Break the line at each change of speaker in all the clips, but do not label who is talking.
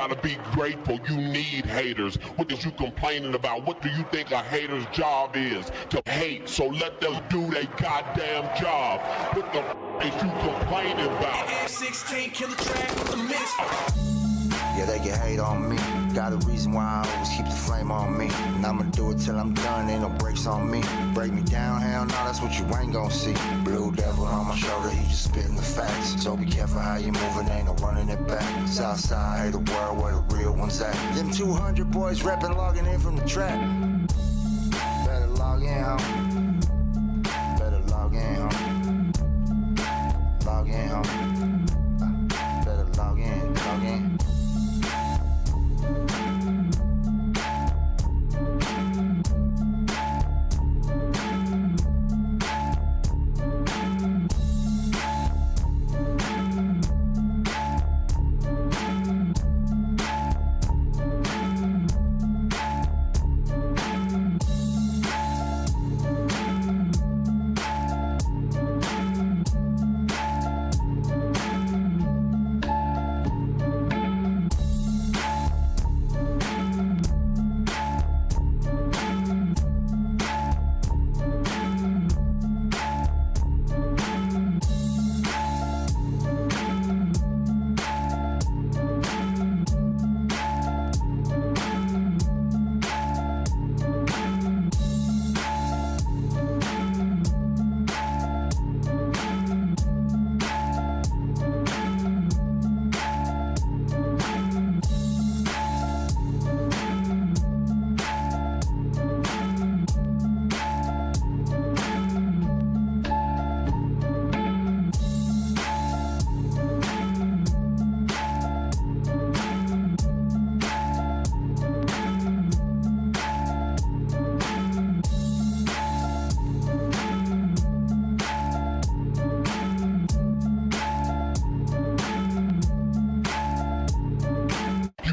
gotta be grateful, you need haters. What is you complaining about? What do you think a hater's job is? To hate, so let them do their goddamn job. What the is you complaining about?
M16 killer track with the mix.
Yeah, they can hate on me. Got a reason why I always keep the flame on me. And I'ma do it till I'm done, ain't no breaks on me. Break me down, hell no, that's what you ain't gon' see. Blue devil on my shoulder, he just spitting the facts. So be careful how you moving, ain't no running it back. Southside, hate the world where the real ones at. Them 200 boys reppin', logging in from the trap. Better log in, homie. Better log in, homie. Log in, homie. Better log in, log in.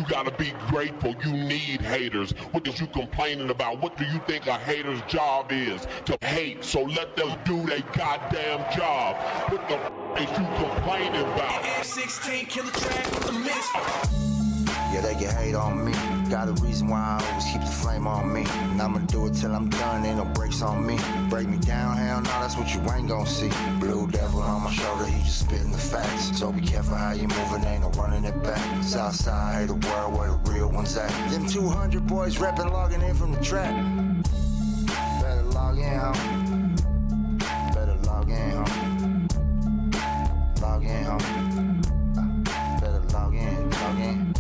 Gotta be grateful, you need haters. What is you complaining about? What do you think a hater's job is? To hate, so let them do their goddamn job. What the is you complaining about?
M16 killer track with the mix.
Yeah, they can hate on me. Got a reason why I always keep the flame on me. And I'ma do it till I'm done, ain't no breaks on me. Break me down, hell no, that's what you ain't gon' see. Blue devil on my shoulder, he just spitting the facts. So be careful how you moving, ain't no running it back. Southside, hate the world where the real ones at. Them 200 boys reppin', logging in from the trap. Better log in, homie. Better log in, homie. Log in, homie. Better log in, log in.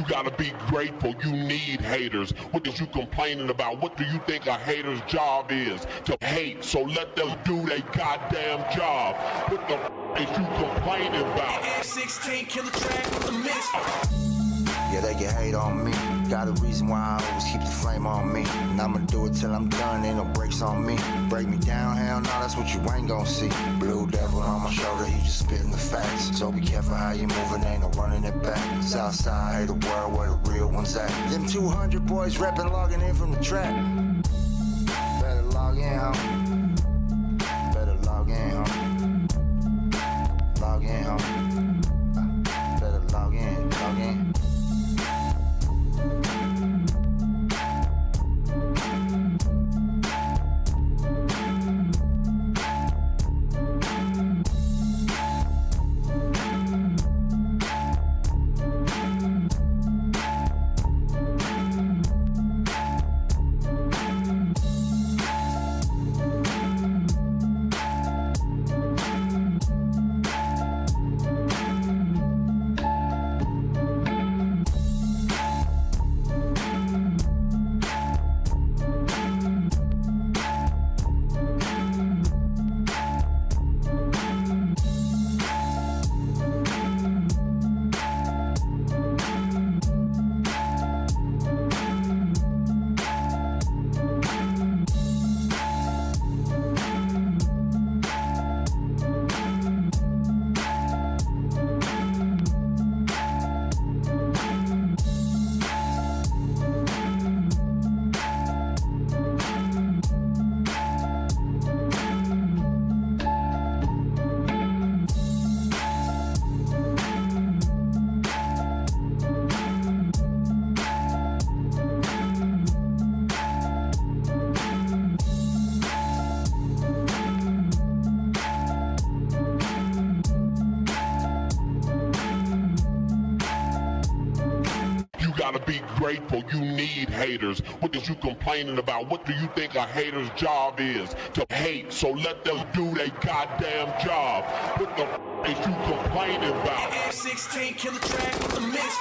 Gotta be grateful, you need haters. What is you complaining about? What do you think a hater's job is? To hate, so let them do their goddamn job. What the is you complaining about?
M16 killer track with the mix.
Yeah, they can hate on me. Got a reason why I always keep the flame on me. And I'ma do it till I'm done, ain't no brakes on me. Break me down, hell no, that's what you ain't gon' see. Blue devil on my shoulder, he just spitting the facts. So be careful how you move it, ain't no running it back. Southside, hate the world where the real ones at. Them 200 boys reppin', logging in from the trap. Better log in, homie. Better log in, homie. Log in, homie. Better log in, log in.
Gotta be grateful. You need haters. What is you complaining about? What do you think a hater's job is? To hate. So let them do their goddamn job. What the is you complaining about?
F-16 killer track with the mix.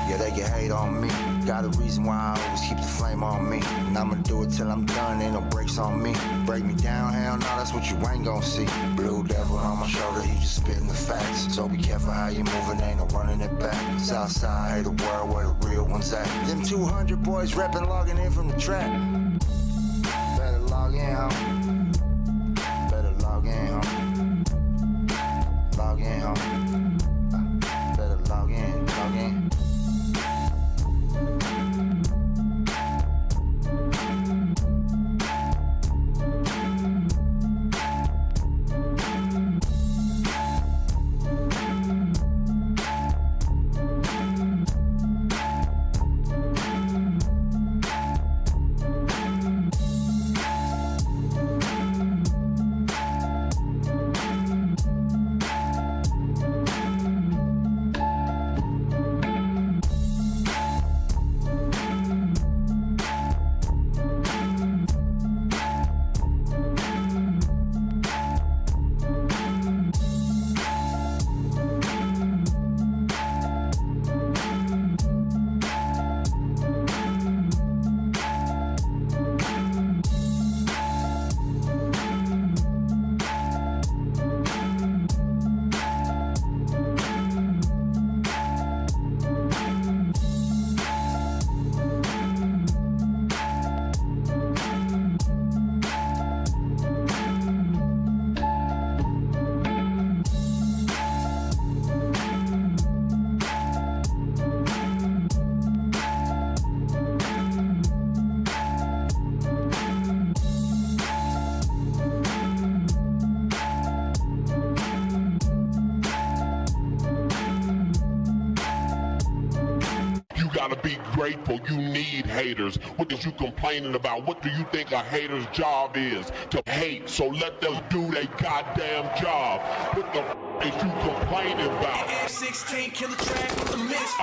Yeah, they can hate on me. Got a reason why I always keep the flame on me. And I'ma do it till I'm done, ain't no brakes on me. Break me down, hell no, that's what you ain't gon' see. Blue devil on my shoulder, he just spitting the facts. So be careful how you move it, ain't no running it back. Southside, hate the world where the real ones at. Them 200 boys reppin', logging in from the trap. Better log in, homie. Better log in, homie. Log in, homie. Better log in, log in.
Gotta be grateful. You need haters. What is you complaining about? What do you think a hater's job is? To hate. So let them do their goddamn job. What the is you complaining about?
F-16 killer track with the mix.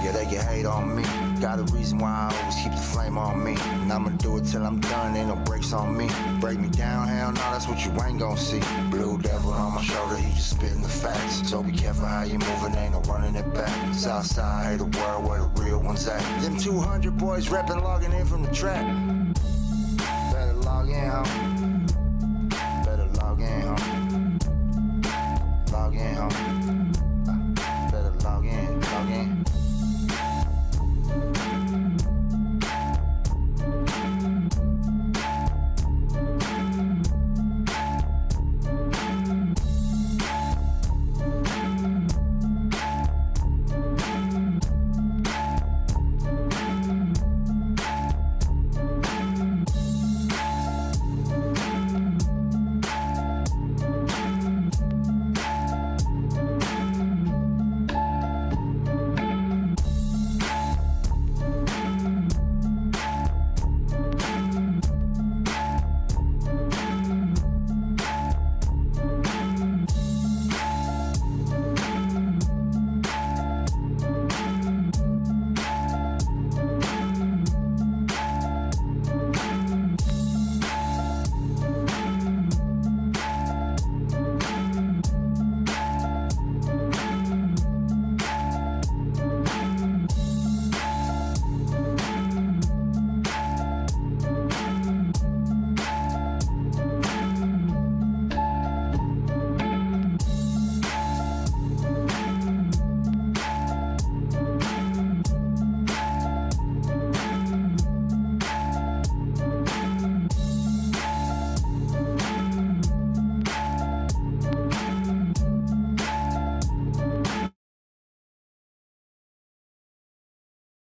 Yeah, they can hate on me. Got a reason why I always keep the flame on me. And I'ma do it till I'm done, ain't no brakes on me. Break me down, hell no, that's what you ain't gon' see. Blue devil on my shoulder, he just spitting the facts. So be careful how you move it, ain't no running it back. Southside, hate the world where the real ones at. Them 200 boys reppin', logging in from the trap. Better log in, homie. Better log in, homie. Log in, homie. Better log in, log in.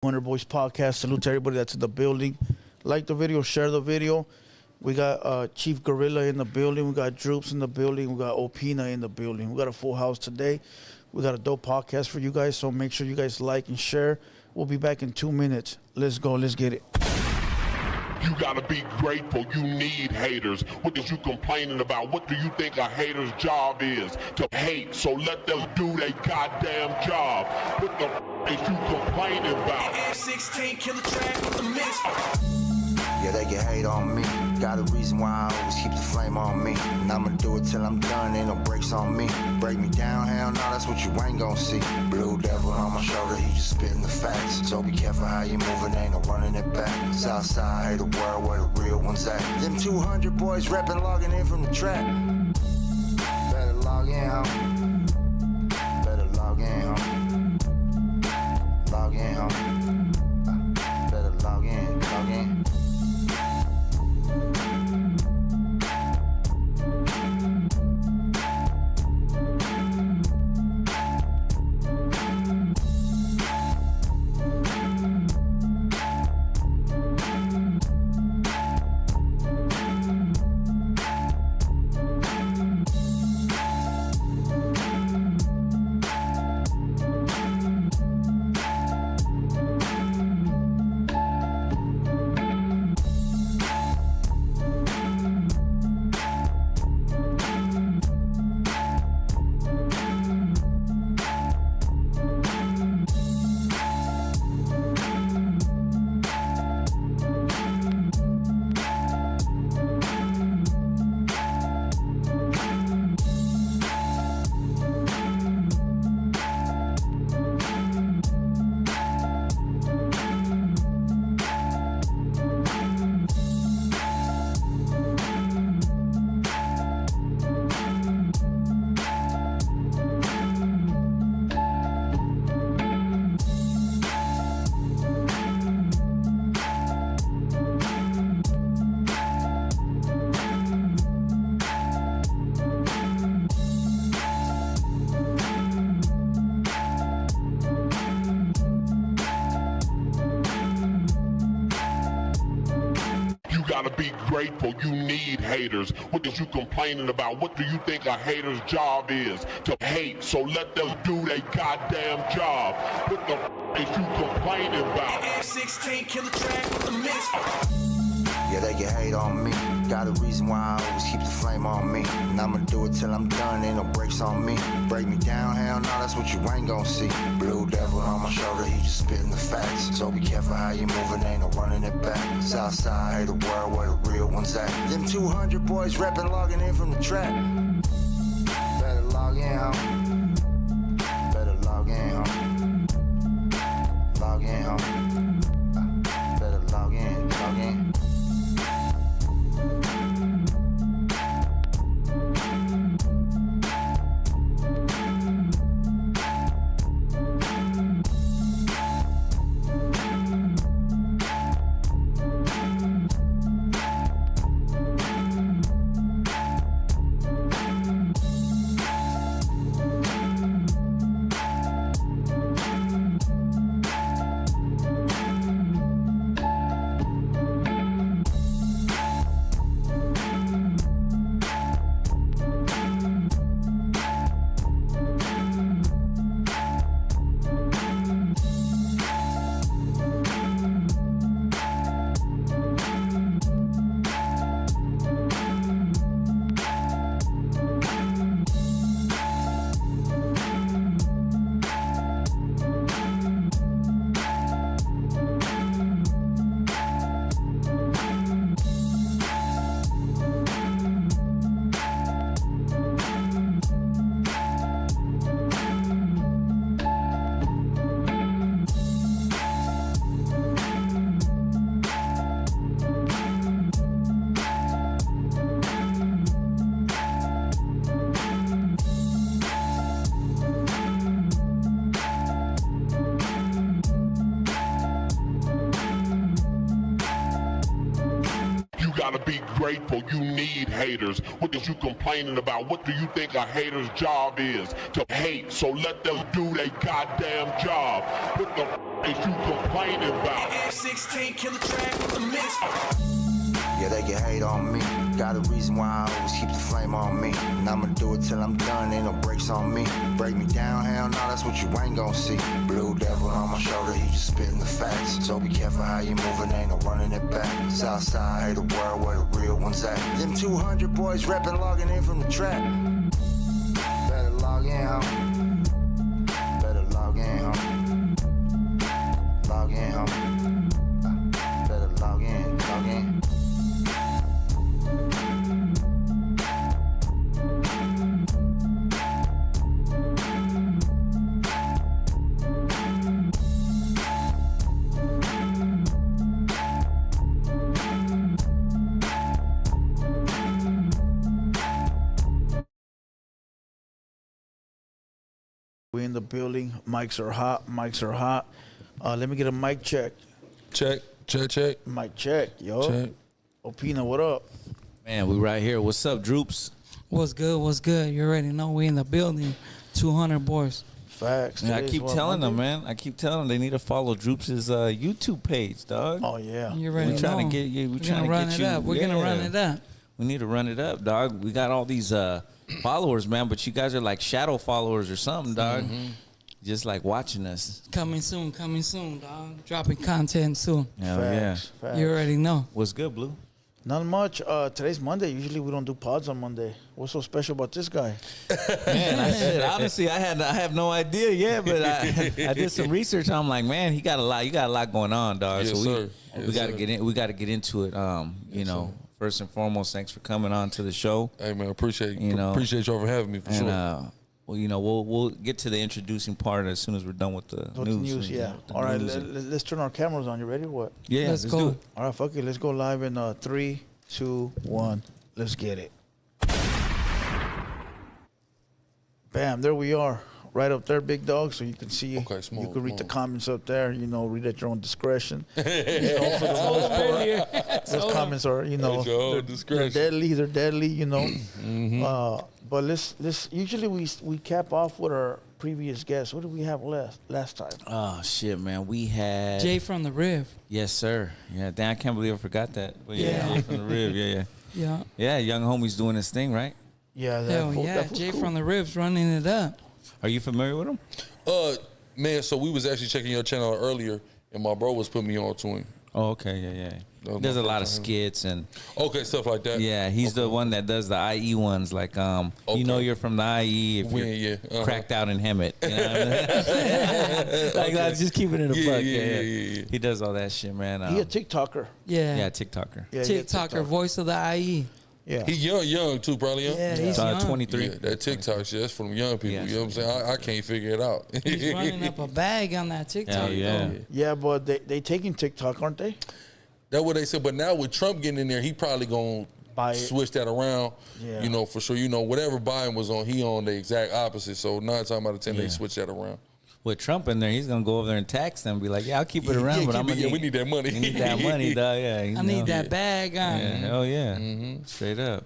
Winter Boys podcast. Salute to everybody that's in the building. Like the video, share the video. We got Chief Gorilla in the building. We got Droops in the building. We got Opina in the building. We got a full house today. We got a dope podcast for you guys, so make sure you guys like and share. We'll be back in 2 minutes. Let's go. Let's get it.
You gotta be grateful. You need haters. What is you complaining about? What do you think a hater's job is? To hate. So let them do their goddamn job. What the is you complaining about?
F16 killer track with the mix.
Yeah, they can hate on me. Got a reason why I always keep the flame on me. And I'ma do it till I'm done, ain't no brakes on me. Break me down, hell no, that's what you ain't gon' see. Blue devil on my shoulder, he just spitting the facts. So be careful how you move it, ain't no running it back. Southside, hate the world where the real ones at. Them 200 boys reppin', logging in from the track. Better log in, homie. Better log in, homie. Log in, homie. Better log in, log in.
Gotta be grateful. You need haters. What is you complaining about? What do you think a hater's job is? To hate. So let them do their goddamn job. What the is you complaining about?
F16 killer track with the mix.
Yeah, they can hate on me. Got a reason why I always keep the flame on me. And I'ma do it till I'm done, ain't no brakes on me. Break me down, hell no, that's what you ain't gon' see. Blue devil on my shoulder, he just spitting the facts. So be careful how you move it, ain't no running it back. Southside, hate the world where the real ones at. Them 200 boys reppin', logging in from the track. Better log in, homie. Better log in, homie. Log in, homie. Better log in, log in.
be grateful. You need haters. What is you complaining about? What do you think a hater's job is? To hate. So let them do their goddamn job. What the is you complaining about?
F16 killer track with the mix.
Yeah, they can hate on me. Got a reason why I always keep the flame on me. And I'ma do it till I'm done, ain't no brakes on me. Break me down, hell no, that's what you ain't gon' see. Blue devil on my shoulder, he just spitting the facts. So be careful how you moving, ain't no running it back. Southside, hate the world where the real ones at. Them 200 boys reppin', logging in from the trap. Better log in, homie. Better log in, homie. Log in, homie. Better log in, log in.
We in the building. Mics are hot. Mics are hot. Let me get a mic check.
Check.
Mic check, yo.
Check.
Opina, what up?
Man, we right here. What's up, Droops?
What's good? What's good? You already know we in the building. 200 boys.
Facts.
Yeah, I
Today's
keep
what,
telling them,
Monday?
man. I keep telling them they need to follow Droops' YouTube page, dog.
Oh yeah.
You already
We're trying
know.
to get you. We're
We're
trying
gonna
to
run
get
it
you.
up. We're gonna run it up.
We need to run it up, dog. We got all these followers, man, but you guys are like shadow followers or something, dog. Just like watching us.
Coming soon, dog. Dropping content soon.
Hell
Facts.
yeah.
Facts.
You already know.
What's good, Blue?
Not much. Today's Monday. Usually we don't do pods on Monday. What's so special about this guy?
Man, I said honestly, I have no idea yet, but I did some research. I'm like, man, he got a lot. You got a lot going on, dog.
Yes,
so
sir.
we
Yes,
got to
sir.
get in. We got to get into it. You know, first and foremost, thanks for coming on to the show.
Hey man, appreciate
You know,
y'all for having me for
And
sure.
well, you know, we'll get to the introducing part as soon as we're done with the
With the news,
you
yeah.
know, the
All right,
news and-
let's turn our cameras on. You ready or what?
yeah,
Let's
let's
go.
do it.
All right, fuck it. Let's go live in 3, 2, 1. Let's get it. Bam, there we are. Right up there, big dog, so you can see.
Okay, smooth,
You can read the
smooth.
comments up there. You know, read at your own discretion. For the most part, those comments are, you know,
At your own
they're
discretion.
deadly. They're deadly. You know. But let's. Usually we cap off with our previous guests. What did we have last time?
Oh shit, man, we had
Jay from the Riv.
yes, sir. Yeah, damn, I can't believe I forgot that. But yeah,
Yeah.
Jay from the Rib. Yeah.
Yeah.
Young homie's doing his thing, right?
Yeah,
Hell yeah.
fool's
Jay
cool.
from the Riv's running it up.
Are you familiar with him?
Man, so we was actually checking your channel earlier, and my bro was putting me on to him.
Oh, okay, yeah.
That was
There's
my
a lot of
first time.
skits and
Okay, stuff like that.
yeah, he's the one that does the IE ones. Like, you know, you're from the IE if
Yeah,
you're
yeah, uh-huh.
cracked out in Hemet. You know what I mean? Like, just keeping it a
Yeah,
buck.
yeah.
He does all that shit, man.
He a TikToker.
Yeah.
yeah, TikToker.
Yeah, he a
TikToker, voice of the IE.
Yeah.
He young too, probably young.
Yeah, he's young.
23.
Yeah, that TikTok shit, that's from young people.
Yeah.
You know what I'm saying? I can't figure it out.
He's running up a bag on that TikTok.
Hell yeah.
though.
Yeah, but they taking TikTok, aren't they?
That's what they said. But now with Trump getting in there, he probably gonna
Buy it.
switch that around.
Yeah.
You know, for sure. You know, whatever Biden was on, he on the exact opposite. So 9 times out of 10,
Yeah.
they switch that around.
With Trump in there, he's gonna go over there and tax them, be like, "Yeah, I'll keep it around,
Yeah,
but
keep
I'm
it-
gonna
yeah, we need that money.
We need that money, dog. Yeah, you
I
know.
need that bag on.
Yeah, hell yeah,
Mm-hmm.
straight up.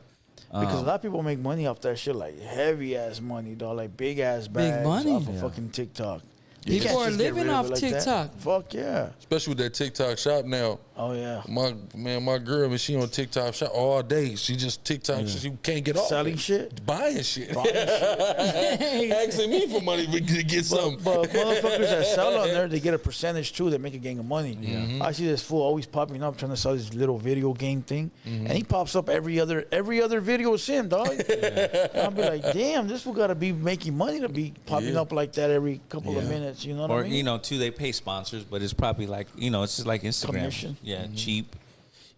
Because a lot of people make money off that shit, like heavy ass money, dog, like big ass bags
money.
off of
Yeah.
fucking TikTok.
Yeah.
You can't
People are
just get
living
rid of
off
it like that.
TikTok.
Fuck yeah.
Especially with that TikTok shop now.
Oh yeah.
My girl, man, she on TikTok shop all day. She just TikTok. She can't get off.
Selling
it.
shit.
Buying shit.
Buying shit.
Asking me for money to get something.
But motherfuckers that sell on there, they get a percentage too. They make a gang of money. I see this fool always popping up trying to sell this little video game thing, and he pops up every other video is him, dog. And I'll be like, damn, this fool got to be making money to be popping up like that every couple of
Yeah.
minutes. You know what
Or
I mean?
you know, too, they pay sponsors, but it's probably like it's just like Instagram.
Commission.
Yeah, cheap.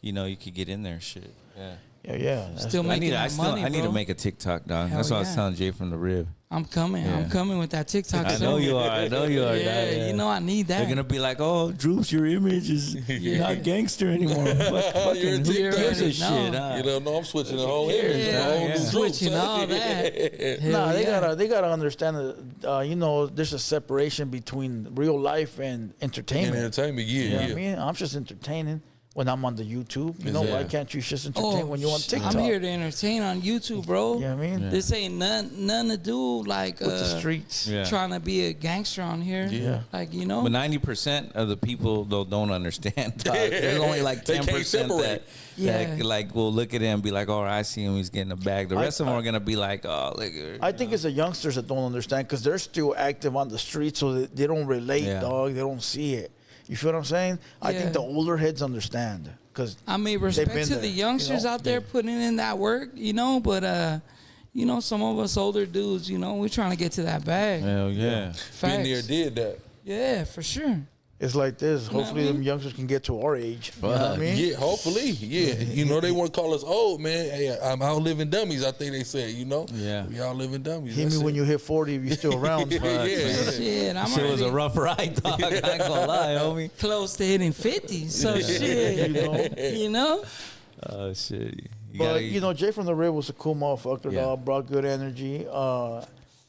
You know, you could get in there, shit. Yeah.
Yeah. That's
Still
I
making
need,
that money,
I need to
bro.
make a TikTok, dog.
Hell
That's what I was
yeah.
telling Jay from the Rib.
I'm coming.
Yeah.
I'm coming with that TikTok.
I know
soon.
you are. I know you are.
Yeah,
dog,
you know I need that.
They're gonna be like, "Oh, Droops, your image is not gangster anymore."
You're a
Who
TikTok.
gives a
No.
shit? Huh?
You know, no, I'm switching the whole image.
Yeah,
the whole
yeah.
new
Switching
group,
all
son.
that. Hell
Nah,
yeah.
they gotta understand that you know there's a separation between real life and
In
entertainment.
entertainment,
You know
yeah,
what I
yeah.
mean? I'm just entertaining. when I'm on the YouTube. You know, why can't you just entertain when you're on TikTok?
I'm here to entertain on YouTube, bro.
You know what I mean?
This ain't none to do like
With the streets.
trying to be a gangster on here.
Yeah.
Like, you know.
But 90% of the people though don't understand. There's only like 10% that like will look at him and be like, "Oh, I see him. He's getting a bag." The rest of them are gonna be like, "Oh, look."
I think it's the youngsters that don't understand because they're still active on the street, so they don't relate, dog. They don't see it. You feel what I'm saying? I think the older heads understand because
I mean, respect to the youngsters out there putting in that work, you know. But you know, some of us older dudes, you know, we're trying to get to that bag.
Hell yeah.
Been there, did that.
Yeah, for sure.
it's like this. Hopefully, them youngsters can get to our age. You know what I mean?
Yeah, hopefully. Yeah. You know, they want to call us old, man. Hey, I'm out living dummies, I think they said, you know?
Yeah.
We all living dummies.
Hit me when you hit 40 if you're still around.
Shit, I'm
Shit was a
already
rough ride, dog. I ain't gonna lie, homie.
close to hitting 50. So shit, you know?
Oh, shit.
But, you know, Jay from the Rib was a cool motherfucker, dog. Brought good energy.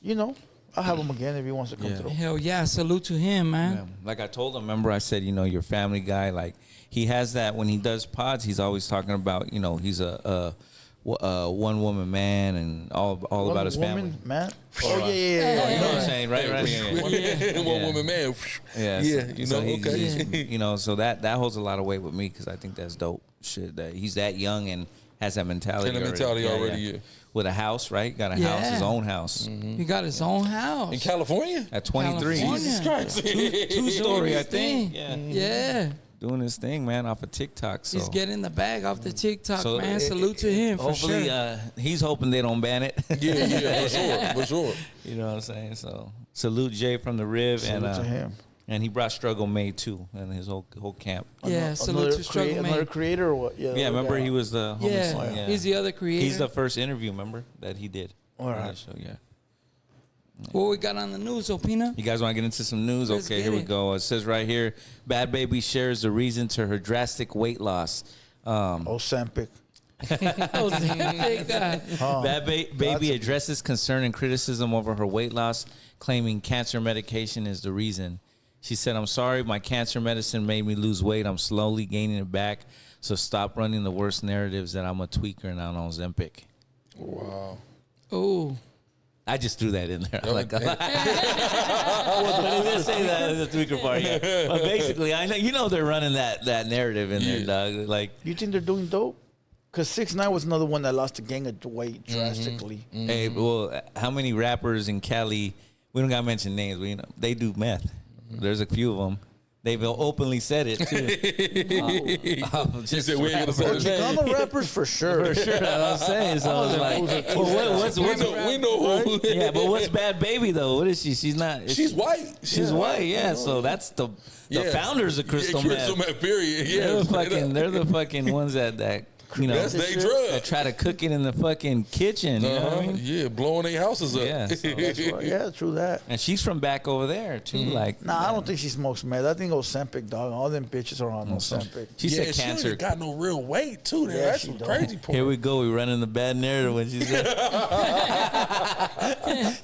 You know, I'll have him again if he wants to come through.
Hell yeah, salute to him, man.
Yeah. Like I told him, remember I said, you know, you're a family guy. Like he has that when he does pods, he's always talking about, you know, he's a one woman man and all about his family.
Man?
Oh, yeah. You know what I'm saying, right?
One woman man.
Yeah,
you know,
okay. You know, so that holds a lot of weight with me because I think that's dope. Shit, that he's that young and has that mentality.
already.
With a house, right? Got a house, his own house.
He got his own house
in California.
At 23,
Jesus
Christ.
two-story, I think.
Yeah.
Doing his thing, man, off of TikTok. So
He's getting the bag off the TikTok, man. Salute to him for
hopefully,
sure.
he's hoping they don't ban it.
Yeah, for sure.
You know what I'm saying? So salute Jay from the Rib.
Salute to him.
And he brought Struggle Made too, and his whole camp.
Yeah, salute to Struggle Made.
Another creator or what?
Yeah, remember he was the homicide.
He's the other creator.
He's the first interview, remember, that he did.
All right.
So, yeah.
What we got on the news, Opina?
You guys want to get into some news?
Let's
Okay,
get
here we
it.
go. It says right here, Bad Baby shares the reason to her drastic weight loss.
Ozempic.
Bad Baby addresses concern and criticism over her weight loss, claiming cancer medication is the reason. She said, "I'm sorry, my cancer medicine made me lose weight. I'm slowly gaining it back. So stop running the worst narratives that I'm a tweaker and I'm on Ozempic."
Wow.
Oh.
I just threw that in there. Like, but it did say that in the tweaker part. Yeah. But basically, I know you know they're running that narrative in there, dog. Like,
You think they're doing dope? Because 6ix9ine was another one that lost a gang of weight drastically.
hey, well, how many rappers in Cali? We don't gotta mention names, but you know they do meth. There's a few of them. They've openly said it too.
Just said we ain't gonna say his name.
Chicano rappers for sure.
For sure, that's what I'm saying. So I was like, well, what's
We know who.
yeah, but what's Bad Baby though? What is she? She's not.
She's white.
She's white. Yeah, so that's the founders of Crystal Meth.
Crystal Meth, period. Yeah,
They're the fucking ones that you know
that's their drug.
that try to cook it in the fucking kitchen. You know what I mean?
Yeah, blowing their houses up.
Yeah, so
That's right. Yeah, true that.
and she's from back over there too. Like,
Nah, I don't think she smokes meth. I think Ozempic, dog. All them bitches are on Ozempic.
she said
She
cancer.
ain't got no real weight too.
Yeah,
That's
she
some
don't.
crazy part.
Here we go. We running the bad narrative when she said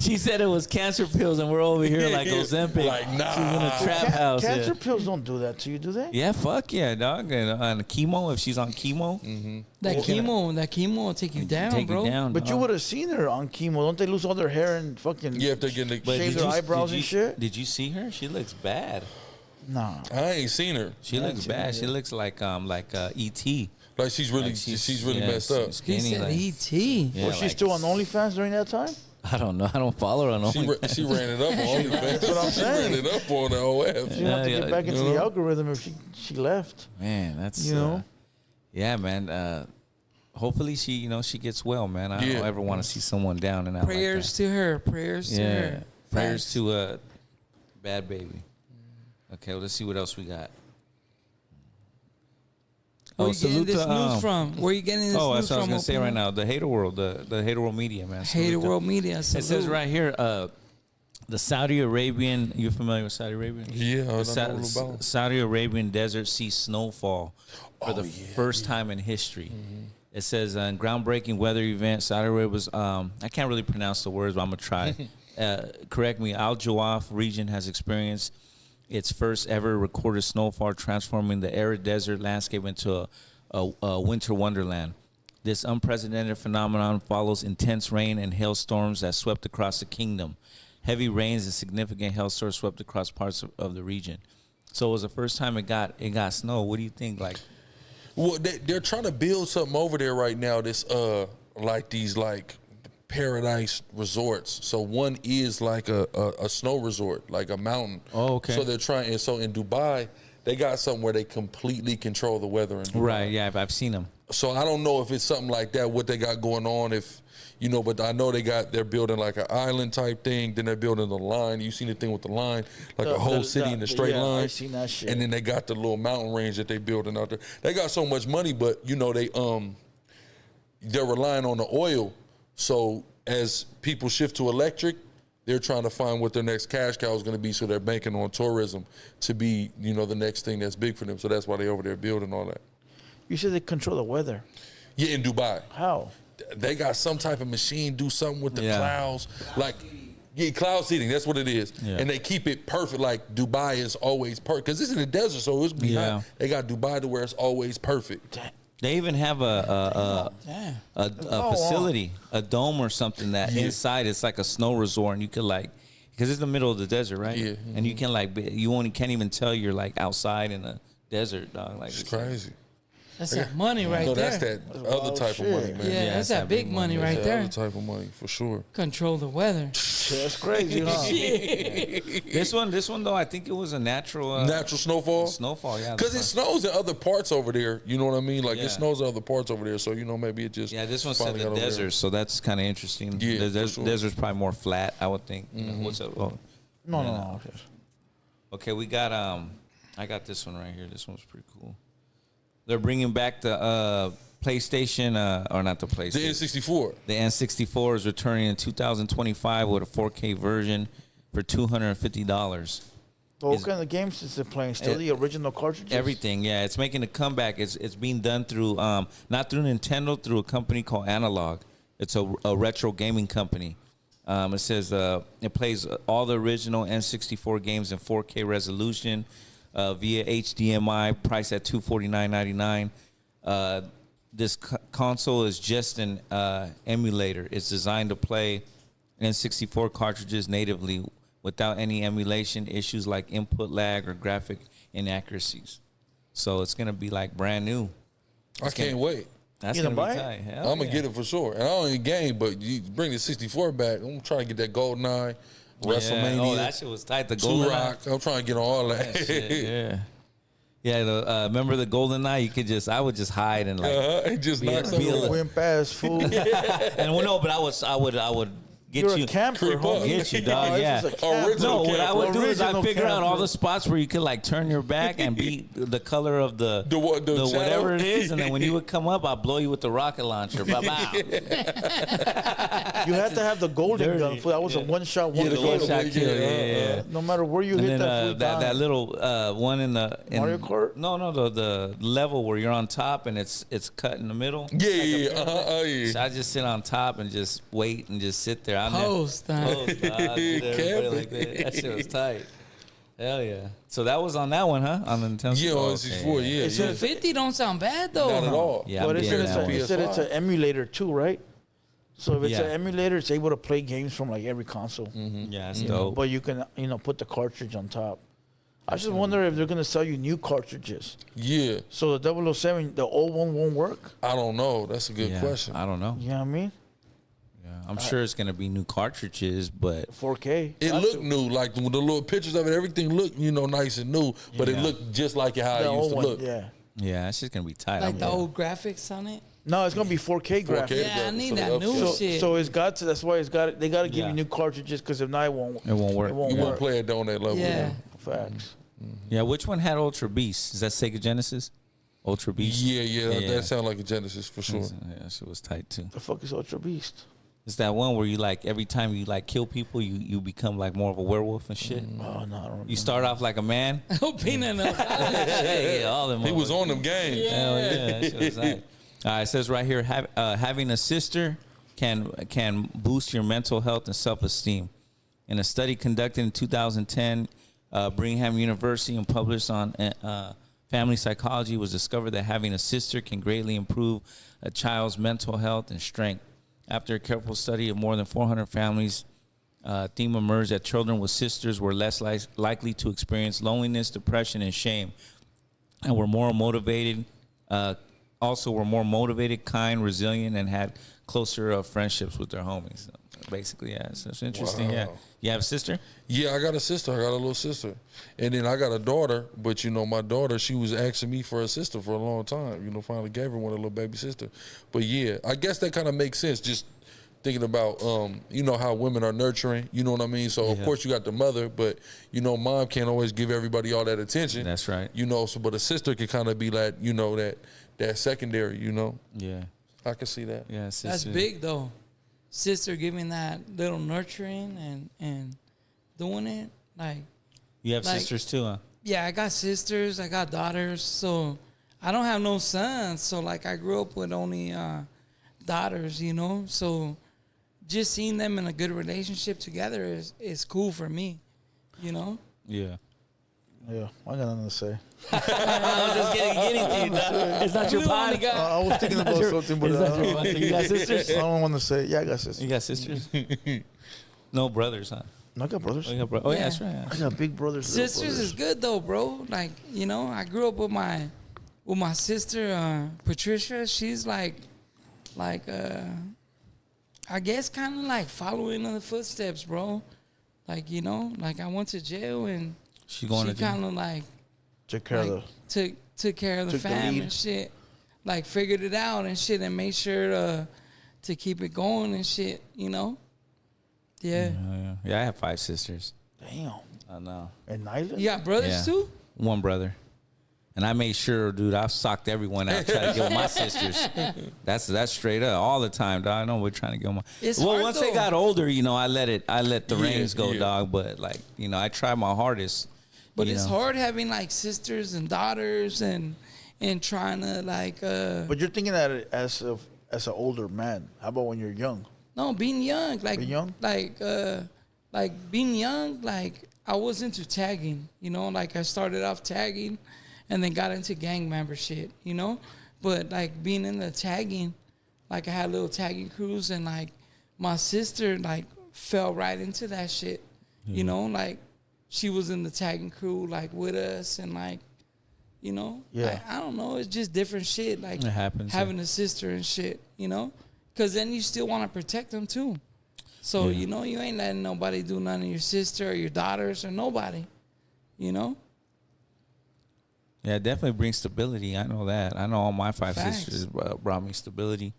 she said it was cancer pills, and we're over here like Ozempic.
Like, nah.
She's in a trap house.
Cancer
Yeah.
pills don't do that to you, do they?
Yeah, fuck yeah, dog. And on chemo, if she's on chemo,
That chemo will take you down,
take
bro.
you down.
But you would have seen her on chemo. Don't they lose all their hair and fucking
Yeah, if they're getting
But
shave
did
their
you-
eyebrows
did
and
you-
shit?
Did you see her? She looks bad.
Nah.
I ain't seen her.
She looks bad. She looks like E.T.
Like she's really,
Like
she's really
yeah,
messed up.
He
skinny,
said
like-
E.T.
Yeah,
Was she
like-
still on OnlyFans during that time?
I don't know. I don't follow her on
She
OnlyFans.
she ran it up on OnlyFans.
That's what I'm
She
saying.
ran it up on the OF.
She have to
Yeah,
get back into
you know?
the algorithm if she left.
Man, that's
You know?
yeah, man. Hopefully she gets well, man. I
Yeah.
don't ever want to see someone down and out.
Prayers to her. Prayers
like
to
that.
her.
Yeah, prayers
Facts.
to Bad Baby. Okay, well, let's see what else we got.
Where you getting this news
um,
from? Where you getting this
Oh,
news
that's what I was
from?
gonna say
Opina?
right now. The HaterWorld, the HaterWorld media, man. Salute to-
HaterWorld Media.
It says right here, the Saudi Arabian. You familiar with Saudi Arabia?
Yeah, I
The
don't know all about it.
Saudi Arabian desert sees snowfall for the first time in history. It says groundbreaking weather event. Saudi Arabia was I can't really pronounce the words, but I'm gonna try. Correct me. Al Jawaf region has experienced its first ever recorded snowfall, transforming the arid desert landscape into a winter wonderland. This unprecedented phenomenon follows intense rain and hailstorms that swept across the kingdom. Heavy rains and significant hailstorms swept across parts of the region. So it was the first time it got snow. What do you think? Like,
well, they're trying to build something over there right now. This like these like paradise resorts. So one is like a snow resort, like a mountain.
Oh, okay.
So they're trying. And so in Dubai, they got something where they completely control the weather in Dubai.
right? Yeah, I've seen them.
So I don't know if it's something like that, what they got going on, if, you know, but I know they're building like an island type thing. Then they're building the line. You seen the thing with the line, like a whole city in a straight line.
I seen that shit.
And then they got the little mountain range that they building out there. They got so much money, but you know, they're relying on the oil. So as people shift to electric, they're trying to find what their next cash cow is going to be. So they're banking on tourism to be, you know, the next thing that's big for them. So that's why they over there building all that.
You said they control the weather.
Yeah, in Dubai.
How?
They got some type of machine do something with the clouds. Like, yeah, cloud seeding, that's what it is.
Yeah.
And they keep it perfect. Like Dubai is always perfect. Because it's in the desert, so it's be hot. They got Dubai to where it's always perfect.
They even have a facility, a dome or something that inside it's like a snow resort, and you could like, because it's the middle of the desert, right?
Yeah.
And you can like, you can't even tell you're like outside in a desert, dog. Like
It's crazy.
That's that money right
No,
there.
that's that other type of money, man.
Yeah, that's that big money right
That's that
there.
other type of money, for sure.
Control the weather.
That's crazy, huh?
This one though, I think it was a natural
Natural snowfall?
snowfall, yeah.
Because it snows in other parts over there. You know what I mean? Like,
Yeah.
it snows in other parts over there. So, you know, maybe it just.
Yeah, this one said
finally
the
got over there.
desert, so that's kind of interesting.
Yeah,
the
for sure.
desert's probably more flat, I would think. You know, what's up? Oh.
No.
Okay, we got I got this one right here. This one's pretty cool. They're bringing back the PlayStation, or not the PlayStation.
The N64.
The N64 is returning in 2025 with a 4K version for $250.
What kind of games is it playing? Still the original cartridges?
Everything, yeah. It's making a comeback. It's being done through, not through Nintendo, through a company called Analog. It's a retro gaming company. It says it plays all the original N64 games in 4K resolution via HDMI, priced at $249.99. This console is just an emulator. It's designed to play N64 cartridges natively without any emulation issues like input lag or graphic inaccuracies. So it's gonna be like brand new.
I can't wait.
That's
You
gonna
gonna
be
buy
tight.
it?
Hell
I'm going to
yeah.
get it for sure. And I don't even game, but you bring the 64 back. I'm trying to get that GoldenEye, WrestleMania.
Yeah. Oh, that shit was tight. The Golden
Rock. I'm trying to get on all that.
Yeah. Yeah, remember the Golden Eye? I would just hide and like,
It just
Be a-
knocks
be a
something
little-
off.
Wimp ass fool.
and well, no, but I would get
You're
you.
a camper,
Creep up.
homie.
Get you,
Oh,
dog.
this
Yeah.
is a camper.
Original
No, what I would do is I
Original
figure out all
camper.
the spots where you could like turn your back and be the color of the
The
whatever
channel?
it is, and then when you would come up, I'll blow you with the rocket launcher. Bye bye.
You had to have the golden
Dirty.
gun. Fool. That was a one-shot
Yeah, the
wonder.
golden
One-shot
blade,
kill.
yeah,
Yeah.
No matter where you
And
hit
then
that fool,
that
died.
little one in
Mario Kart?
No, the level where you're on top and it's cut in the middle.
Yeah.
So I just sit on top and just wait and just sit there.
Post time.
Post, dog. Get everybody like that. That shit was tight. Hell yeah. So that was on that one, huh? On the Nintendo.
Yeah, on N64, yeah.
It's
yeah.
a-
50 don't sound bad though.
Not at all.
Yeah,
But
I'm
it
getting
said,
that one.
it said it's an emulator too, right? So if it's
Yeah.
an emulator, it's able to play games from like every console.
Yeah, that's
You know,
dope.
but you can, put the cartridge on top. I just wonder if they're gonna sell you new cartridges.
Yeah.
So the 007, the old one won't work.
I don't know. That's a good
Yeah,
question.
I don't know.
You know what I mean?
Yeah, I'm sure it's gonna be new cartridges, but
4K.
It
Got
looked
to.
new, like the little pictures of it. Everything looked, nice and new, but it
Yeah.
looked just like how
The
it used
old
to
one,
look.
yeah.
yeah, it's just gonna be tight.
Like the old graphics on it.
No, it's gonna be 4K
4K.
graphics.
Yeah, I need
So
that
the
new
upscale.
shit.
So it's got to. That's why it's got. They got to give
Yeah.
you new cartridges because if not, it won't.
It won't work.
It won't
You
work.
won't play it on that level.
Yeah.
Facts.
Yeah, which one had Ultra Beast? Is that Sega Genesis? Ultra Beast.
Yeah.
Yeah.
That sounds like a Genesis for sure.
Yeah, that shit was tight too.
The fuck is Ultra Beast?
It's that one where you like every time you like kill people, you become like more of a werewolf and shit.
Oh no, I don't remember.
You start off like a man.
Peanut.
Yeah, all them.
He was
motherfuckers.
on them games.
Hell yeah, that shit was tight. It says right here, having a sister can boost your mental health and self-esteem. In a study conducted in 2010, Brigham University and published on family psychology, was discovered that having a sister can greatly improve a child's mental health and strength. After a careful study of more than 400 families, theme emerged that children with sisters were less likely to experience loneliness, depression, and shame, and were more motivated. Also, were more motivated, kind, resilient, and had closer friendships with their homies. So basically, yeah, so it's interesting.
Wow.
Yeah, you have a sister?
Yeah, I got a sister. I got a little sister. And then I got a daughter. But, my daughter, she was asking me for a sister for a long time. Finally gave her one, a little baby sister. But, yeah, I guess that kind of makes sense. Just thinking about, how women are nurturing. You know what I mean? So, of course, you got the mother. But, mom can't always give everybody all that attention.
That's right.
But a sister can kind of be like, that secondary,
Yeah.
I can see that.
Yeah, sister.
That's big though. Sister giving that little nurturing and doing it like.
You have sisters too, huh?
Yeah, I got sisters. I got daughters. So I don't have no sons. So like I grew up with only daughters. So just seeing them in a good relationship together is cool for me.
Yeah.
Yeah, I got nothing to say.
I was just getting to you. It's not your body.
I was thinking about something, but
You got sisters?
I don't want to say. Yeah, I got sisters.
You got sisters? No brothers, huh?
No, I got brothers.
Oh, yeah, that's right.
I got big brothers.
Sisters is good though, bro. Like I grew up with my sister Patricia. She's like I guess kind of like following in the footsteps, bro. Like like I went to jail and
She
kind of like
Took care of
took care of the
took the
fam
lead.
and shit. Like figured it out and shit and made sure to keep it going and shit. Yeah.
Yeah, I have 5 sisters.
Damn.
I know.
And Nyla?
You got brothers
Yeah.
too?
One brother. And I made sure, dude, I socked everyone out trying to get with my sisters. That's straight up all the time, dog. I know we're trying to get with my.
It's
well,
hard,
once they
though.
got older, I let the reins go,
yeah.
dog. But like, I tried my hardest.
But
you
it's
know.
hard having like sisters and daughters and trying to like
But you're thinking that as an older man. How about when you're young?
no, being young, like
Being young?
like being young, like I was into tagging, like I started off tagging and then got into gang membership, but like being in the tagging, like I had little tagging crews and like my sister like fell right into that shit, like she was in the tagging crew like with us and like,
Yeah.
like, I don't know, it's just different shit, like
It happens,
having a sister and shit, because then you still want to protect them too. So, you ain't letting nobody do none of your sister or your daughters or nobody,
Yeah, it definitely brings stability. I know that. I know all my 5
Facts.
sisters brought me stability.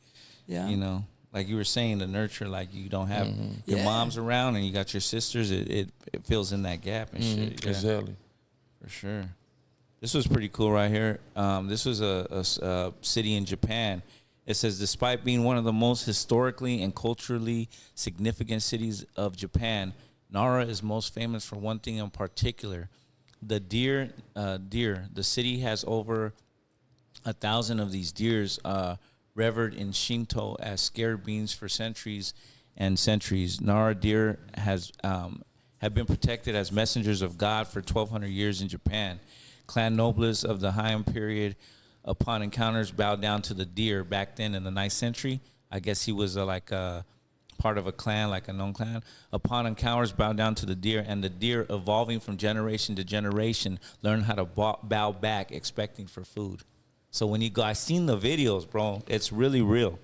Yeah.
Like you were saying, the nurture, like you don't have your
Yeah.
moms around and you got your sisters. It fills in that gap and shit. Yeah,
Exactly.
for sure. This was pretty cool right here. This was a city in Japan. It says, despite being one of the most historically and culturally significant cities of Japan, Nara is most famous for one thing in particular: the deer. The city has over 1,000 of these deers, revered in Shinto as scared beings for centuries and centuries. Nara deer have been protected as messengers of God for 1,200 years in Japan. Clan nobles of the Heian period, upon encounters, bowed down to the deer. Back then in the 9th century, I guess he was like a part of a clan, like a known clan. Upon encounters, bowed down to the deer, and the deer, evolving from generation to generation, learned how to bow back, expecting for food. So when you go, I seen the videos, bro. It's really real.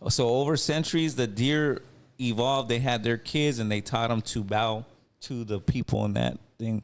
So over centuries, the deer evolved. They had their kids, and they taught them to bow to the people in that thing.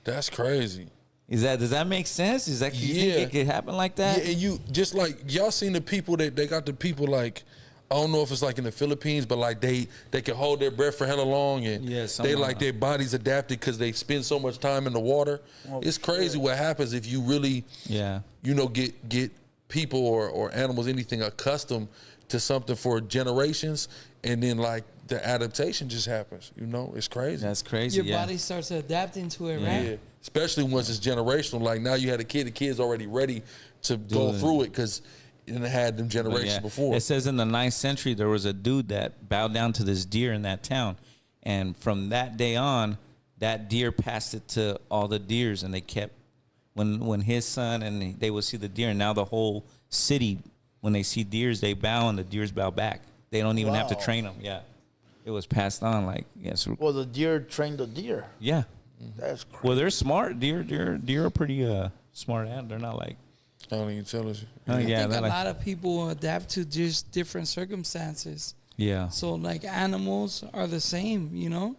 That's crazy.
Does that make sense? Is that you think it could happen like that?
Yeah, and you just like y'all seen the people that they got the people like, I don't know if it's like in the Philippines, but like they can hold their breath for hella long and they like their bodies adapted because they spend so much time in the water. It's crazy what happens if you really get people or animals, anything accustomed to something for generations, and then like the adaptation just happens. It's crazy.
That's crazy.
Your body starts adapting to it,
Yeah.
right?
Yeah, especially once it's generational. Like now you had a kid, the kid's already ready to go through it because it had them generations before.
It says in the 9th century there was a dude that bowed down to this deer in that town, and from that day on, that deer passed it to all the deers, and they kept when his son and they would see the deer, and now the whole city, when they see deers, they bow and the deers bow back. They don't even have to train them. Yeah, it was passed on. Like yes.
Well, the deer trained the deer.
Yeah.
That's crazy.
Well, they're smart. Deer are pretty smart, and they're not like.
I don't even tell us.
Oh yeah,
I think
they're
a
like,
lot of people adapt to just different circumstances.
yeah.
So like animals are the same, you know.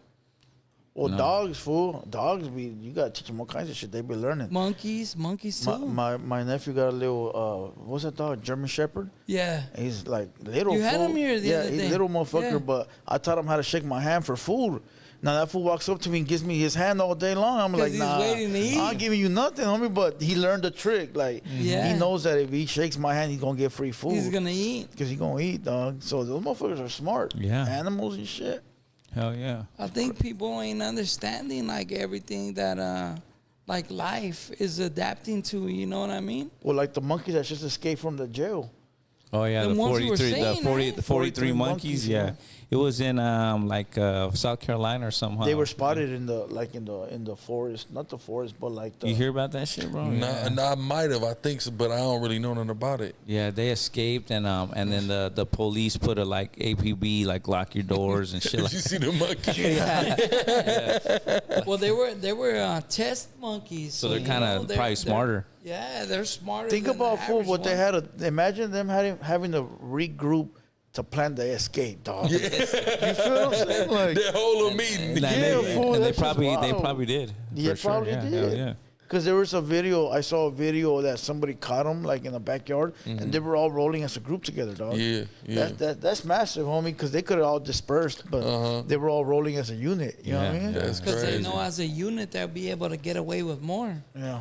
Well, dogs, fool. Dogs, you gotta teach them all kinds of shit. They be learning.
Monkeys too.
My nephew got a little what's that dog? German Shepherd.
Yeah.
And he's like little.
You had
fool.
him here the other
he's
day.
a little motherfucker.
Yeah.
But I taught him how to shake my hand for food. Now that fool walks up to me and gives me his hand all day long. I'm like,
he's
nah,
waiting to eat.
I'm not giving you nothing, homie. But he learned the trick. Like,
Yeah.
he knows that if he shakes my hand, he's gonna get free food.
He's gonna eat.
Because he's gonna eat, dog. So those motherfuckers are smart.
Yeah.
Animals and shit.
Hell yeah.
I think people ain't understanding like everything that like life is adapting to. You know what I mean?
Well, like the monkeys that just escaped from the jail.
Oh yeah,
The
the
ones you were
43,
saying, right?
the 43 monkeys.
monkeys,
Yeah,
yeah.
it was in like South Carolina or something.
They were spotted in the forest, not the forest, but like the.
You hear about that shit, bro?
Nah, I might have. I think so, but I don't really know nothing about it.
Yeah, they escaped, and then the police put a like APB, like lock your doors and shit.
Did
Like
you see the monkey?
Well, they were test monkeys.
so they're kind of probably smarter.
Yeah, they're smarter.
Think
than the
about fool
average
what they
one.
had to imagine them having to regroup to plan the escape, dog. You feel what I'm saying? Like,
That whole meeting.
And
Yeah, fool,
they
that's just
probably
wild.
did.
Yeah,
for sure.
probably
Yeah,
did.
hell yeah.
Because there was I saw a video that somebody caught them like in the backyard, and they were all rolling as a group together, dog.
Yeah, yeah.
That's massive, homie. Because they could have all dispersed, but they were all rolling as a unit. You know what I
Yeah,
mean?
That's
Because they
crazy.
know as a unit they'll be able to get away with more.
Yeah.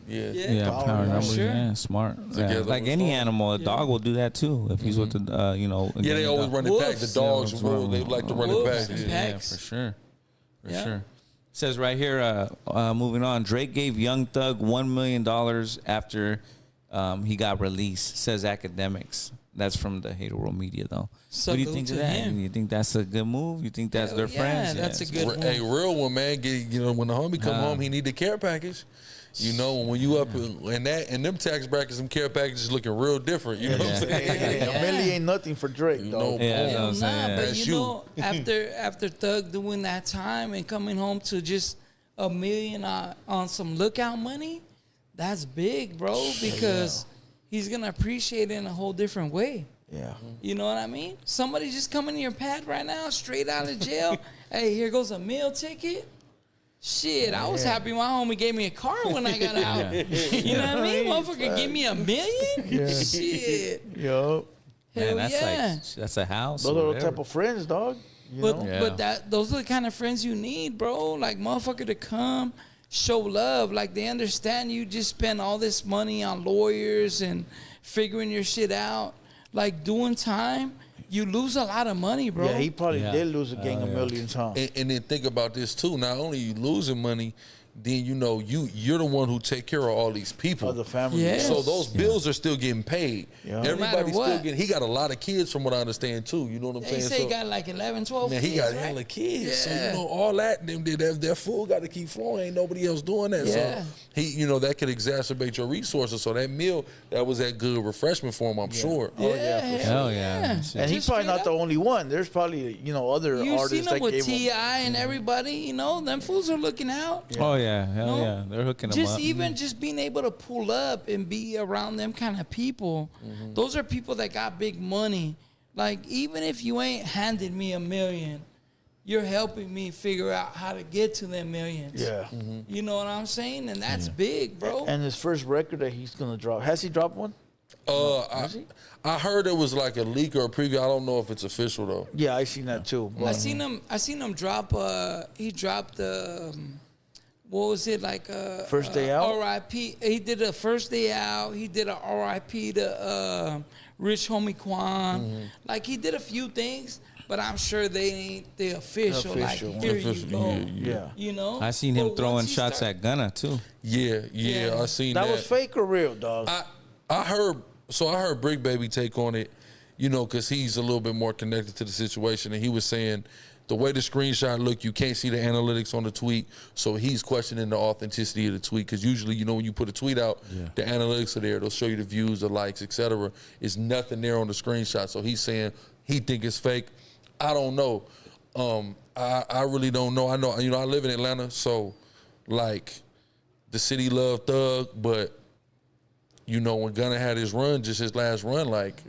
Yeah.
Yeah,
Power
power
numbers,
numbers.
sure.
Yeah, smart. Yeah.
Together
Like
we're
any
strong.
animal, a dog will do that too if he's with the
Yeah, they
again,
always run it back. The
Wolves.
dogs,
Yeah,
they like to run it
wolves
back.
and
Yeah.
Yeah, for sure. For
Yeah.
sure. Says right here, moving on, Drake gave Young Thug $1 million after he got released, says academics. That's from the HaterWorld Media, though. What do you
Salute
think of
to
that?
him.
You think that's a good move? You think that's
Hell
their
yeah,
friends?
that's a
it's
good one.
Hey, real one, man. When the homie come home, he need the care package. You know, when you up in them tax brackets, them care packages looking real different. You know what I'm saying?
Hey, a million ain't nothing for Drake,
You
dog.
know,
Yeah,
Hell
I was saying,
nah, but
that's
you
you.
know, after Thug doing that time and coming home to just $1 million on some lookout money, that's big, bro. Because he's gonna appreciate it in a whole different way.
Yeah.
You know what I mean? Somebody just coming to your pad right now, straight out of jail. Hey, here goes a meal ticket. Shit, I was happy my homie gave me a car when I got out. You know what I mean? Motherfucker give me $1 million? Shit.
Yo.
Hell
Man,
yeah.
that's a house.
Those
or
are the
whatever.
type of friends, dog. You
But
know?
Yeah.
those are the kind of friends you need, bro. Like motherfucker to come show love. Like they understand you just spend all this money on lawyers and figuring your shit out. Like doing time, you lose a lot of money, bro.
Yeah, he probably
Yeah.
did lose a gang of millions, huh?
And then think about this too. Not only you losing money, then you know you're the one who take care of all these people.
Of the family.
Yeah.
So those bills are still getting paid.
Yeah. No
matter
Everybody's still
what.
getting. He got a lot of kids, from what I understand too. You know what I'm
They
saying?
say
So,
he got like 11, 12
man,
kids,
he got
right?
hella kids. So
Yeah.
you know all that. Their food got to keep flowing. Ain't nobody else doing that.
Yeah.
So that could exacerbate your resources. So that meal, that was that good refreshment for him. I'm sure.
Oh, yeah, for
hell
Hell yeah.
And he's
Just
probably
straight
not the
up.
only one. There's probably, other
You
artists
seen
that
them with
gave him.
T.I. and everybody, them fools are looking out.
Oh yeah, hell
No.
yeah. They're hooking them
Just
up.
even just being able to pull up and be around them kind of people. Those are people that got big money. Like even if you ain't handed me $1 million, you're helping me figure out how to get to them millions.
Yeah.
You know what I'm saying? And that's big, bro.
And his first record that he's going to drop. Has he dropped one?
I heard it was like a leak or a preview. I don't know if it's official though.
Yeah, I seen that too.
I seen him drop he dropped what was it like
First Day Out?
R.I.P. He did a First Day Out. He did a R.I.P. to Rich Homie Quan. Like he did a few things, but I'm sure they ain't the official. Like
Official one.
here you go.
Yeah.
You know.
I seen him
But
throwing
once he
shots
start-
at Gunna too.
Yeah,
Yeah.
I seen
That
that.
was fake or real, dog?
I heard Brick Baby take on it. you know, because he's a little bit more connected to the situation, and he was saying the way the screenshot look, you can't see the analytics on the tweet, so he's questioning the authenticity of the tweet, because usually, you know, when you put a tweet out, the analytics are there. They'll show you the views, the likes, etc. There's nothing there on the screenshot, so he's saying he think it's fake. I don't know. I really don't know. I know, you know, I live in Atlanta, so, like, the city loved Thug, but, you know, when Gunna had his run, just his last run, like,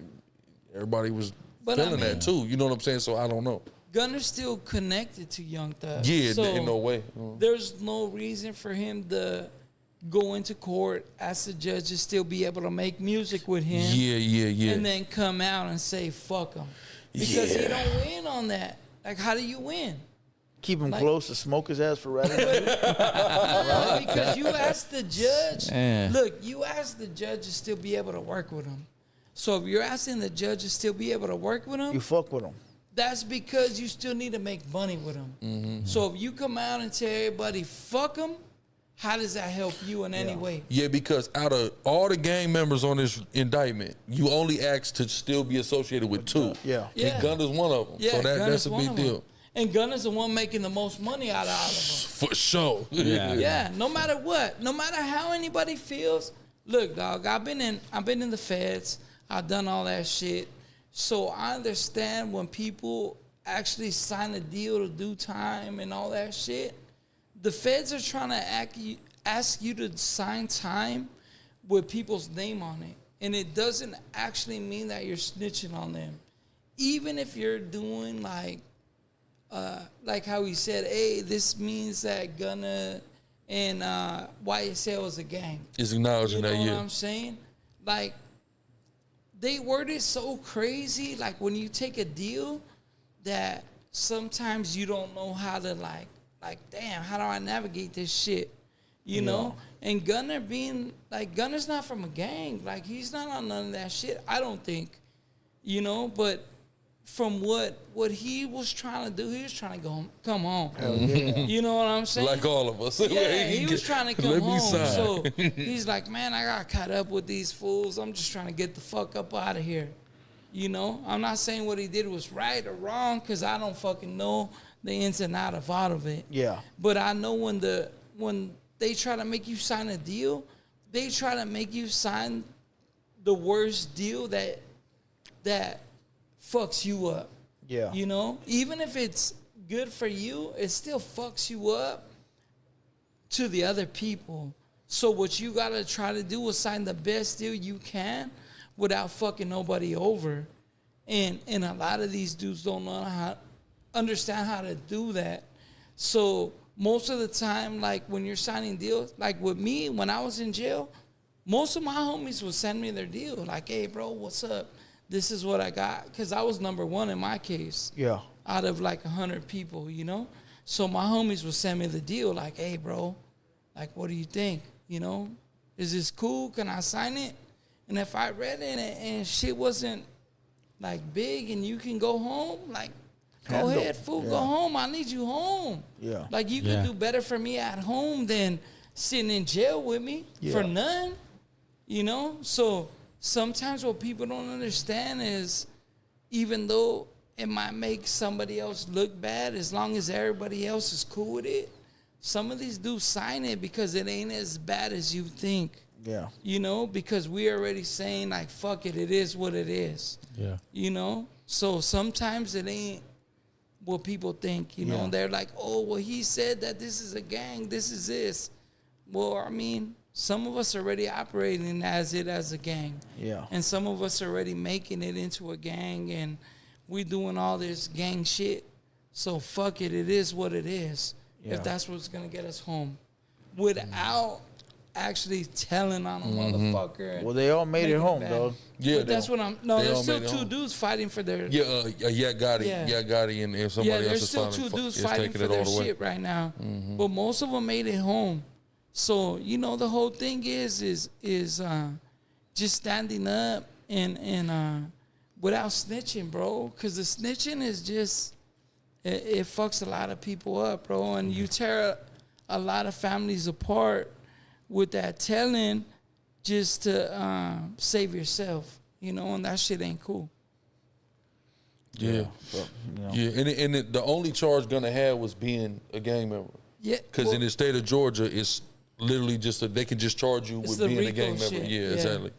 everybody was feeling that too. You know what I'm saying? So I don't know.
Gunna's still connected to Young Thug.
Yeah,
so
in no way.
There's no reason for him to go into court, ask the judge to still be able to make music with him.
Yeah.
And then come out and say, fuck him. Because he don't win on that. Like, how do you win?
Keep him close to smoke his ass for ratting.
Because you asked the judge. Look, you asked the judge to still be able to work with him. So if you're asking the judge to still be able to work with him,
You fuck with him.
that's because you still need to make money with him.
Mm-hmm.
So if you come out and tell everybody, fuck him, how does that help you in any way?
Yeah, because out of all the gang members on this indictment, you only asked to still be associated with two.
Yeah.
And Gunna's one of them.
Yeah,
So that's
Gunna's
a
one
big
of them.
deal.
And Gunna's the one making the most money out of all of them.
For sure.
Yeah, no matter what, no matter how anybody feels. Look, dog, I've been in the feds. I've done all that shit. So I understand when people actually sign a deal to do time and all that shit. The feds are trying to ask you to sign time with people's name on it. And it doesn't actually mean that you're snitching on them. Even if you're doing like how he said, hey, this means that Gunna and YSL is a gang.
Is acknowledging that,
You know what I'm saying? Like, they word it so crazy, like when you take a deal that sometimes you don't know how to like, damn, how do I navigate this shit? You know? And Gunna Gunna's not from a gang. Like, he's not on none of that shit, I don't think. You know, but from what he was trying to do, he was trying to come home. You know what I'm saying?
Like all of us.
Yeah, he was trying to come home.
sign.
So he's like, man, I got caught up with these fools. I'm just trying to get the fuck up out of here. You know? I'm not saying what he did was right or wrong, because I don't fucking know the ins and outs of all of it.
Yeah.
But I know when they try to make you sign a deal, they try to make you sign the worst deal that fucks you up.
Yeah.
You know? Even if it's good for you, it still fucks you up to the other people. So what you gotta try to do is sign the best deal you can without fucking nobody over. And a lot of these dudes don't understand how to do that. So most of the time, like when you're signing deals, like with me, when I was in jail, most of my homies would send me their deal. Like, hey, bro, what's up? This is what I got. Because I was number one in my case.
Yeah.
Out of like 100 people, you know? So my homies would send me the deal like, hey, bro, like, what do you think? You know? Is this cool? Can I sign it? And if I read it and shit wasn't like big and you can go home, like, go ahead, fool, go home. I need you home.
Yeah.
Like, you can do better for me at home than sitting in jail with me for none. You know? So sometimes what people don't understand is, even though it might make somebody else look bad, as long as everybody else is cool with it, some of these dudes sign it because it ain't as bad as you think.
Yeah.
You know, because we already saying like, fuck it, it is what it is.
Yeah.
You know? So sometimes it ain't what people think, you know? They're like, oh, well, he said that this is a gang, this is this. Well, I mean, some of us are already operating as a gang.
Yeah.
And some of us are already making it into a gang, and we doing all this gang shit. So fuck it, it is what it is.
Yeah.
If that's what's gonna get us home. Without actually telling on a motherfucker.
Well, they all made it home,
bad.
dog.
Yeah,
But that's what I'm. No,
they
there's
all
still
made it
two
home.
dudes fighting for their.
Gotti and somebody
Yeah,
else
there's
is
still
finally
two dudes
is
fighting
taking
for
it all
their
the way.
shit right now. But most of them made it home. So, you know, the whole thing is just standing up and without snitching, bro. Because the snitching is just it fucks a lot of people up, bro. And you tear a lot of families apart with that telling just to save yourself, you know, and that shit ain't cool.
Yeah.
But, you know.
Yeah, and the only charge Gunna had was being a gang member.
Yeah,
Because in the state of Georgia, it's literally they can just charge you
It's
with
the
being a
RICO
gang member.
shit.
Yeah,
Yeah.
exactly.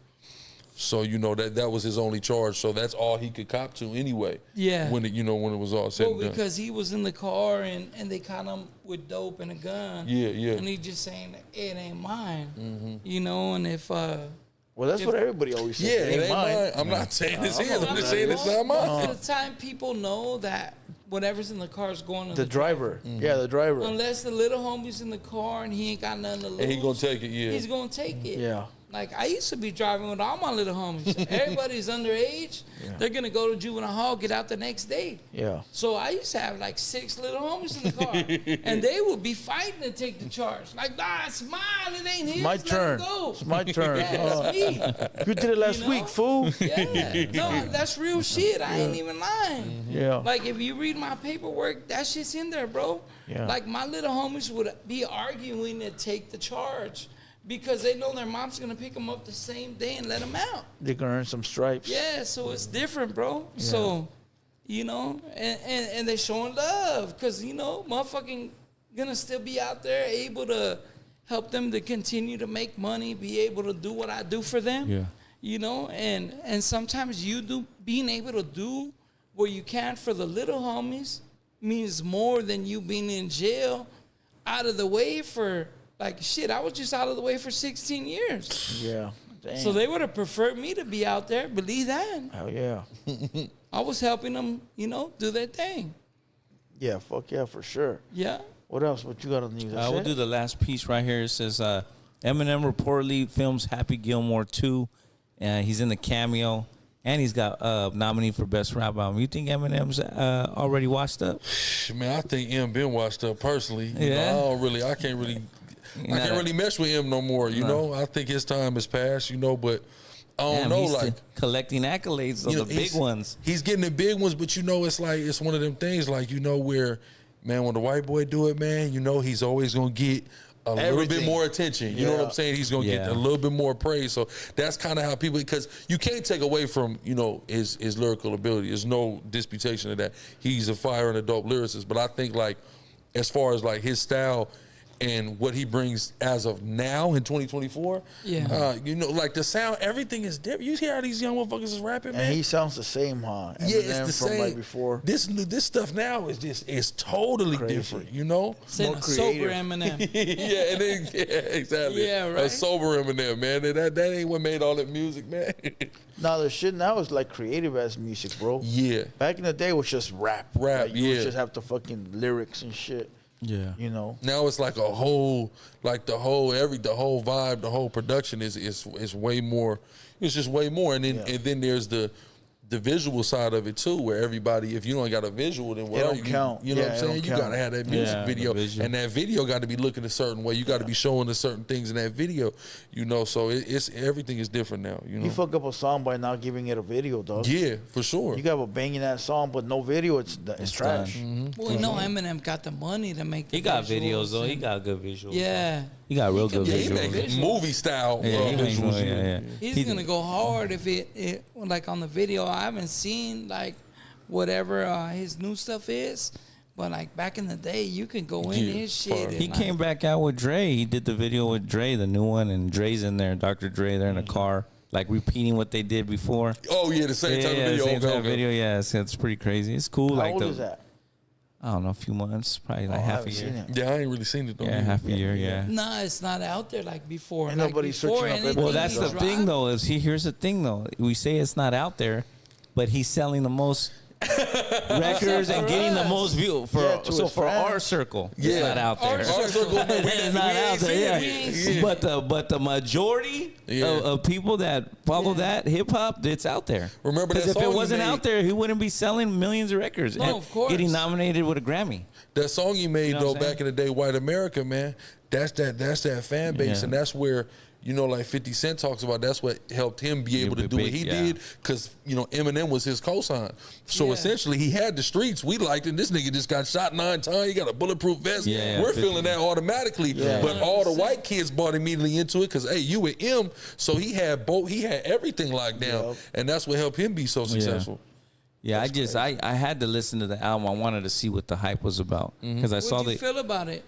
So that was his only charge. So that's all he could cop to anyway.
Yeah.
When it was all said
Well,
and done.
because he was in the car and they caught him with dope and a gun.
Yeah, yeah.
And he just saying it ain't mine. You know, and if
Well, that's what everybody always says.
Yeah,
It ain't mine.
I'm not saying it's his. I'm
know
just
that
saying
is.
it's not mine.
most of the time people know that whatever's in the car is going to
The driver. Yeah, the driver.
Unless the little homie's in the car and he ain't got nothing to lose.
And he gonna take it. Yeah.
He's gonna take it.
Yeah.
Like I used to be driving with all my little homies. Everybody's underage. They're gonna go to juvenile hall, get out the next day.
Yeah.
So I used to have like 6 little homies in the car, and they would be fighting to take the charge. Like, nah, it's mine. It ain't his.
My
Let it
turn.
go.
It's my turn.
Yeah, it's me.
You did it last
You know?
week, fool.
Yeah. No, that's real shit. I ain't even lying.
Yeah.
Like if you read my paperwork, that shit's in there, bro.
Yeah.
Like my little homies would be arguing to take the charge because they know their mom's gonna pick them up the same day and let them out.
They can earn some stripes.
Yeah, so it's different, bro. So, you know, and they showing love because, you know, motherfucking gonna still be out there able to help them to continue to make money, be able to do what I do for them.
Yeah.
You know, and sometimes being able to do what you can for the little homies means more than you being in jail out of the way for, like, shit, I was just out of the way for 16 years.
Yeah. Damn.
So they would have preferred me to be out there. Believe that.
Hell yeah.
I was helping them, you know, do their thing.
Yeah, fuck yeah, for sure.
Yeah.
What else? What you got on the news? That's
We'll
it?
do the last piece right here. It says Eminem reportedly films Happy Gilmore 2. He's in the cameo. And he's got nominated for Best Rap Album. You think Eminem's already washed up?
Man, I think M been washed up personally. You
Yeah.
know, I can't really mess with him no more. You know, I think his time has passed. You know, but I don't
Damn,
know.
he's
Like,
collecting accolades of
you know,
the big ones.
He's getting the big ones, but you know, it's like it's one of them things. Like, you know, where, man, when the white boy do it, man, you know, he's always gonna get a little bit
Everything.
more attention. You know what I'm saying? He's gonna get a little bit more praise. So that's kind of how people, because you can't take away from, you know, his lyrical ability. There's no disputation of that. He's a fire and a dope lyricist. But I think, like, as far as like his style and what he brings as of now in 2024, you know, like the sound, everything is different. You hear how these young motherfuckers is rapping, man?
And he sounds the same, huh?
Yeah, it's
Eminem
the
from
same.
right before.
This stuff now is totally
Crazy.
different, you know?
Saying
More
a sober
creative.
Eminem.
Yeah, and then, yeah, exactly.
Yeah, right.
A sober Eminem, man. That ain't what made all that music, man.
Now the shit now is like creative ass music, bro.
Yeah.
Back in the day it was just rap.
Rap,
Like, you would
yeah.
just have the fucking lyrics and shit.
Yeah.
You know.
Now it's like a whole, like the whole vibe, the whole production is way more. It's just way more, and then there's the visual side of it too, where everybody, if you don't got a visual, then what
It
are
don't
you?
count.
You know
Yeah,
what I'm
it
saying?
don't
You
count.
gotta have that music
Yeah, the
video,
visual.
and that video got to be looking a certain way. You got to be showing the certain things in that video. You know, so it's everything is different now. You know.
You fuck up a song by not giving it a video, dog.
Yeah, for sure.
You got a banging ass song, but no video. It's trash.
Well, you know, Eminem got the money to make the
He got
visuals
videos, though. He
and-
got good visuals.
Yeah.
He got real good
Yeah, he
visuals.
make movie style
Yeah, he makes
visuals.
money, yeah.
He's gonna go hard if it like on the video. I haven't seen like whatever his new stuff is, but like back in the day, you can go in
Yeah,
his shit.
fire.
And
He
like,
came back out with Dre. He did the video with Dre, the new one, and Dre's in there. Dr. Dre, they're in a car, like repeating what they did before.
Oh yeah, the same type of video.
same
Okay,
type of
okay.
video. Yeah, it's pretty crazy. It's cool.
How
like
old
the,
is that?
I don't know, a few months, probably like
Oh, I
half a
haven't seen
year.
it.
Yeah, I ain't really seen it though.
Yeah, half a year. Yeah.
Nah, it's not out there like before.
Ain't
like
nobody
before
searching up
anything
Well,
everything
that's
he
the
dropped-
thing, though. Here's the thing, though. We say it's not out there, but he's selling the most records and getting the most views for
Yeah, to his
for
fans.
our circle.
Yeah.
It's not out there.
Our circle,
man, we
It's
ain't-
not
we ain't
out
seen it.
there.
We ain't
Yeah.
seen it.
But the majority
Yeah.
of people that follow that hip hop, it's out there.
Remember that
Because if
song
it
you
wasn't
made?
out there, he wouldn't be selling millions of records
No,
and
of course.
getting nominated with a Grammy.
That song you made
You know
though
what I'm
back in the day, White America, man. That's that fan base,
Yeah.
and that's where, you know, like 50 Cent talks about. That's what helped him be able to
be
do what
big,
he
yeah.
did, because you know Eminem was his cosign. So
Yeah.
essentially, he had the streets. We liked it. This nigga just got shot 9 times. He got a bulletproof vest.
Yeah,
We're
50.
feeling that automatically.
Yeah.
But all the
100%.
white kids bought immediately into it because hey, you with M. So he had both. He had everything locked down,
Yep.
and that's what helped him be so successful.
Yeah, I had to listen to the album. I wanted to see what the hype was about because I saw
What'd you feel about it?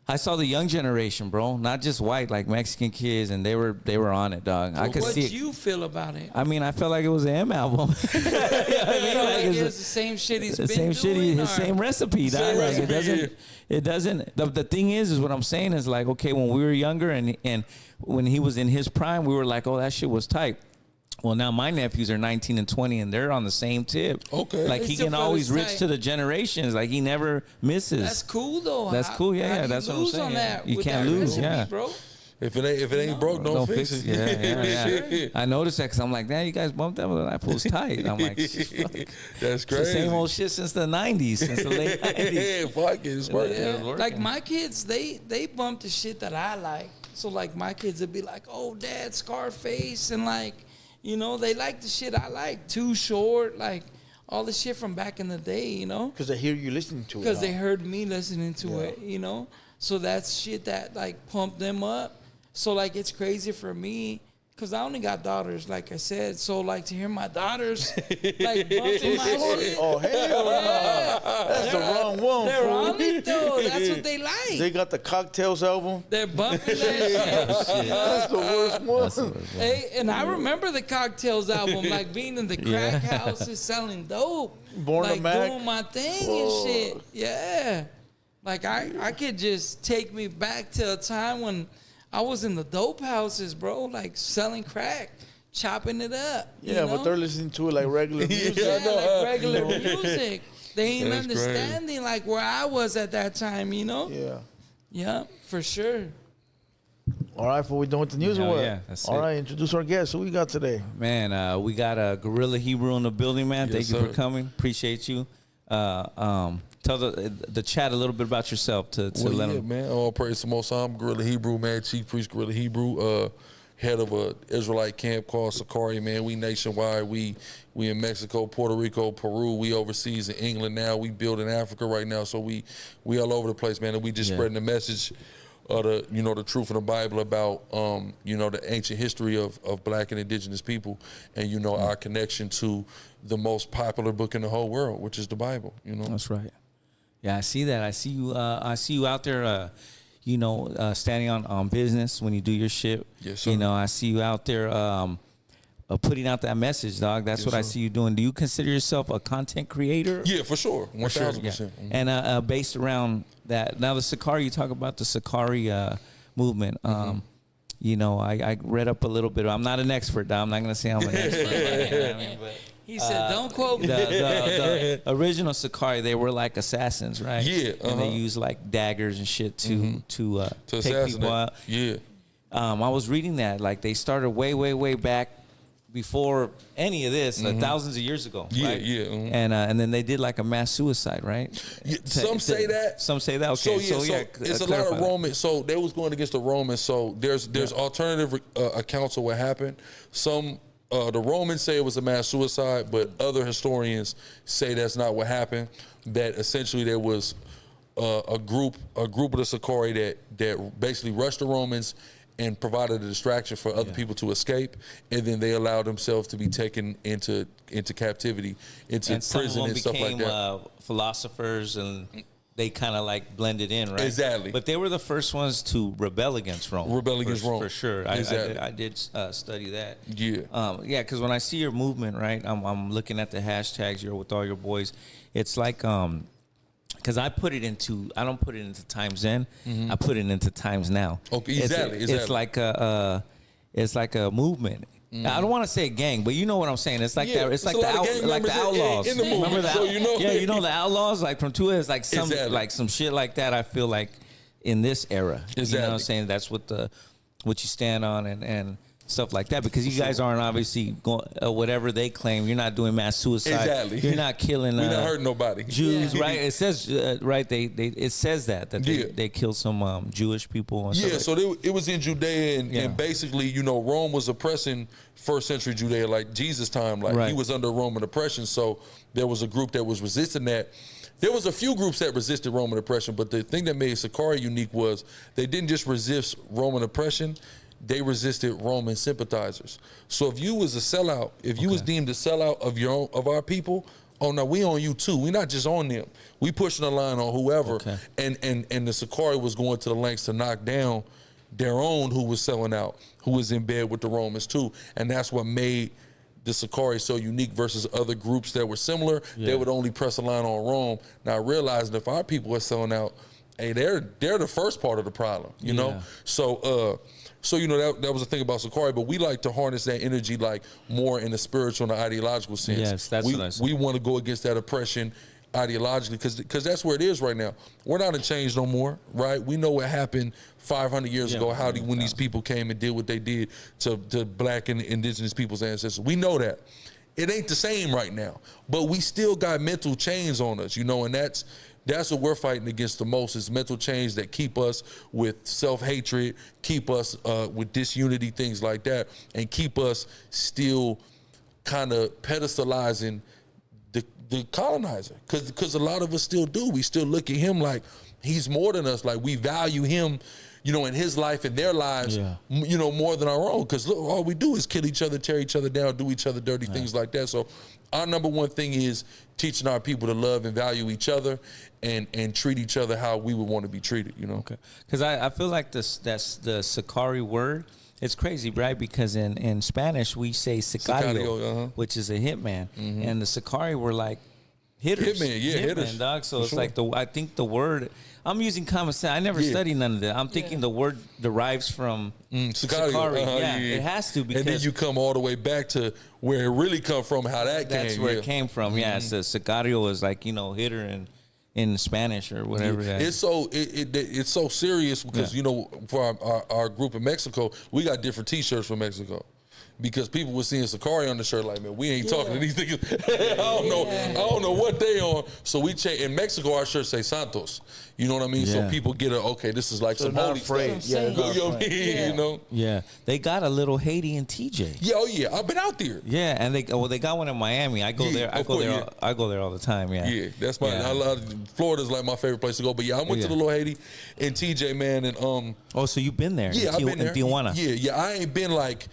I saw the young generation, bro, not just white, like Mexican kids, and they were on it, dog. I could see
What'd
it.
you feel about it?
I mean, I felt like it was an M album. You know what I mean?
Like
Like,
it's the same shit he's
the
been
same
doing.
shit, his
or-
same recipe, dog.
Same
Like,
recipe,
it doesn't. The thing is what I'm saying is like, okay, when we were younger and when he was in his prime, we were like, oh, that shit was tight. Well, now my nephews are 19 and 20, and they're on the same tip.
Okay.
Like
They
he
still
can
feel
always
it's
reach
tight.
to the generations. Like he never misses.
That's cool though.
That's
How-
cool.
how
Yeah,
do you
that's what I'm
lose
saying.
on that
You
with
can't
that
lose.
recipe,
Yeah.
bro.
If it ain't broke, don't fix it.
Yeah. I noticed that because I'm like, damn, you guys bumped that, but that fool's tight. I'm like, fuck.
That's
It's
crazy.
the same old shit since the 90s, since the late 90s.
Yeah, fuck it, it's working.
Yeah. working.
Like my kids, they bump the shit that I like. So like my kids would be like, "Oh, Dad, Scarface," and like, you know, they like the shit I like. Too Short, like all the shit from back in the day, you know.
Because they hear you listening to it.
Because they
huh?
heard me listening to it, you know. So that's shit that like pumped them up. So like it's crazy for me because I only got daughters, like I said. So like to hear my daughters like bumping my shit.
Oh, hell no. That's the wrong one.
They're
fool.
on it though. That's what they like.
They got the Cocktails album.
They're bumping that shit.
That's the worst one.
Hey, and I remember the Cocktails album, like being in the crack houses selling dope,
Born to
like
Mac.
doing my thing and shit. Yeah, like I could just take me back to a time when I was in the dope houses, bro, like selling crack, chopping it up. you
Yeah,
know?
but they're listening to it like regular music.
yeah,
no,
like regular music. They ain't
That's crazy.
understanding like where I was at that time, you know?
Yeah.
Yeah, for sure.
All right, for we done with the news or
Hell
what?
yeah, that's
All
it.
right, introduce our guest. Who we got today?
Man, we got a Gorilla Hebrew in the building, man.
Yes,
Thank you
sir.
for coming. Appreciate you. Tell the chat a little bit about yourself to
Well,
let
yeah,
them.
man. All praise to Most High. I'm Gorilla Hebrew, man. Chief Priest Gorilla Hebrew, head of a Israelite camp called Sakari, man. We nationwide. We in Mexico, Puerto Rico, Peru. We overseas in England now. We build in Africa right now. So we all over the place, man. And we just spreading the message of the truth of the Bible about the ancient history of Black and Indigenous people, and our connection to the most popular book in the whole world, which is the Bible.
That's right. Yeah, I see that. I see you. I see you out there. Standing on business when you do your shit.
Yes, sir.
I see you out there putting out that message, dog. That's what I see you doing. Do you consider yourself a content creator?
Yeah, for sure, 1,000%.
And based around that, now the Sakari, you talk about the Sakari movement. I read up a little bit. I'm not an expert, dog. I'm not going to say I'm an expert. But
He said, "Don't quote me."
the original Sakari, they were like assassins, right?
Yeah,
and they used like daggers and shit to take
assassinate.
people out.
Yeah.
I was reading that like they started way back before any of this, thousands of years ago.
Yeah,
right?
yeah,
And then they did like a mass suicide, right?
Yeah, some say that.
Some say that. Okay,
So it's a lot of Romans. So they was going against the Romans. So there's alternative accounts of what happened. Some the Romans say it was a mass suicide, but other historians say that's not what happened. That essentially there was a group of the Sakari that basically rushed the Romans and provided a distraction for other people to escape, and then they allowed themselves to be taken into captivity, into
and some
prison
of them
and stuff like
became
that.
philosophers, and they kind of like blended in, right?
Exactly.
But they were the first ones to rebel against Rome.
Rome.
For sure.
Exactly.
I did study that.
Yeah.
Because when I see your movement, right, I'm looking at the hashtags you're with all your boys. It's like, because I don't put it into Times Then. I put it into Times Now.
Okay, exactly.
It's like a movement. I don't want to say a gang, but you know what I'm saying. It's like
Yeah,
that. It's
it's
like
a lot of gang
the
members
outlaws.
in the movement,
Remember that?
so you know.
Yeah, you know the outlaws. Like from 2 years, like some
Exactly.
like some shit like that. I feel like in this era, you know what I'm
Exactly.
saying. That's what you stand on and stuff like that, because you guys aren't obviously going whatever they claim. You're not doing mass suicide.
Exactly.
You're not killing.
We're not hurting nobody.
Jews, right? It says right. It says that
Yeah.
they killed some Jewish people. And
Yeah,
stuff
so it was in Judea, and,
Yeah.
and basically, Rome was oppressing first century Judea, like Jesus' time. Like
Right.
he was under Roman oppression, so there was a group that was resisting that. There was a few groups that resisted Roman oppression, but the thing that made Sakari unique was they didn't just resist Roman oppression, they resisted Roman sympathizers. So if you was a sellout, if you was deemed a sellout of our people, Oh no, we on you too. We not just on them. We pushing the line on whoever.
Okay.
And the Sicarii was going to the lengths to knock down their own who was selling out, who was in bed with the Romans too. And that's what made the Sicarii so unique versus other groups that were similar. They would only press a line on Rome. Now realizing if our people are selling out, hey, they're the first part of the problem, you know? So you know, that was the thing about Sicarii, but we like to harness that energy like more in the spiritual and the ideological sense.
Yes, that's what I said.
We want to go against that oppression ideologically because that's where it is right now. We're not in change no more, right? We know what happened 500 years ago, when these people came and did what they did to black and indigenous people's ancestors. We know that. It ain't the same right now, but we still got mental chains on us, you know, and that's what we're fighting against the most is mental chains that keep us with self-hatred, keep us with disunity, things like that, and keep us still kind of pedestalizing the colonizer. Because a lot of us still do. We still look at him like he's more than us. Like we value him, you know, in his life and their lives, you know, more than our own. Because all we do is kill each other, tear each other down, do each other dirty, things like that. So our number one thing is teaching our people to love and value each other and treat each other how we would want to be treated, you know?
Okay. Because I feel like that's the Sicarii word. It's crazy, right? Because in Spanish, we say sicario, which is a hitman. And the Sicarii were like hitters.
Hitters.
Dog. So it's like I think the word, I'm using common sense. I never studied none of that. I'm thinking the word derives from Sicarii. It has to. Because
and then you come all the way back to where it really come from, how that came.
That's where it came from. Yeah, so sicario is like, you know, hitter in Spanish or whatever. That
it's so it's so serious because you know, for our group in Mexico, we got different T-shirts from Mexico. Because people were seeing Sicarii on the shirt, like, man, we ain't talking to these niggas. I don't know what they on. So we change in Mexico. Our shirts say Santos. You know what I mean? So people get this is like some holy stuff. You know?
Yeah, they got a little Haiti in TJ.
Yeah, I've been out there.
Yeah, and they got one in Miami. I go there. I go there all the time. Yeah,
that's my. Florida's like my favorite place to go. But I went to the little Haiti in TJ, man, and
Oh, so you've been there?
Yeah, I've been there.
In Tijuana.
Yeah. I ain't been like.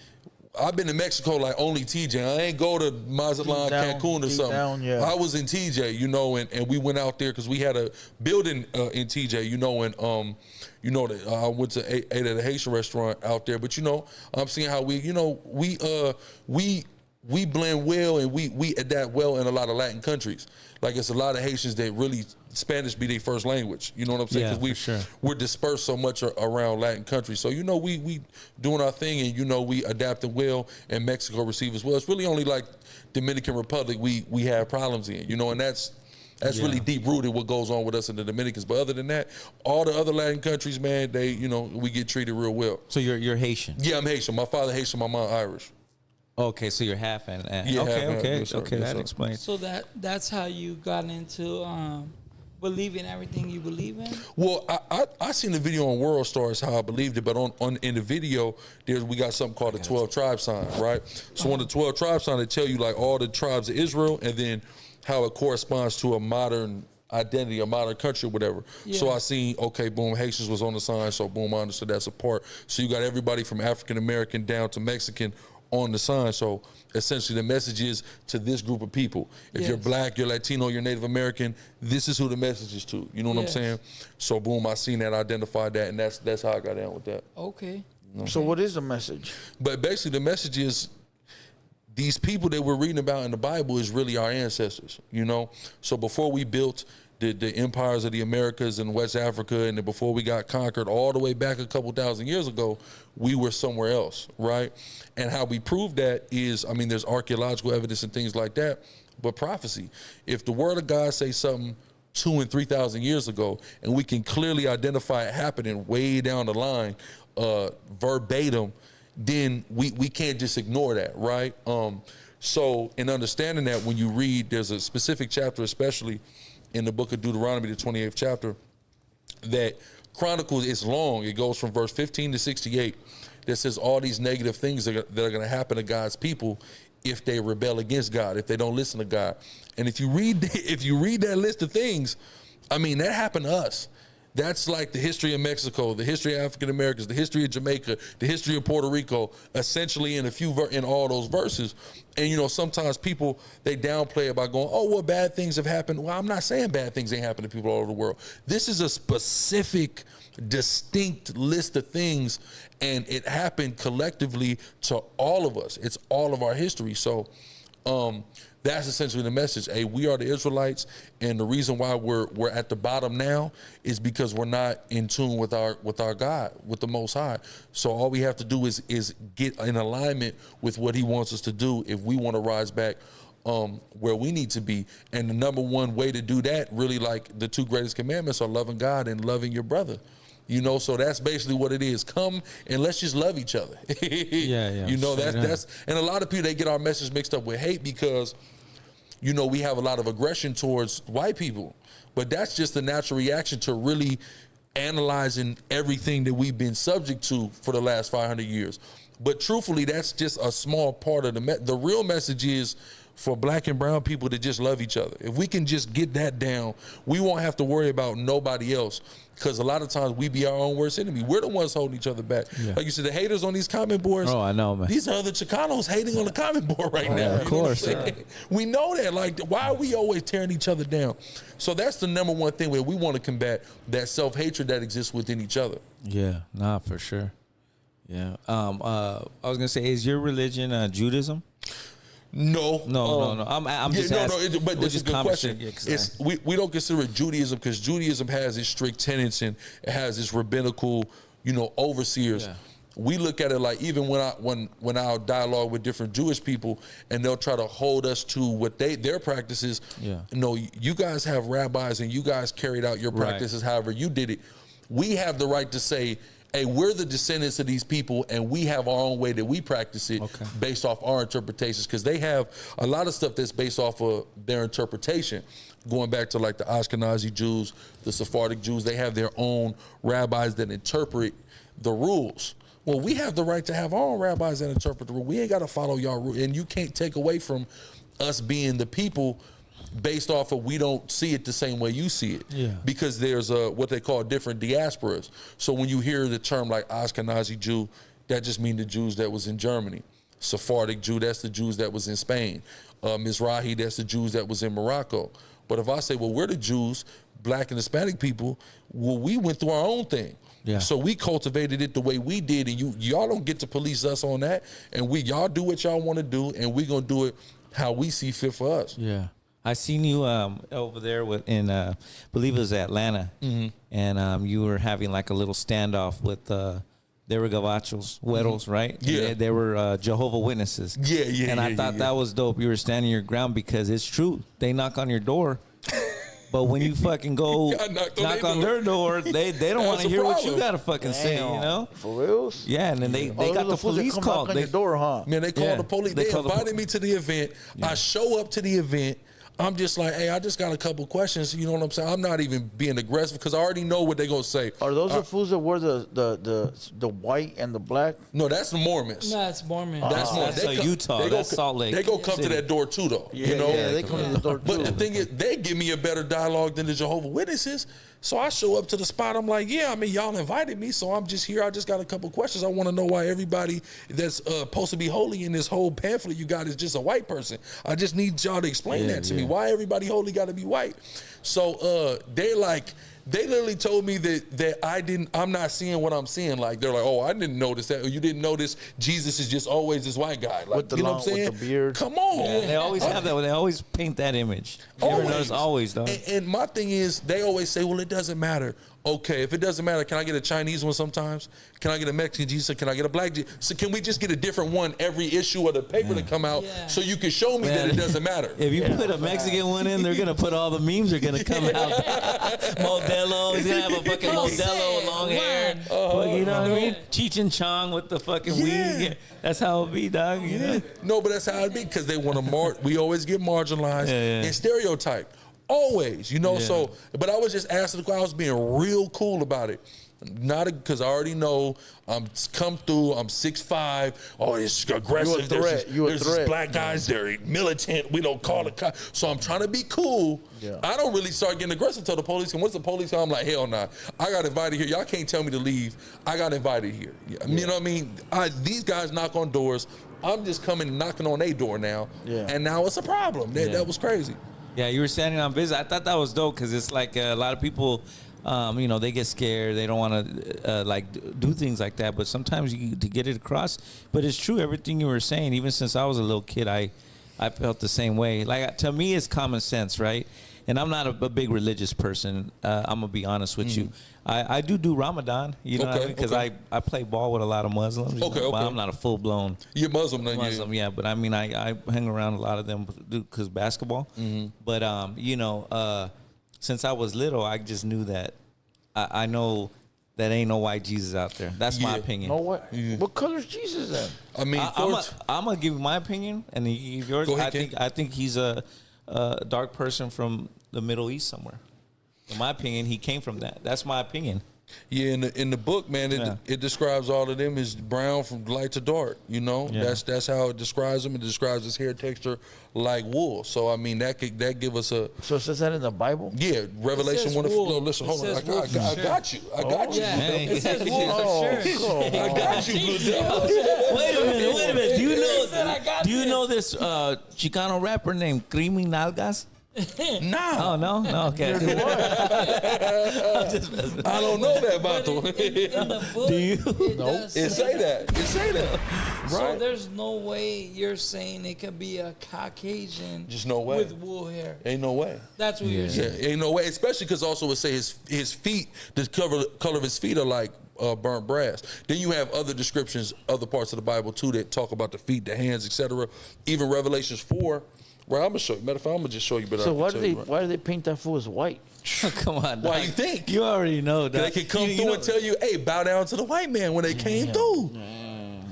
I've been to Mexico like only TJ. I ain't go to Mazatlan, Cancun or something. I was in TJ, you know, and we went out there because we had a building in TJ, you know, and you know that I went to ate at a Haitian restaurant out there. But you know, I'm seeing how we blend well and we adapt well in a lot of Latin countries. Like it's a lot of Haitians that really Spanish be their first language. You know what I'm saying? Because we're dispersed so much around Latin countries. So, you know, we doing our thing and, you know, we adapting well and Mexico receive as well. It's really only like Dominican Republic we have problems in, you know, and that's really deep rooted what goes on with us in the Dominicans. But other than that, all the other Latin countries, man, they, you know, we get treated real well.
So you're Haitian?
Yeah, I'm Haitian. My father Haitian, my mom Irish.
Okay, so you're half and
yeah,
okay,
yes,
okay,
yes,
that explains.
So that's how you got into believing everything you believe in?
Well, I seen the video on World Stars how I believed it, but in the video we got something called the 12 tribe sign, right? So on the 12 tribe sign, they tell you like all the tribes of Israel and then how it corresponds to a modern identity, a modern country, or whatever. So I seen, okay, boom, Haitians was on the sign, so boom, I understood that's a part. So you got everybody from African American down to Mexican on the sign. So essentially the message is to this group of people. If you're black, you're Latino, you're Native American, this is who the message is to. You know what I'm saying? So boom, I seen that, identified that, and that's how I got down with that.
Okay.
You know?
So what is the message?
But basically the message is these people that we're reading about in the Bible is really our ancestors, you know? So before we built the empires of the Americas and West Africa, and before we got conquered all the way back a couple thousand years ago, we were somewhere else, right? And how we prove that is, I mean, there's archaeological evidence and things like that, but prophecy. If the word of God say something 2,000 and 3,000 years ago, and we can clearly identify it happening way down the line, verbatim, then we can't just ignore that, right? So in understanding that, when you read, there's a specific chapter, especially in the book of Deuteronomy, the 28th chapter, that chronicles, it's long. It goes from verse 15 to 68 that says all these negative things that are going to happen to God's people if they rebel against God, if they don't listen to God. And if you read that list of things, I mean, that happened to us. That's like the history of Mexico, the history of African Americans, the history of Jamaica, the history of Puerto Rico, essentially in in all those verses. And sometimes people, they downplay it by going, oh, well, bad things have happened. Well, I'm not saying bad things ain't happened to people all over the world. This is a specific, distinct list of things, and it happened collectively to all of us. It's all of our history. So that's essentially the message. Hey, we are the Israelites, and the reason why we're at the bottom now is because we're not in tune with our God, with the Most High. So all we have to do is get in alignment with what He wants us to do if we want to rise back where we need to be. And the number one way to do that, really, like the two greatest commandments, are loving God and loving your brother. So that's basically what it is. Come and let's just love each other.
Yeah.
That's and a lot of people, they get our message mixed up with hate because, we have a lot of aggression towards white people, but that's just the natural reaction to really analyzing everything that we've been subject to for the last 500 years. But truthfully, that's just a small part of the real message is for black and brown people to just love each other. If we can just get that down, we won't have to worry about nobody else. Because a lot of times we be our own worst enemy. We're the ones holding each other back. Yeah. Like you said, the haters on these comment boards.
Oh, I know, man.
These are other Chicanos hating on the comment board right now.
Of course.
We know that. Like, why are we always tearing each other down? So that's the number one thing where we want to combat that self-hatred that exists within each other.
Yeah, for sure. Yeah. I was going to say, is your religion Judaism?
No.
I'm just asking.
But this is a good question. We don't consider it Judaism because Judaism has its strict tenets and it has its rabbinical, overseers. Yeah. We look at it like even when our dialogue with different Jewish people and they'll try to hold us to what their practices. Yeah. You guys have rabbis and you guys carried out your practices however you did it. We have the right to say, hey, we're the descendants of these people, and we have our own way that we practice it based off our interpretations, because they have a lot of stuff that's based off of their interpretation. Going back to like the Ashkenazi Jews, the Sephardic Jews, they have their own rabbis that interpret the rules. Well, we have the right to have our own rabbis that interpret the rules. We ain't got to follow y'all rules, and you can't take away from us being the people based off of we don't see it the same way you see it, because there's what they call different diasporas. So when you hear the term like Ashkenazi Jew, that just means the Jews that was in Germany. Sephardic Jew, that's the Jews that was in Spain. Mizrahi, that's the Jews that was in Morocco. But if I say, well, we're the Jews, black and Hispanic people, well, we went through our own thing. Yeah. So we cultivated it the way we did, and y'all don't get to police us on that. And y'all do what y'all want to do, and we gonna do it how we see fit for us.
Yeah. I seen you over there in I believe it was Atlanta, and you were having like a little standoff with they were gabachos, güeros, right?
Yeah,
they were Jehovah Witnesses.
Yeah.
And I thought that was dope. You were standing your ground because it's true. They knock on your door, but when you fucking go knock on their door, they don't want to hear what you got to fucking say.
For reals?
Yeah, and then they got the police called.
On your door, huh?
Man, they called the police. They invited me to the event. I show up to the event. I'm just like, hey, I just got a couple questions. You know what I'm saying? I'm not even being aggressive because I already know what they're gonna say.
Are those the fools that wear the white and the black?
No, that's the Mormons.
No, that's Mormon.
That's Mormon.
That's Utah. That's Salt Lake.
They go come to that door too, though.
Yeah, they come to the door too.
But the thing is, they give me a better dialogue than the Jehovah's Witnesses. So I show up to the spot. I'm like, yeah, I mean, y'all invited me, so I'm just here. I just got a couple questions. I want to know why everybody that's supposed to be holy in this whole pamphlet you got is just a white person. I just need y'all to explain that to me. Why everybody holy got to be white? So they literally told me that I'm not seeing what I'm seeing. Like, they're like, oh, I didn't notice that. Or you didn't notice Jesus is just always this white guy. Like,
with the long, with the beard.
Come on.
Yeah, they always have that. They always paint that image. Always, though.
And my thing is, they always say, well, it doesn't matter. Okay, if it doesn't matter, can I get a Chinese one sometimes? Can I get a Mexican Jesus? Can I get a black Jesus? So can we just get a different one every issue of the paper to come out so you can show me that it doesn't matter?
If you put a Mexican one in, they're going to put all the memes are going to come out. Modelo, he's going to have a fucking Modelo with long hair. You know what I mean? Cheech and Chong with the fucking weed. That's how it be, dog. You know?
No, but that's how it be because they want to we always get marginalized and stereotyped. Always, you know. So, but I was just asking the question. I was being real cool about it. Not because I already know I'm come through. I'm 6'5". Oh, it's aggressive. There's these black guys. They're militant. We don't call it. So I'm trying to be cool. Yeah. I don't really start getting aggressive until the police. And once the police come, I'm like, hell nah. I got invited here. Y'all can't tell me to leave. I got invited here. You know what I mean? These guys knock on doors. I'm just coming knocking on their door now. Yeah. And now it's a problem. That was crazy.
Yeah, you were standing on business. I thought that was dope because it's like a lot of people. They get scared. They don't want to do things like that. But sometimes to get it across. But it's true. Everything you were saying, even since I was a little kid, I felt the same way. Like to me, it's common sense, right? And I'm not a big religious person. I'm gonna be honest with you. I do Ramadan. You know what I mean? Because I play ball with a lot of Muslims. But I'm not a full blown.
You're Muslim, then?
Muslim, yeah. But I mean, I hang around a lot of them because basketball. But since I was little, I just knew that I know that ain't no white Jesus out there. That's my opinion.
No what? What color's Jesus then?
I mean,
I'm gonna give you my opinion, and then you give yours.
Go ahead,
I think he's a dark person from the Middle East somewhere. In my opinion, he came from that. That's my opinion.
Yeah, in the book, man, it describes all of them as brown from light to dark. You know, that's how it describes them. It describes his hair texture like wool. So I mean, that give us a.
So it says that in the Bible?
Yeah, Revelation 1. Listen, hold on, I got you. I got you.
It says wool for sure.
I got you, Blue Devil.
Wait a minute. Do you know this Chicano rapper named Creamy Nalgas?
No.
Oh, no? Okay.
I don't know that, Bato.
In the book,
do you?
It say that. Right.
So there's no way you're saying it could be a Caucasian
just no way.
With wool hair.
Ain't no way.
That's what you're saying.
Ain't no way. Especially because also it say his feet, the color of his feet are like burnt brass. Then you have other descriptions, other parts of the Bible too that talk about the feet, the hands, etc. Even Revelations 4. Well, I'm gonna show you. Matter of fact, I'm gonna just show you. But
so why do they paint that fool as white?
Come on.
Why you think?
You already know that.
They can come through and tell you, "Hey, bow down to the white man" when they came through.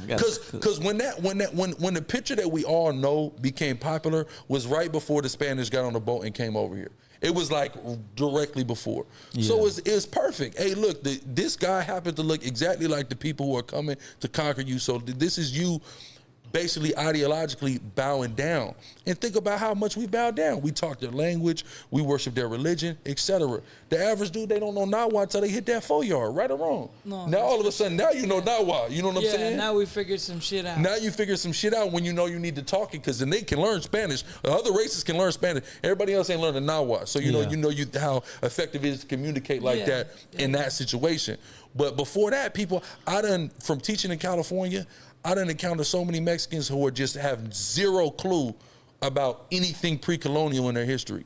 Because when the picture that we all know became popular was right before the Spanish got on the boat and came over here. It was like directly before. So it's perfect. Hey, look, this guy happened to look exactly like the people who are coming to conquer you. So this is you basically ideologically bowing down. And think about how much we bow down. We talk their language, we worship their religion, etc. The average dude, they don't know Nawa until they hit that 4-yard, right or wrong.
No,
now all of a sudden, now you know Nawa. You know what I'm saying?
Yeah, now we figured some shit out.
Now you figure some shit out when you know you need to talk it, because then they can learn Spanish. The other races can learn Spanish. Everybody else ain't learning Nawa. So you know how effective it is to communicate like that in that situation. But before that, from teaching in California, I done encountered so many Mexicans who are just have zero clue about anything pre-colonial in their history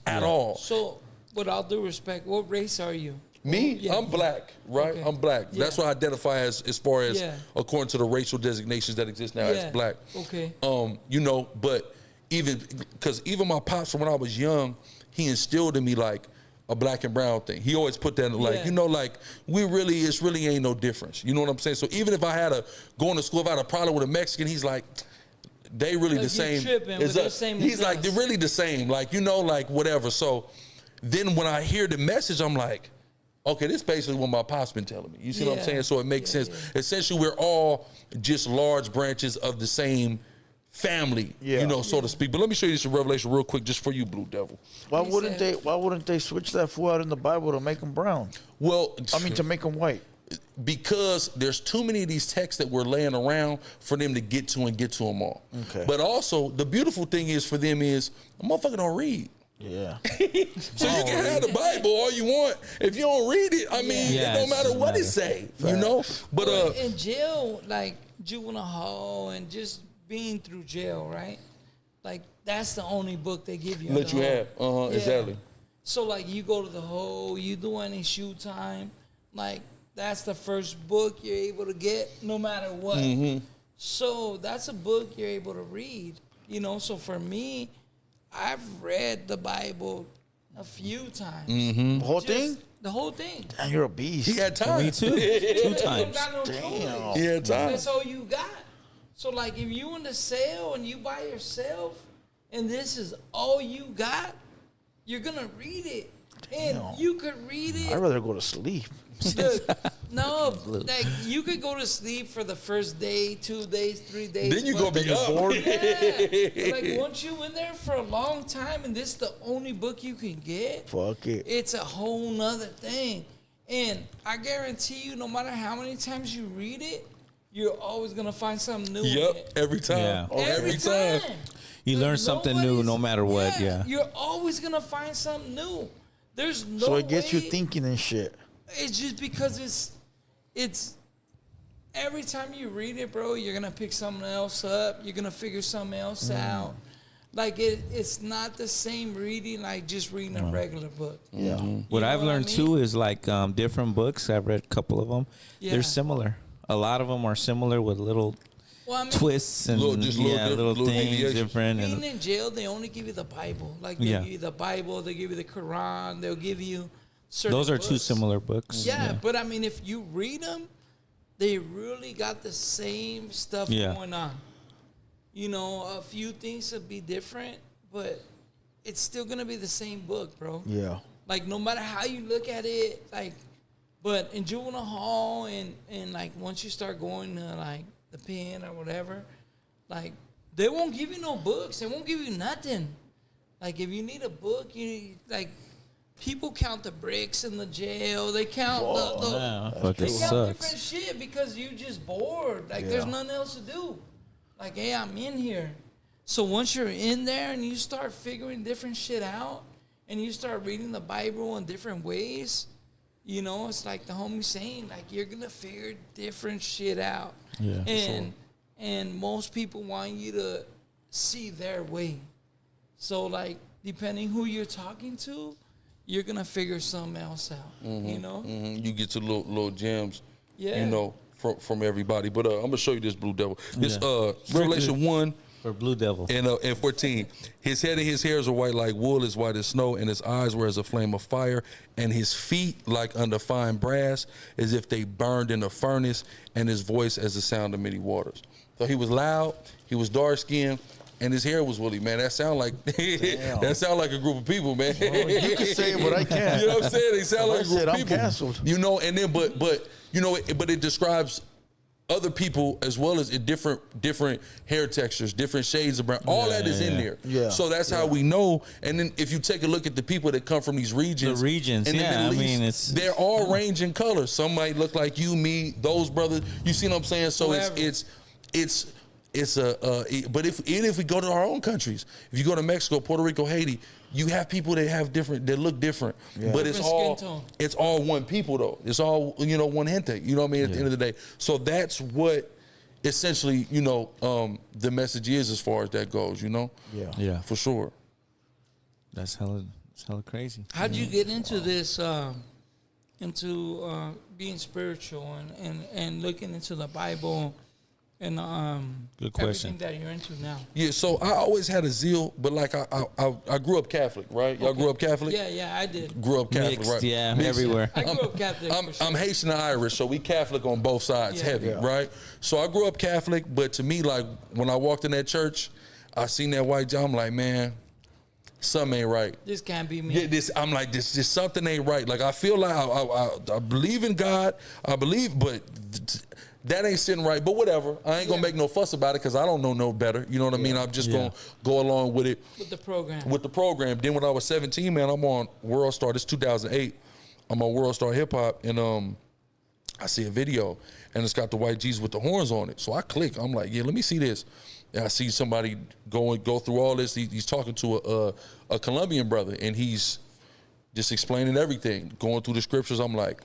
at all.
So, with all due respect, what race are you?
Me? I'm black, right? Okay. I'm black. Yeah. That's what I identify as far as according to the racial designations that exist now as black.
Okay.
But even my pops from when I was young, he instilled in me like a black and brown thing. He always put that in it really ain't no difference. You know what I'm saying? So even if I had going to school, if I had a problem with a Mexican, he's like, they really the same as us. He's like, they're really the same. Like, whatever. So then when I hear the message, I'm like, okay, this is basically what my pop's been telling me. You see what I'm saying? So it makes sense. Yeah. Essentially, we're all just large branches of the same family, so to speak. But let me show you this in Revelation real quick, just for you, Blue Devil.
Why wouldn't they switch that fool out in the Bible to make him brown?
Well,
to make him white.
Because there's too many of these texts that we're laying around for them to get to and get to them all. Okay. But also, the beautiful thing is for them is a motherfucker don't read.
Yeah.
So you can have the Bible all you want. If you don't read it, it don't matter what it say, But
in jail, like juvenile hall and just being through jail, right? Like that's the only book they give you.
Let you have, exactly.
So like you go to the hole, you do any shoe time, like that's the first book you're able to get, no matter what. Mm-hmm. So that's a book you're able to read, So for me, I've read the Bible a few times.
Mm-hmm. The whole thing?
The whole thing.
Damn, you're a beast.
He had time.
Me too. 2 times.
Damn.
He had time.
That's all you got. So, like, if you in the cell and you by yourself and this is all you got, you're gonna read it, and you could read it.
I'd rather go to sleep.
No, like you could go to sleep for the first day, 2 days, 3 days.
Then you gonna be up.
Yeah. Like once you in there for a long time, and this is the only book you can get.
Fuck it.
It's a whole nother thing, and I guarantee you, no matter how many times you read it, you're always gonna find something new.
Yep,
in it.
every time.
Yeah.
Every time.
You learn something new no matter what. Yeah.
You're always gonna find something new. There's no
So it gets you
way-
thinking and shit.
It's just because it's every time you read it, bro, you're gonna pick something else up. You're gonna figure something else out. Like it's not the same reading like just reading a regular book.
Yeah.
What I've learned too is like different books. I've read a couple of them.
Yeah.
They're similar. A lot of them are similar with little twists and little things
deviations.
different.
Being
And
in jail, they only give you the Bible. Like they give you the Bible, they give you the Quran, they'll give you certain
those are two
books.
similar books.
Yeah, but I mean, if you read them, they really got the same stuff going on. You know, a few things will be different, but it's still gonna be the same book, bro.
Yeah.
Like no matter how you look at it, like, but in juvenile hall and like once you start going to like the pen or whatever, like they won't give you no books. They won't give you nothing. Like if you need a book, you like. People count the bricks in the jail. They count
fucking
they count
sucks.
different shit because you just bored. Like there's nothing else to do. Like, hey, I'm in here. So once you're in there and you start figuring different shit out and you start reading the Bible in different ways, you know, it's like the homie saying, like you're gonna figure different shit out.
Yeah,
and most people want you to see their way. So like depending who you're talking to, you're gonna figure something else out. You know,
You get to little gems.
Yeah.
You know, from everybody. But I'm gonna show you this Blue Devil. This Revelation 1
For Blue Devil.
and 14. His head and his hairs are white like wool, as white as snow, and his eyes were as a flame of fire, and his feet like unto fine brass, as if they burned in a furnace, and his voice as the sound of many waters. So he was loud, he was dark skinned, and his hair was woolly, man. That sound like a group of people, man.
Well, you can say it, but I can't.
You know what I'm saying? They sound like a group
said
of
I'm
people.
canceled.
You know, and then but you know, but it describes other people as well as in different hair textures, different shades of brown. All that is in there.
Yeah.
So that's how we know. And then if you take a look at the people that come from these regions,
The regions,
in the
yeah,
Middle
I mean,
East,
it's-
they're all range in color. Some might look like you, me, those brothers. You see what I'm saying? So
Whoever.
but if we go to our own countries, if you go to Mexico, Puerto Rico, Haiti, you have people that look different, but it's
Different skin tone.
it's all one people though. It's all, you know, one gente. You know what I mean? At the end of the day, so that's what essentially, you know, the message is as far as that goes. You know,
Yeah.
for sure.
That's hella crazy.
how'd you get into this? Into being spiritual and looking into the Bible and
Good question.
everything that you're into now.
Yeah, so I always had a zeal, but like I grew up Catholic, right? Y'all grew up Catholic?
Yeah, I did.
Grew up Catholic,
Mixed,
right?
yeah,
Mixed.
everywhere.
I grew up Catholic.
I'm
for sure.
Haitian and Irish, so we Catholic on both sides,
Yeah.
heavy,
Yeah.
right? So I grew up Catholic, but to me, like when I walked in that church, I seen that white guy. I'm like, man, something ain't right.
This can't be me.
Yeah, I'm like, this something ain't right. Like I feel like I believe in God, I believe, but that ain't sitting right. But whatever, I ain't gonna make no fuss about it because I don't know no better. You know what I mean? I'm just gonna go along with it.
With the program.
With the program. Then when I was 17, man, I'm on World Star. This 2008. I'm on World Star Hip Hop, and I see a video, and it's got the white Jesus with the horns on it. So I click. I'm like, yeah, let me see this. And I see somebody go through all this. He's talking to a Colombian brother, and he's just explaining everything, going through the scriptures. I'm like,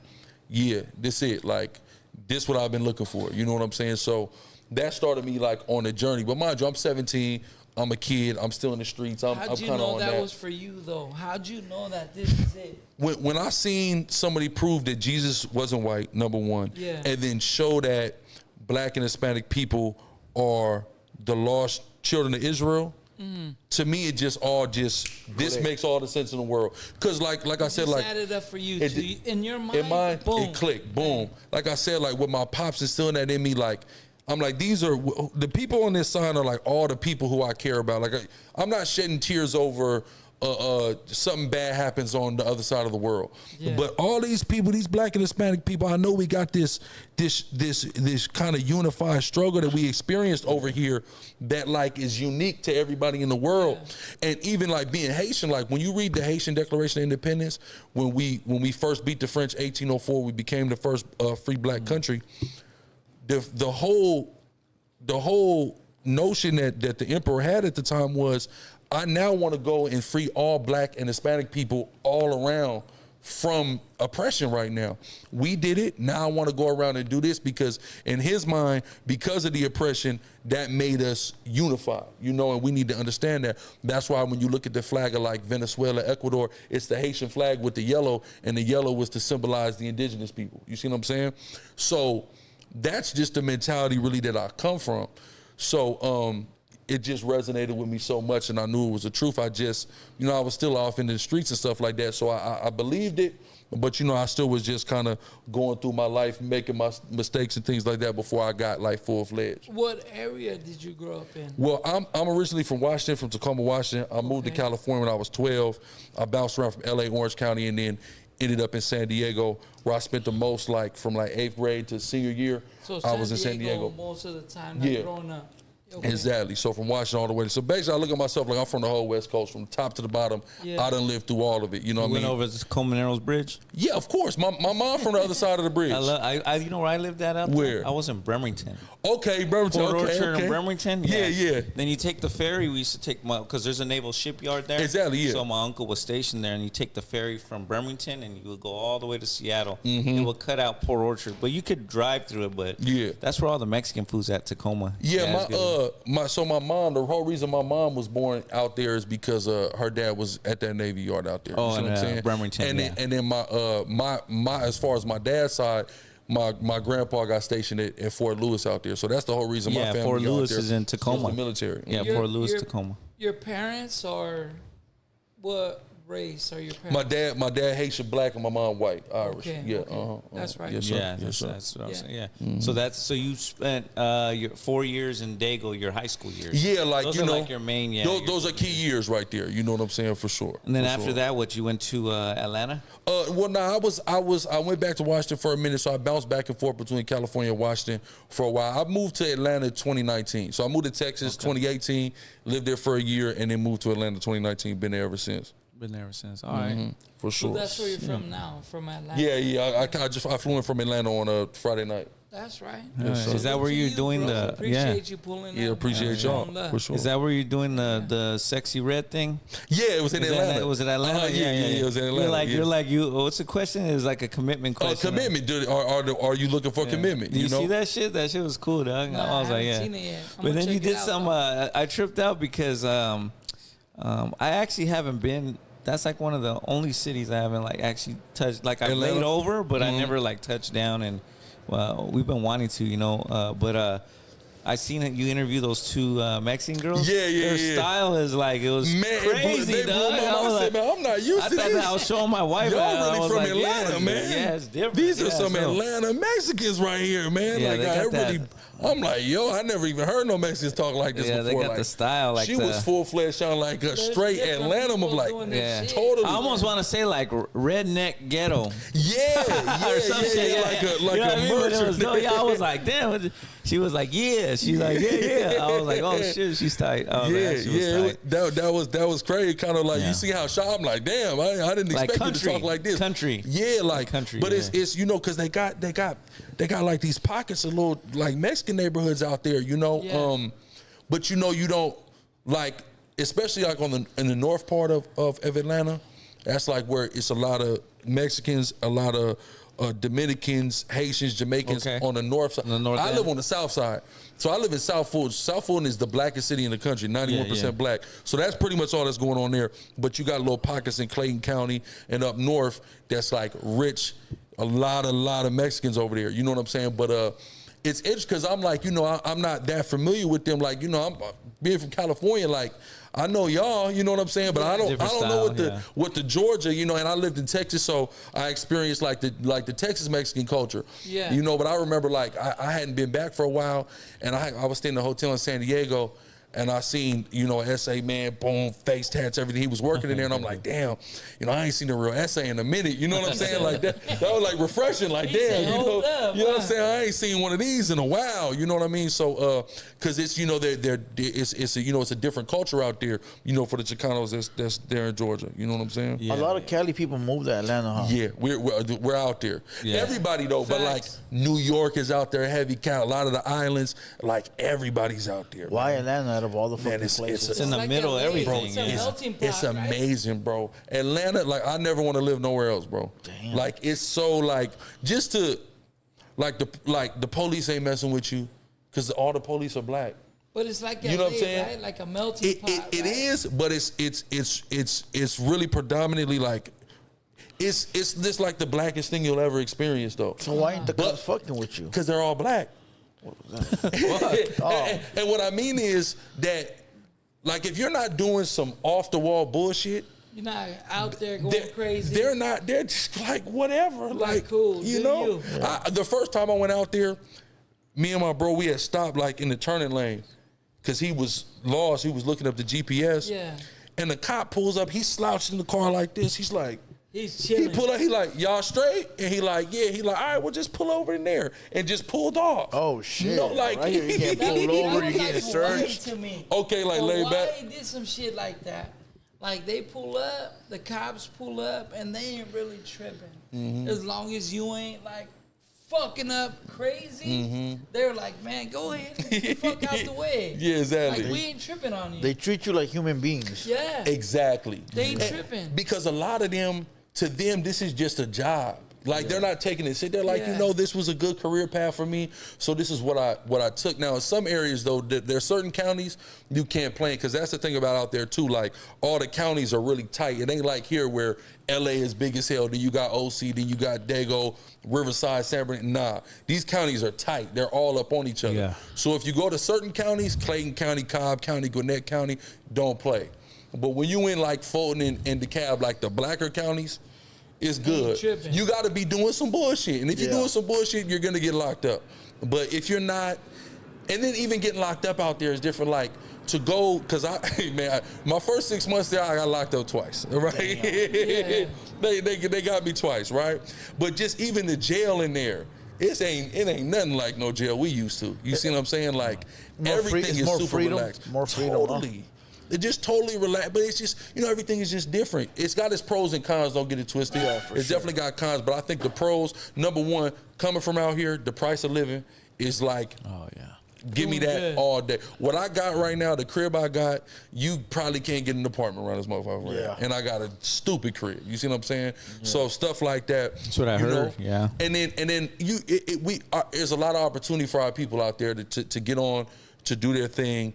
yeah, this it. Like, this what I've been looking for. You know what I'm saying? So that started me like on a journey. But mind you, I'm 17. I'm a kid. I'm still in the streets. I'm
How'd you
kind of
know
on
that
that.
was for you though? How'd you know that this is it?
When I seen somebody prove that Jesus wasn't white, number one,
Yeah.
and then show that Black and Hispanic people are the lost children of Israel, to me it just this makes all the sense in the world. Because like I said,
Just
like
added up for you.
it
too.
did-
In your mind,
in mine,
boom.
it clicked, boom. Like I said, like with my pops instilling that in me, like I'm like, these are the people on this sign are like all the people who I care about. Like I'm not shedding tears over something bad happens on the other side of the world.
Yeah.
But all these people, these black and Hispanic people, I know we got this kind of unified struggle that we experienced over here that like is unique to everybody in the world. Yeah. And even like being Haitian, like when you read the Haitian Declaration of Independence, when we first beat the French 1804, we became the first free black country. The whole notion that the emperor had at the time was, I now want to go and free all black and Hispanic people all around from oppression right now. We did it. Now I want to go around and do this because in his mind, because of the oppression, that made us unified, you know, and we need to understand that. That's why when you look at the flag of like Venezuela, Ecuador, it's the Haitian flag with the yellow, and the yellow was to symbolize the indigenous people. You see what I'm saying? So that's just the mentality really that I come from. So it just resonated with me so much, and I knew it was the truth. I just, you know, I was still off in the streets and stuff like that, so I believed it, but, you know, I still was just kind of going through my life, making my mistakes and things like that before I got, like, full-fledged.
What area did you grow up in?
Well, I'm originally from Washington, from Tacoma, Washington. I moved to California when I was 12. I bounced around from L.A., Orange County, and then ended up in San Diego, where I spent the most, like, from, like, 8th grade to senior year.
So
I was in San Diego
most of the time, not growing up. Okay.
Exactly. So from Washington all the way. So basically, I look at myself like I'm from the whole West Coast, from the top to the bottom. Yeah. I done lived through all of it. You know what I mean?
Went over to Comaneros Bridge?
Yeah, of course. My mom from the other side of the bridge.
You know where I lived at?
Where?
I was in Bremerton.
Okay, Bremerton.
Port Orchard in Bremerton.
Yeah.
Then you take the ferry. We used to take because there's a naval shipyard there.
Exactly. Yeah.
So my uncle was stationed there, and you take the ferry from Bremerton, and you would go all the way to Seattle. It would cut out Port Orchard, but you could drive through it. But that's where all the Mexican food's at, Tacoma.
Yeah, my mom. The whole reason my mom was born out there is because her dad was at that Navy yard out there.
Oh,
you know what I'm saying?
Bremerton.
And then my as far as my dad's side, my grandpa got stationed at Fort Lewis out there. So that's the whole reason my family
Fort Lewis
out there.
is in Tacoma.
The military.
Yeah, Fort Lewis, Tacoma.
Your parents are what race are your parents?
My dad Haitian black and my mom white, Irish.
Okay,
yeah,
okay. That's right.
Yes, sir.
Yeah,
yes, sir.
that's what I'm saying. Yeah. So you spent your 4 years in Dago, your high school years.
Yeah, like
those
you
are
know,
like your main. Yeah,
those are key years right there. You know what I'm saying, for sure.
And then after that, you went to Atlanta?
Well, no, I went back to Washington for a minute, so I bounced back and forth between California and Washington for a while. I moved to Atlanta 2019, so I moved to Texas 2018, lived there for a year, and then moved to Atlanta 2019. Been there ever since.
Been there ever since. All right.
For sure.
So that's where you're from now, from Atlanta.
Yeah. I flew in from Atlanta on a Friday night.
That's right.
Yes,
is that where you're doing the?
Appreciate you pulling.
Yeah, appreciate y'all for sure.
Is that where you're doing the sexy red thing?
Yeah, it was in Atlanta.
Was it Atlanta?
Yeah, it was in Atlanta.
You're like. What's the question? Is like a commitment question.
Commitment, dude. Are you looking for commitment?
Did you
know?
see that shit? That shit was cool, dog.
No,
I was like,
seen it yet.
But then you did some. I tripped out because I actually haven't been. That's like one of the only cities I haven't like actually touched. Like I laid over, but I never like touched down. And well, we've been wanting to, you know. But I seen it. You interview those two Mexican girls.
Yeah.
Their style is like it was crazy.
They blew my mind. I said, man, I'm not used to this.
I thought I was showing my wife.
Y'all really from Atlanta, man.
Yeah, it's different.
These are some Atlanta Mexicans right here, man.
Yeah,
like I'm like, yo, I never even heard no Mexicans talk like this before.
Yeah, they got
like,
the style. Like
she was full-fledged, sounding like a straight Atlanta. I'm like,
totally. I almost want to say like redneck ghetto.
Yeah,
or some shit.
Like a merchant.
I was like, damn. She was like, yeah. She's like, yeah. I was like, oh shit, she's tight. Oh, man, she was tight.
That was crazy. Kind of like you see how shy. I'm like, damn, I didn't expect you to talk like this.
Country.
Yeah, like country. But it's you know, because they got like these pockets of little like Mexican neighborhoods out there, you know. Yeah. But you know, you don't like, especially like in the north part of Atlanta. That's like where it's a lot of Mexicans, a lot of Dominicans, Haitians, Jamaicans on the north side. I live on the south side. So I live in South Fulton. South Fulton is the blackest city in the country, 91% black. So that's pretty much all that's going on there. But you got little pockets in Clayton County and up north that's like rich, a lot of Mexicans over there. You know what I'm saying? But it's interesting because I'm like, you know, I'm not that familiar with them. Like, you know, I'm being from California, like, I know y'all, you know what I'm saying, but I don't know what the Georgia, you know, and I lived in Texas, so I experienced like the Texas Mexican culture, you know. But I remember like I hadn't been back for a while, and I was staying in a hotel in San Diego, And I seen, SA man, boom, face tats, everything. He was working in there, and I'm like, damn, I ain't seen a real essay in a minute. You know what I'm saying? Like that was like refreshing. Like, damn, you know what I'm saying? I ain't seen one of these in a while. You know what I mean? So, because it's, it's a different culture out there. For the Chicanos that's there in Georgia. You know what I'm saying?
Yeah. A lot of Cali people move to Atlanta, huh?
Yeah, we're out there. Yeah. Everybody though, but like New York is out there heavy. A lot of the islands, like everybody's out there.
Why Atlanta out of all the fucking places?
It's in the middle of everything.
It's a melting pot,
it's amazing, bro. Atlanta, like I never want to live nowhere else, bro.
Damn.
Like it's so like just to like the police ain't messing with you because all the police are black.
But it's like
you know what I'm saying?
Right? Like a melting pot.
It is, but it's really predominantly like it's just like the blackest thing you'll ever experience though.
So why ain't the cops fucking with you?
Because they're all black.
What was that?
And what I mean is that, like, if you're not doing some off the wall bullshit,
you're not out there going crazy.
They're just like whatever. Like
cool.
The first time I went out there, me and my bro, we had stopped like in the turning lane because he was lost. He was looking up the GPS.
Yeah.
And the cop pulls up. He slouched in the car like this. He's like.
He's chilling.
He pull up, he like, y'all straight? And he like, yeah. He like, all right, well, just pull over in there. And just pulled off.
Oh, shit.
Like,
right here, you getting pulled over, you getting searched.
To me.
Okay, like, lay back.
Hawaii did some shit like that. Like, they pull up, the cops pull up, and they ain't really tripping. Mm-hmm. As long as you ain't, like, fucking up crazy, they're like, man, go ahead and get the fuck out the way.
Yeah, exactly.
Like, we ain't tripping on you.
They treat you like human beings.
Yeah.
Exactly.
They ain't tripping.
Because a lot of them, to them, this is just a job. Like they're not taking it. They're like, this was a good career path for me. So this is what I took. Now in some areas though, there are certain counties you can't play because that's the thing about out there too. Like all the counties are really tight. It ain't like here where LA is big as hell. Then you got OC. Then you got Dago, Riverside, San Bernardino. Nah, these counties are tight. They're all up on each other. Yeah. So if you go to certain counties, Clayton County, Cobb County, Gwinnett County, don't play. But when you in like Fulton and DeKalb, like the blacker counties, it's good. You got to be doing some bullshit. And if you're doing some bullshit, you're going to get locked up. But if you're not, and then even getting locked up out there is different. Like to go, because my first 6 months there, I got locked up twice, right? Yeah. they got me twice, right? But just even the jail in there, it ain't nothing like no jail we used to. You see what I'm saying? Like everything is
more
super
freedom,
relaxed.
More freedom.
Totally. It just totally relaxed, but it's just, everything is just different. It's got its pros and cons, don't get it twisted. Yeah, it's definitely got cons, but I think the pros, number one, coming from out here, the price of living is like, give me that all day. What I got right now, the crib I got, you probably can't get an apartment around this motherfucker. Yeah. And I got a stupid crib. You see what I'm saying? Yeah. So stuff like that.
That's what I heard. Yeah.
And then there's a lot of opportunity for our people out there to get on, to do their thing.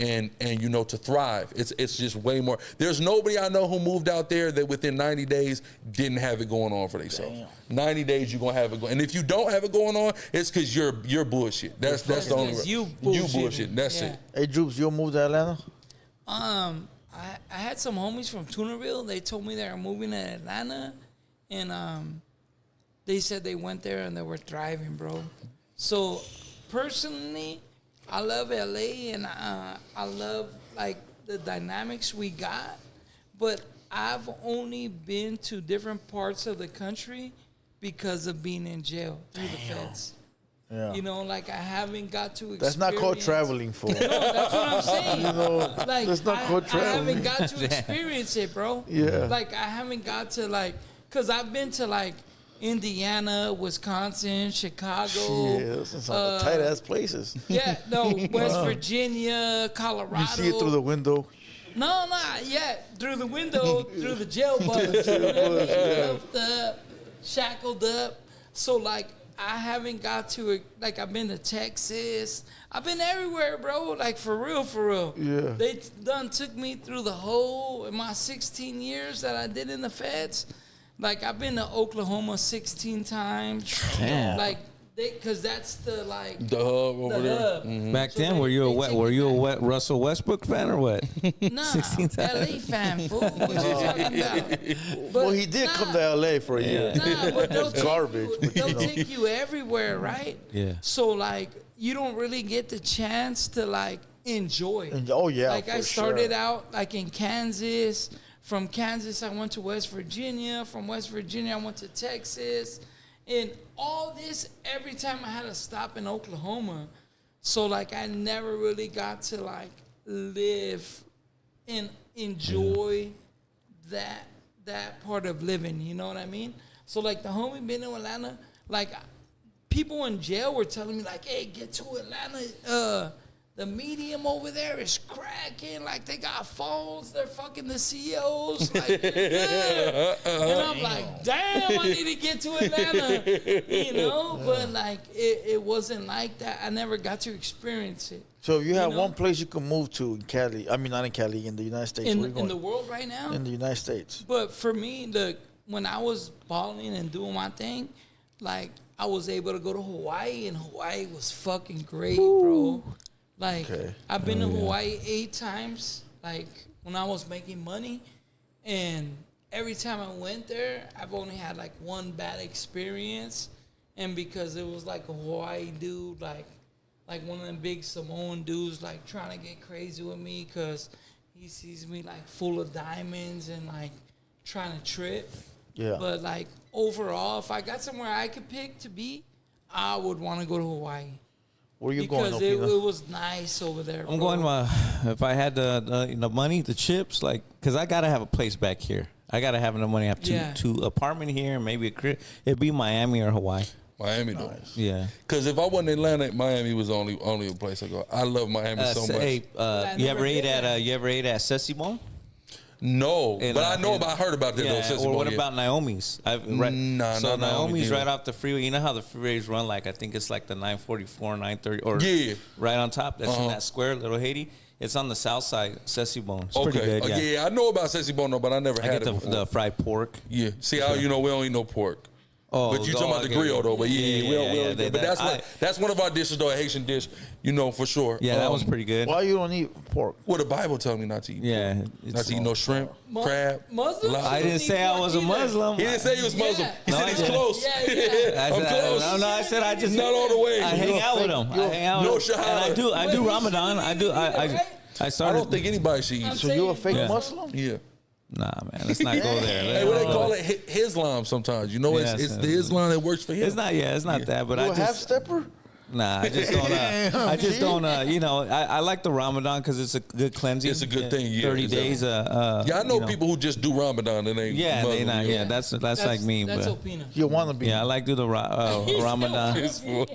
And to thrive. It's just way more. There's nobody I know who moved out there that within 90 days didn't have it going on for themselves. 90 days you're gonna have it going. And if you don't have it going on, it's because you're bullshit. That's the only way. You bullshit. That's it.
Hey Droops, you'll move to Atlanta?
I had some homies from Tunerville. They told me they were moving to Atlanta, and they said they went there and they were thriving, bro. So personally, I love LA and I love like the dynamics we got, but I've only been to different parts of the country because of being in jail through the feds. Yeah. Like I haven't got to experience.
That's not called traveling, for.
No, that's what I'm saying. Like
that's not called traveling.
I haven't got to experience it, bro.
Yeah.
Like I haven't got to because I've been to like Indiana, Wisconsin, Chicago.
Yeah, those are some tight ass places.
Yeah, no, West Virginia, Colorado.
You see it through the window.
No, not yet. Through the window, through the jail bus. Cuffed up, shackled up. So like I haven't got to like I've been to Texas. I've been everywhere, bro. Like for real.
Yeah.
They done took me through the whole in my 16 years that I did in the feds. Like I've been to Oklahoma 16 times.
Damn.
Like because that's the hub
over there.
Mm-hmm. Back so then, were you a wet Russell Westbrook fan or what?
Nah, 16 LA fan, fool. What you talking about?
Well, he did come to LA for a year.
Nah, but they'll
garbage.
They'll take you everywhere, right?
Yeah.
So like you don't really get the chance to like enjoy.
Oh yeah,
Like I
for
started
sure.
out like in Kansas. From Kansas, I went to West Virginia. From West Virginia, I went to Texas. And all this, every time I had to stop in Oklahoma. So like I never really got to like live and enjoy that part of living. You know what I mean? So like the homie been in Atlanta, like people in jail were telling me like, hey, get to Atlanta. The medium over there is cracking. Like, they got phones. They're fucking the CEOs. Like, yeah. And I'm like, damn, I need to get to Atlanta. You know? But, like, it wasn't like that. I never got to experience it.
So if you have one place you can move to in Cali, I mean, not in Cali, in the United States. Where you
In
going?
the world right now?
In the United States.
But for me, when I was balling and doing my thing, like, I was able to go to Hawaii, and Hawaii was fucking great, bro. Like, I've been to Hawaii 8 times, like, when I was making money. And every time I went there, I've only had, like, one bad experience. And because it was, like, a Hawaii dude, like one of them big Samoan dudes, like, trying to get crazy with me because he sees me, like, full of diamonds and, like, trying to trip.
Yeah.
But, like, overall, if I got somewhere I could pick to be, I would want to go to Hawaii.
Where you
Because
going,
it
Opina?
was nice over there.
I'm
bro.
going. If I had the money, the chips, like, cause I gotta have a place back here. I gotta have enough money. I have two apartment here, and maybe a crib. It'd be Miami or Hawaii.
Miami though.
Yeah.
Because if I wasn't in Atlanta, Miami was only a place I go. I love Miami so much.
Hey,
I
you
never
ever ate
been
at you ever ate at Sesame?
No,
And,
but I know about. I heard about that though.
Yeah,
Sesame
or what
Bowl, yeah.
about Naomi's?
Nah,
so
not Naomi,
Naomi's
yeah.
right off the freeway. You know how the freeways run? Like I think it's like the 944, 930, or
Yeah.
right on top. That's in
Uh-huh.
that square, Little Haiti. It's on the south side, Sesame. It's
Okay,
pretty good.
yeah, I know about Sesame Bowl, but I never
I
had
get
it before.
the fried pork.
Yeah, see how you know we don't eat no pork.
Oh,
But you talking about the
okay.
grill though? But yeah, we don't.
they-
But that's one of our dishes though, a Haitian dish. You know for sure.
Yeah, that was pretty good.
Why you don't eat pork?
Well, the Bible tells me not to eat.
Yeah,
pork.
it's-
not to eat no shrimp, crab.
Muslims?
lobster.
I didn't say I was a Muslim.
He didn't say he was Muslim. He
No,
said
I
he's
didn't.
close.
Yeah, yeah.
I
I'm
said,
close.
No, I said I just
Not all the way.
I hang out with them. I hang out
No
with them.
shahada.
And I do
Wait,
Ramadan. I do. I
I
started.
don't think anybody should eat.
So you a fake
Yeah.
Muslim?
Yeah.
Nah, man. Let's not go there.
Hey, what they call it? Islam sometimes. You know,
Yes,
it's the Islam that works for him.
It's not. Yeah, it's not that. But
You
I
a half
just.
stepper?
Nah, I just don't. I just don't. You know, I like the Ramadan because it's a good cleansing.
It's a good thing, yeah,
30
exactly.
days.
Yeah, I know people who just do Ramadan and they
Yeah,
Muslim,
they not. Yeah, that's like me.
That's
But
Opina.
You want to be?
yeah, I like do the Ramadan.
It's fool.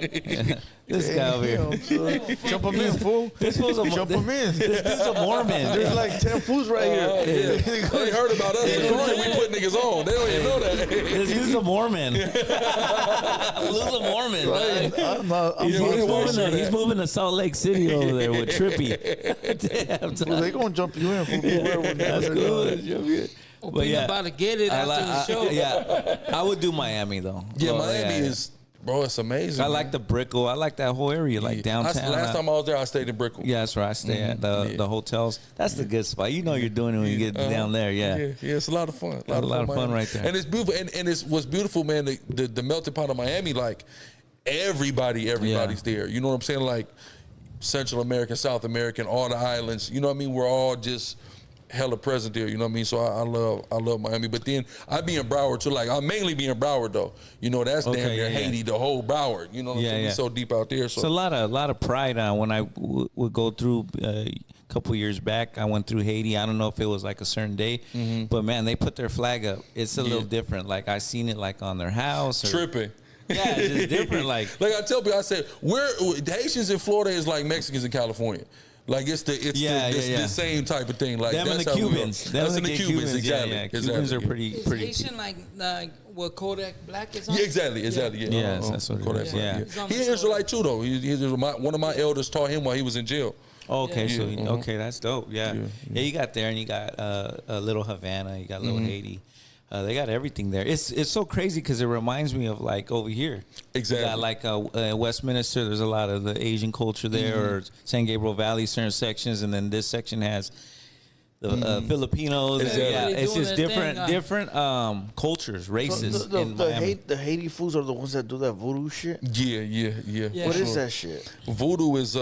This guy over here.
Jump him in, fool.
This was a
Jump him in.
This dude's a Mormon.
There's like 10 fools right
Yeah.
here.
They heard about us. We put niggas on. They don't even know that.
This dude's a Mormon. This is a Mormon. Man.
I'm not.
Yeah, what it was.
He's moving to Salt Lake City over there with Trippy. Damn,
Fool, they gonna jump you in, fool. Beware when
that's
they're
cool.
doing-
Opina
yeah.
about to get it after the show.
Yeah, I would do Miami though.
Yeah,
Well,
Miami is, bro, it's amazing.
I like the Brickell. I like that whole area, like downtown.
Last time I was there, I stayed in Brickell.
Yeah, that's where I stay at the hotels. That's the good spot. You know you're doing it when you get down there. Yeah.
Yeah, it's a lot of fun.
A lot of fun
Miami.
right there.
And it's beautiful. And it's what's beautiful, man. The melting pot of Miami, like everybody's there. You know what I'm saying? Like Central American, South American, all the islands. You know what I mean? We're all just hella present there. You know what I mean? So I love Miami. But then I be in Broward too. Like I mainly be in Broward though. You know that's damn near Haiti, the whole Broward. You know what I'm saying? It's so deep out there. So
It's a lot of pride when I would go through. A couple years back, I went through Haiti. I don't know if it was like a certain day, but man, they put their flag up. It's a little different. Like I seen it like on their house. Or,
tripping.
Yeah, it's just different. Like
I tell people, I said, the Haitians in Florida is like Mexicans in California. Like it's the same type of thing. Like
them and
that's
the
how we are.
Cubans.
That's in the Cubans, exactly.
Yeah,
exactly.
Cubans are pretty.
Is Haitian like what Kodak Black is on?
Yeah, exactly. Yeah.
Yes, that's what it
Kodak
is.
Black,
Yeah.
He's on the
He an Israelite too, though. One of my elders taught him while he was in jail.
Okay,
Yeah.
so okay, that's dope. Yeah, you got there, and you got a little Havana, you got little Haiti. They got everything there. It's so crazy because it reminds me of like over here.
Exactly.
You got like Westminster. There's a lot of the Asian culture there, or San Gabriel Valley, certain sections, and then this section has the Filipinos.
Exactly.
Yeah, it's
Doing
just
their thing,
different cultures, races in Miami.
The Haiti fools are the ones that do that voodoo shit.
Yeah.
Yeah.
What
for
is
sure.
that shit?
Voodoo is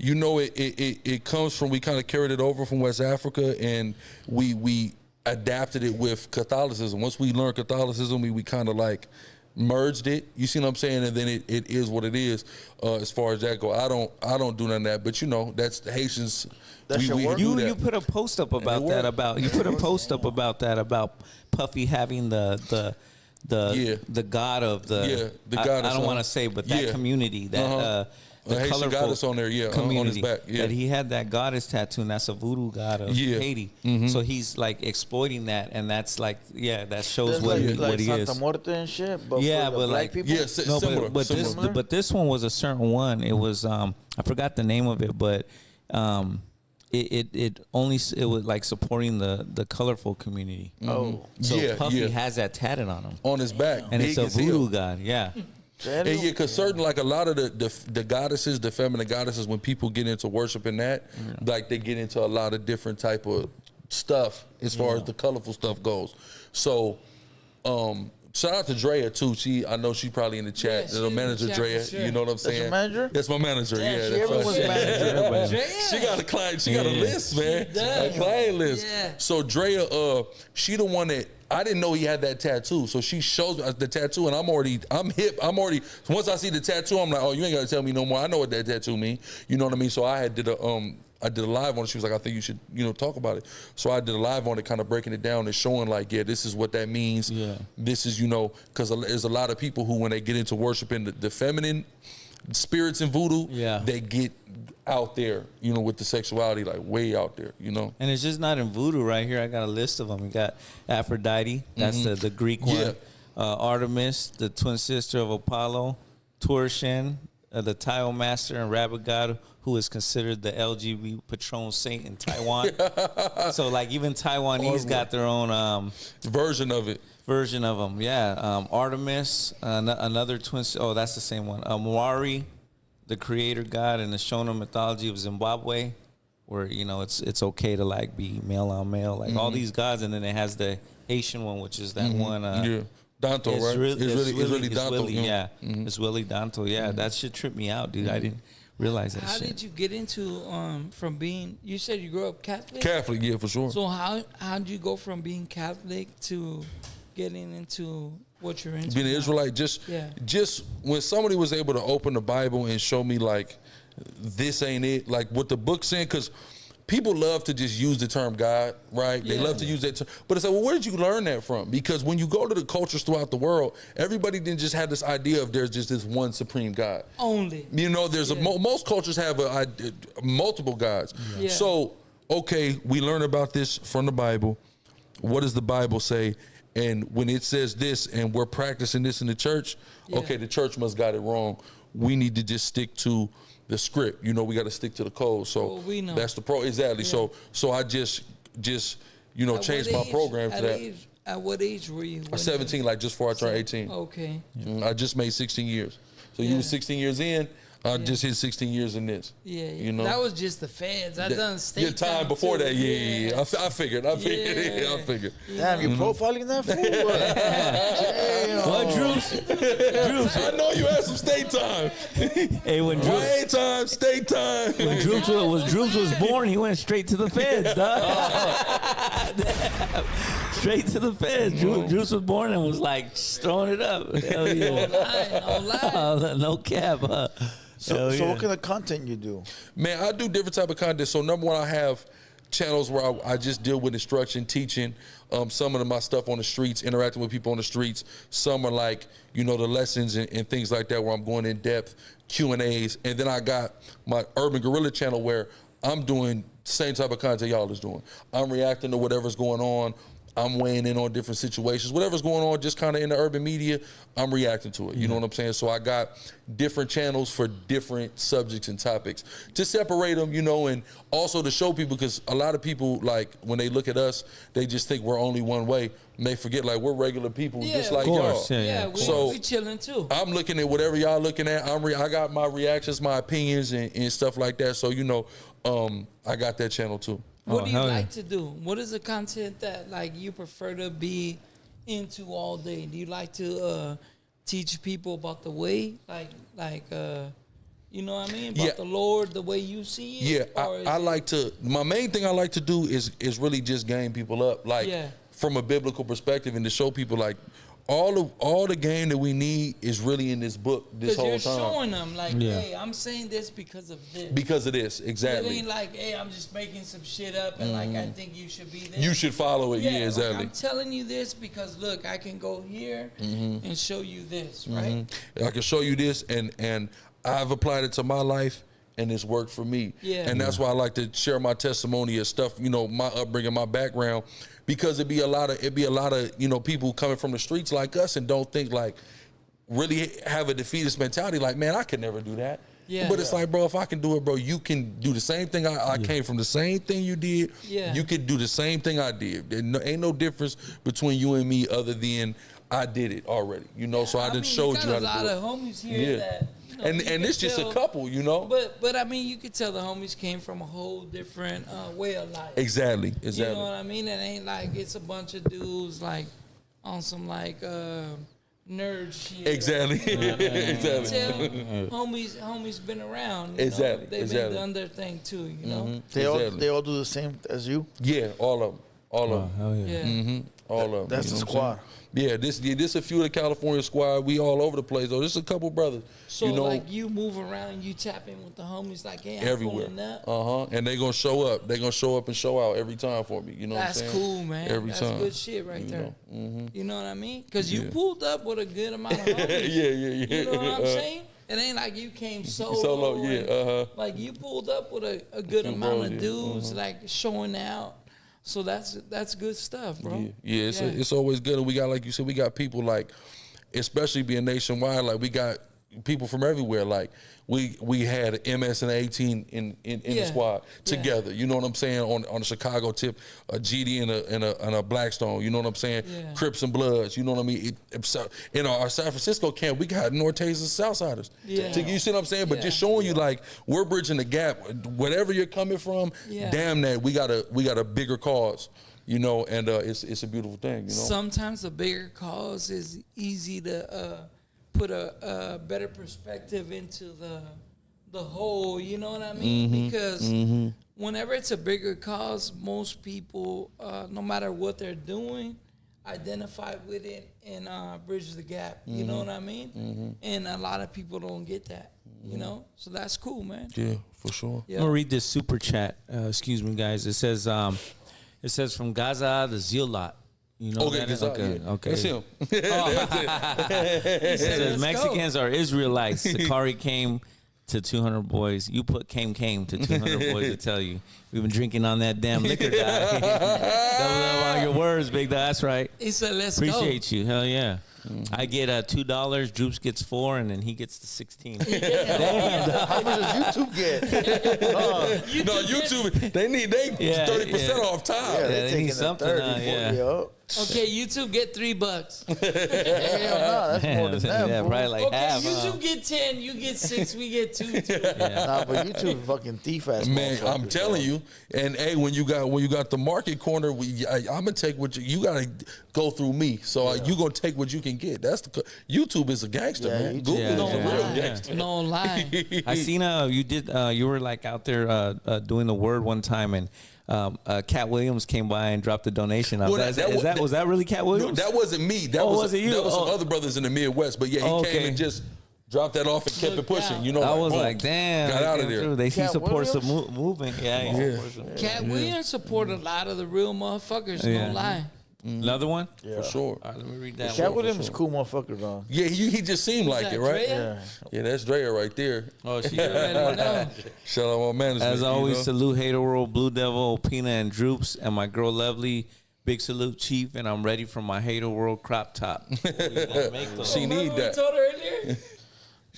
You know, it comes from, we kind of carried it over from West Africa, and we adapted it with Catholicism. Once we learned Catholicism, we kind of like merged it. You see what I'm saying? And then it is what it is as far as that go. I don't do none of that, but you know, that's the Haitians.
That's your work?
You put a post up about that about Puffy having the god of the
goddess.
I don't want to say, but that community that the
Haitian
colorful
goddess on there, on his
community
back,
that he had that goddess tattoo, and that's a voodoo god of Haiti. So he's like exploiting that, and that's like that shows
That's
what
like
he
Santa
is.
Muerte and shit. But
Yeah,
for the
but
black
like-
people,
similar.
But this one was a certain one. It was I forgot the name of it, but it was like supporting the colorful community.
Oh,
So Puffy has that tatted on him,
on his back,
and it's
big
a
as hell.
voodoo god. Yeah.
And yeah, because certain, like a lot of the goddesses, the feminine goddesses, when people get into worshiping that, like they get into a lot of different type of stuff as far as the colorful stuff goes. So, shout out to Drea too. I know she probably in the chat.
Yeah,
the
she
manager
in the chat
Drea,
for sure.
you know what I'm saying?
your manager?
That's my manager.
Damn,
Yeah,
she
that's
everyone's
right.
manager.
She got a client. She got a list, man. A client list.
Yeah.
So Drea, she the one that I didn't know he had that tattoo. So she shows me the tattoo, and I'm hip. Once I see the tattoo, I'm like, oh, you ain't gotta tell me no more. I know what that tattoo mean. You know what I mean? So I did a live on it. She was like, I think you should, talk about it. So I did a live on it, kind of breaking it down and showing like, yeah, this is what that means.
Yeah.
This is, because there's a lot of people who, when they get into worshiping the feminine spirits and voodoo, they get out there, with the sexuality, like way out there,
And it's just not in voodoo right here. I got a list of them. We got Aphrodite, that's the Greek one. Artemis, the twin sister of Apollo. Turshen, the Tao master and rabbit god, who is considered the LGBT patron saint in Taiwan. So like even Taiwanese got their own
version of it.
Version of them, yeah. Artemis, another twin. Oh, that's the same one. Moari, the creator god in the Shona mythology of Zimbabwe, where it's okay to like be male on male, like all these gods, and then it has the Haitian one, which is that one.
Danto, right? It's really Danto.
It's Willie Danto. Yeah, that shit tripped me out, dude. I didn't realize that.
How
shit.
did you get into from being? You said you grew up Catholic.
Catholic, yeah, for sure.
So how did you go from being Catholic to getting into what you're into?
Being an Israelite, just when somebody was able to open the Bible and show me like this ain't it, like what the book's saying, because people love to just use the term God, right? They love to use that term. But it's like, well, where did you learn that from? Because when you go to the cultures throughout the world, everybody didn't just have this idea of there's just this one supreme God.
Only.
There's most cultures have multiple gods.
Yeah.
So, okay, we learn about this from the Bible. What does the Bible say? And when it says this and we're practicing this in the church, okay, the church must got it wrong. We need to just stick to the script. We got to stick to the code. So
we know.
that's the exactly.
Yeah.
So I just changed my program to that.
At what age were you?
17, like just before I turned 18.
Okay.
I just made 16 years. So you were 16 years in. I just hit 16 years in this.
Yeah. That was just the feds. I done state
your time before
too.
that. Yeah. I figured. I figured.
Damn, you profiling that fool?
What, Drews?
I know you had some state time.
Hey, when Drews
state time.
When Drews was born, he went straight to the feds, dog. Straight to the feds. Drews was born and was like throwing it up. Hell yeah.
No lie.
No cap.
So what kind of content you do?
Man, I do different type of content. So number one, I have channels where I just deal with instruction, teaching, some of my stuff on the streets, interacting with people on the streets. Some are like, the lessons and things like that where I'm going in depth, Q&As. And then I got my Urban Guerrilla channel where I'm doing the same type of content y'all is doing. I'm reacting to whatever's going on. I'm weighing in on different situations. Whatever's going on just kind of in the urban media, I'm reacting to it. You know what I'm saying? So I got different channels for different subjects and topics to separate them, and also to show people, because a lot of people, like, when they look at us, they just think we're only one way. And they forget, like, we're regular people just like y'all.
Yeah, we chilling too.
I'm looking at whatever y'all looking at. I got my reactions, my opinions, and stuff like that. So, I got that channel too.
What do you like to do? What is the content that like you prefer to be into all day? Do you like to teach people about the way, like You know what I mean? About
Yeah.
the Lord, the way you see it?
Yeah,
Or is
I
it-
like to. My main thing I like to do is really just game people up, like
Yeah.
from a biblical perspective, and to show people like all the game that we need is really in this book this
Because
whole
you're
time.
showing them, like,
Yeah.
hey, I'm saying this because of this.
Because of this,
It
exactly.
ain't like, hey, I'm just making some shit up and like I think you should be there.
You should follow it. Yeah,
like,
exactly.
I'm telling you this because look, I can go here and show you this, right?
I can show you this, and I've applied it to my life, and it's worked for me.
Yeah.
And that's why I like to share my testimony and stuff. You know, my upbringing, my background, because it'd be a lot of you know, people coming from the streets like us and don't think like really have a defeatist mentality. Like, man, I could never do that.
Yeah.
But it's like, bro, if I can do it, bro, you can do the same thing. I came from the same thing you did.
Yeah.
You could do the same thing I did. There ain't no difference between you and me other than I did it already. You know, so I done showed you how to do
got a lot
it.
of homies here that, you know, you
And
could
it's just a
tell-
couple, you know.
But I mean, you could tell the homies came from a whole different way of life.
Exactly.
You know what I mean? It ain't like it's a bunch of dudes like on some like nerd shit.
Exactly. Exactly.
Tell homies been around. You
Exactly,
know? They've
exactly.
been done their thing too. You know.
They all do the same as you.
Yeah, all of them. All of them.
Hell yeah.
Yeah.
All of them.
That's
You
the
know what I'm
squad.
saying? Yeah, this a few of the California squad. We all over the place though. This a couple brothers.
So
you know,
like you move around, you tap in with the homies like, hey, I'm
everywhere.
pulling up.
And they gonna show up. They gonna show up and show out every time for me. You know
That's
what I'm saying?
cool, man.
Every
That's
time.
good shit right there.
know,
You know what I mean? Because you
Yeah.
pulled up with a good amount of homies.
yeah.
You know what I'm saying? It ain't like you came solo.
Solo, yeah,
and, Like you pulled up with a good
few
amount
bros,
of
yeah,
dudes like showing out. So that's good stuff, bro.
Yeah, it's always good. And we got, like you said, we got people like, especially being nationwide, like we got people from everywhere. Like we had MS and 18 in the
Yeah.
squad
Yeah.
together. You know what I'm saying? On the Chicago tip, a GD and a Blackstone. You know what I'm saying?
Yeah.
Crips and Bloods. You know what I mean? In our San Francisco camp, we got Nortes and Southsiders.
Yeah.
You see what I'm saying? But
Yeah.
just showing you like we're bridging the gap. Whatever you're coming from,
Yeah.
damn that we got a bigger cause. You know, and it's a beautiful thing. You know.
Sometimes a bigger cause is easy to put a better perspective into the whole. You know what I mean? Because whenever it's a bigger cause, most people, no matter what they're doing, identify with it and bridge the gap. You know what I mean? And a lot of people don't get that. You know, so that's cool, man.
Yeah, for sure.
Yeah.
I'm gonna read this super chat. Excuse me, guys. It says from Gaza the Zealot. You know
Okay,
that is?
okay,
Okay.
That's him.
It says Mexicans are Israelites. Sakari came to 200 boys. You put came to 200 boys to tell you. We've been drinking on that damn liquor, dog. Double up on your words, big dog. That's right.
He said, "Let's go."
Appreciate you. Hell yeah. I get $2. Droops gets 4, and then he gets the 16.
How much does YouTube get?
No, YouTube, they
Yeah,
30%
yeah.
off time.
Yeah,
they
they need
taking the
something,
30,
yeah.
40 up.
Okay, you two get $3.
Hell no, that's more than that.
Yeah,
fool.
probably like
Okay,
half.
you
huh?
two get 10, you get 6, we get 2.
Nah, but YouTube fucking thief ass.
Man, I'm
motherfuckers,
telling
bro.
you, and hey, when you got the market corner, I'm gonna take what you gotta go through me. So you gonna take what you can get. That's YouTube is a gangster,
Yeah,
man.
YouTube
Google
is
is a
a
real
lie.
gangster.
No lie.
I seen you were like out there doing the word one time, and Cat Williams came by and dropped a donation.
Well,
Was that really Cat
No,
Williams?
that wasn't me. That
Oh,
was
was it you?
That was some
Oh.
other brothers in the Midwest. But yeah, he
Okay.
came and just dropped that off and kept it
Looked
pushing.
out.
You know,
I was
boom,
like, damn.
got
they
out of
came
there.
through. He
Cat
supports the
Williams?
movement. Yeah.
Cat Williams support a lot of the real motherfuckers,
Yeah.
no lie.
Another one?
For sure.
All right, let me read that
Cat
one.
Williams is a cool motherfucker, though.
Yeah, he just seemed like
that
it, right?
Drea?
Yeah.
Yeah, that's Drea right there.
Oh, she
Already know.
Shout out my management.
As
you
always,
know?
salute HaterWorld, Blue Devil, Pina, and Droops, and my girl Lovely. Big salute, Chief, and I'm ready for my HaterWorld crop top.
She
Remember
need
what we
that.
told her earlier?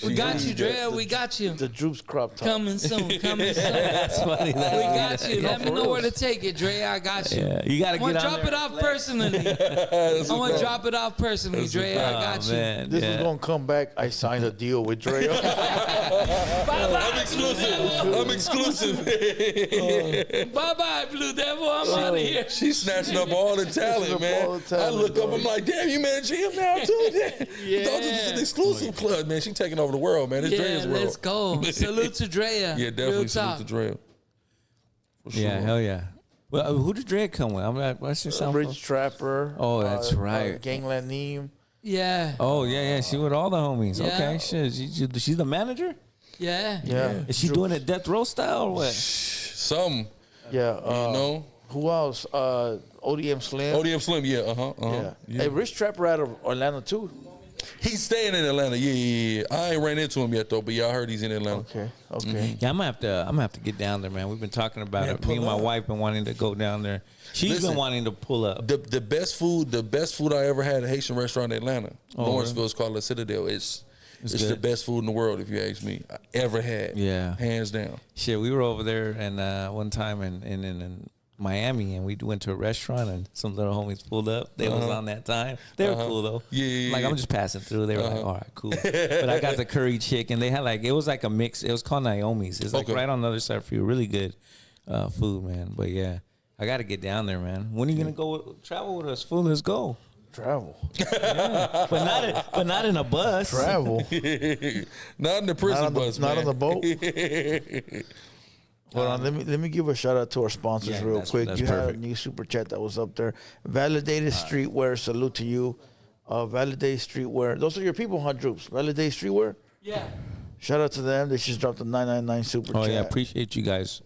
We got you, Drea. We got you.
The Droops crop top.
Coming soon. Coming soon.
That's funny.
We got you. Let me know where to take it, Dre. I got you.
Yeah, you gotta
I'm gonna
get on
drop
there.
it off personally. I'm gonna drop it off personally, Dre. I got
Oh,
you.
man.
This
yeah.
is gonna come back. I signed a deal with Dre.
Bye
I'm exclusive.
bye, Blue Blue Devil, I'm out of here.
She's snatching up all the talent, man.
all the talent,
I look up,
bro.
I'm like, damn, you managing him now too? Yeah. Thought this was an exclusive club, man. She taking over the world, man. It's Drea's world.
Let's go. Salute to Drea.
Yeah, definitely
Real
salute
talk.
to Drea. For sure.
Yeah, hell yeah. Well, who did Dre come with? I'm like, what's your sound?
Rich Trapper.
Oh, that's right.
Gangland Neem.
Yeah.
Oh yeah, she with all the homies.
Yeah.
Okay, shit. She's the manager.
Yeah.
Yeah.
Is she doing it death row style or what?
Some,
Yeah.
you know.
Who else? ODM Slim.
ODM Slim, yeah,
Yeah. Hey, Rich Trapper out of Orlando too.
He's staying in Atlanta. Yeah. I ain't ran into him yet though, but yeah, I heard he's in Atlanta.
Okay.
Yeah, I'm gonna have to get down there, man. We've been talking about it. Me and my wife been wanting to go down there. She's
Listen,
been wanting to pull up.
The best food I ever had at a Haitian restaurant in Atlanta, Lawrenceville, is called La Citadel. It's the
good.
best food in the world, if you ask me. I ever had.
Yeah.
Hands down.
Shit, we were over there and one time in Miami, and we went to a restaurant, and some little homies pulled up. They was on that time. They were cool though.
Yeah.
Like I'm just passing through. They were like, all right, cool. But I got the curry chicken. They had like it was like a mix. It was called Naomi's. It's like right on the other side for you. Really good food, man. But yeah, I got to get down there, man. When are you gonna go travel with us? Fool, let's go.
Travel.
Yeah. But not in a bus.
Travel.
Not in the prison bus,
Not
man.
on the boat. Hold on, let me give a shout out to our sponsors real quick.
that's
You had a
perfect.
new super chat that was up there. Validated Streetwear, salute to you. Validated Streetwear. Those are your people, huh, Droops? Validated Streetwear.
Yeah.
Shout out to them. They just dropped a 999 super
Oh
chat.
yeah, appreciate you guys.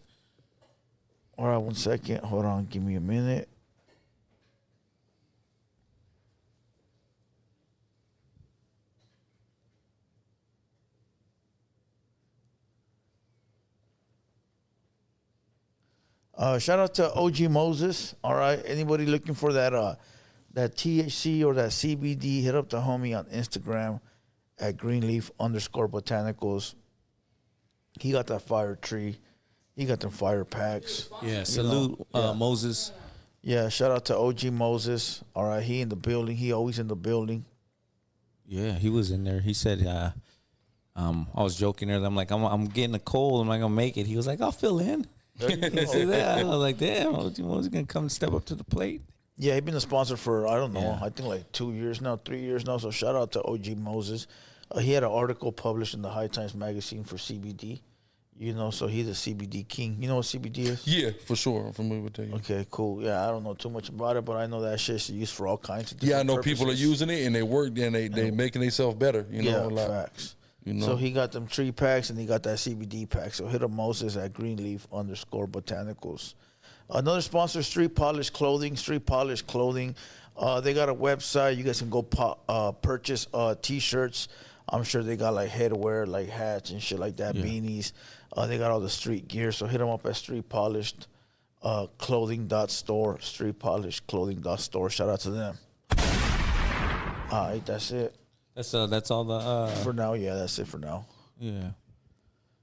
All right, 1 second. Hold on, give me a minute. Shout out to OG Moses. All right, anybody looking for that THC or that CBD, hit up the homie on Instagram at greenleaf_botanicals. He got that fire tree. He got them fire packs.
Yeah, salute Moses.
Yeah, shout out to OG Moses. All right, he in the building. He always in the building.
Yeah, he was in there. He said, I was joking there. I'm like, I'm getting a cold. I'm not gonna make it. He was like, I'll fill in.
There you go.
See that? I was like, damn, OG Moses gonna come step up to the plate.
Yeah, he's been a sponsor for, I don't know,
Yeah.
I think like 2 years now, 3 years now. So shout out to OG Moses. He had an article published in the High Times magazine for CBD. You know, so he's a CBD king. You know what CBD is?
Yeah, for sure. I'm familiar with that.
Okay, cool. Yeah, I don't know too much about it, but I know that shit's used for all kinds of
Yeah, I
different
know people are
purposes.
using it and they work and they making themselves better. You know, a lot.
Facts.
You know?
So he got them tree packs and he got that CBD pack. So hit up Moses at Greenleaf_botanicals. Another sponsor, Street Polish Clothing. Street Polish Clothing. They got a website. You guys can go purchase T-shirts. I'm sure they got like headwear, like hats and shit like that, beanies. They got all the street gear. So hit them up at Street Polished Clothing.store. Street Polished Clothing.store. Shout out to them. All right, that's it.
That's all the
For now, yeah, that's it for now.
yeah.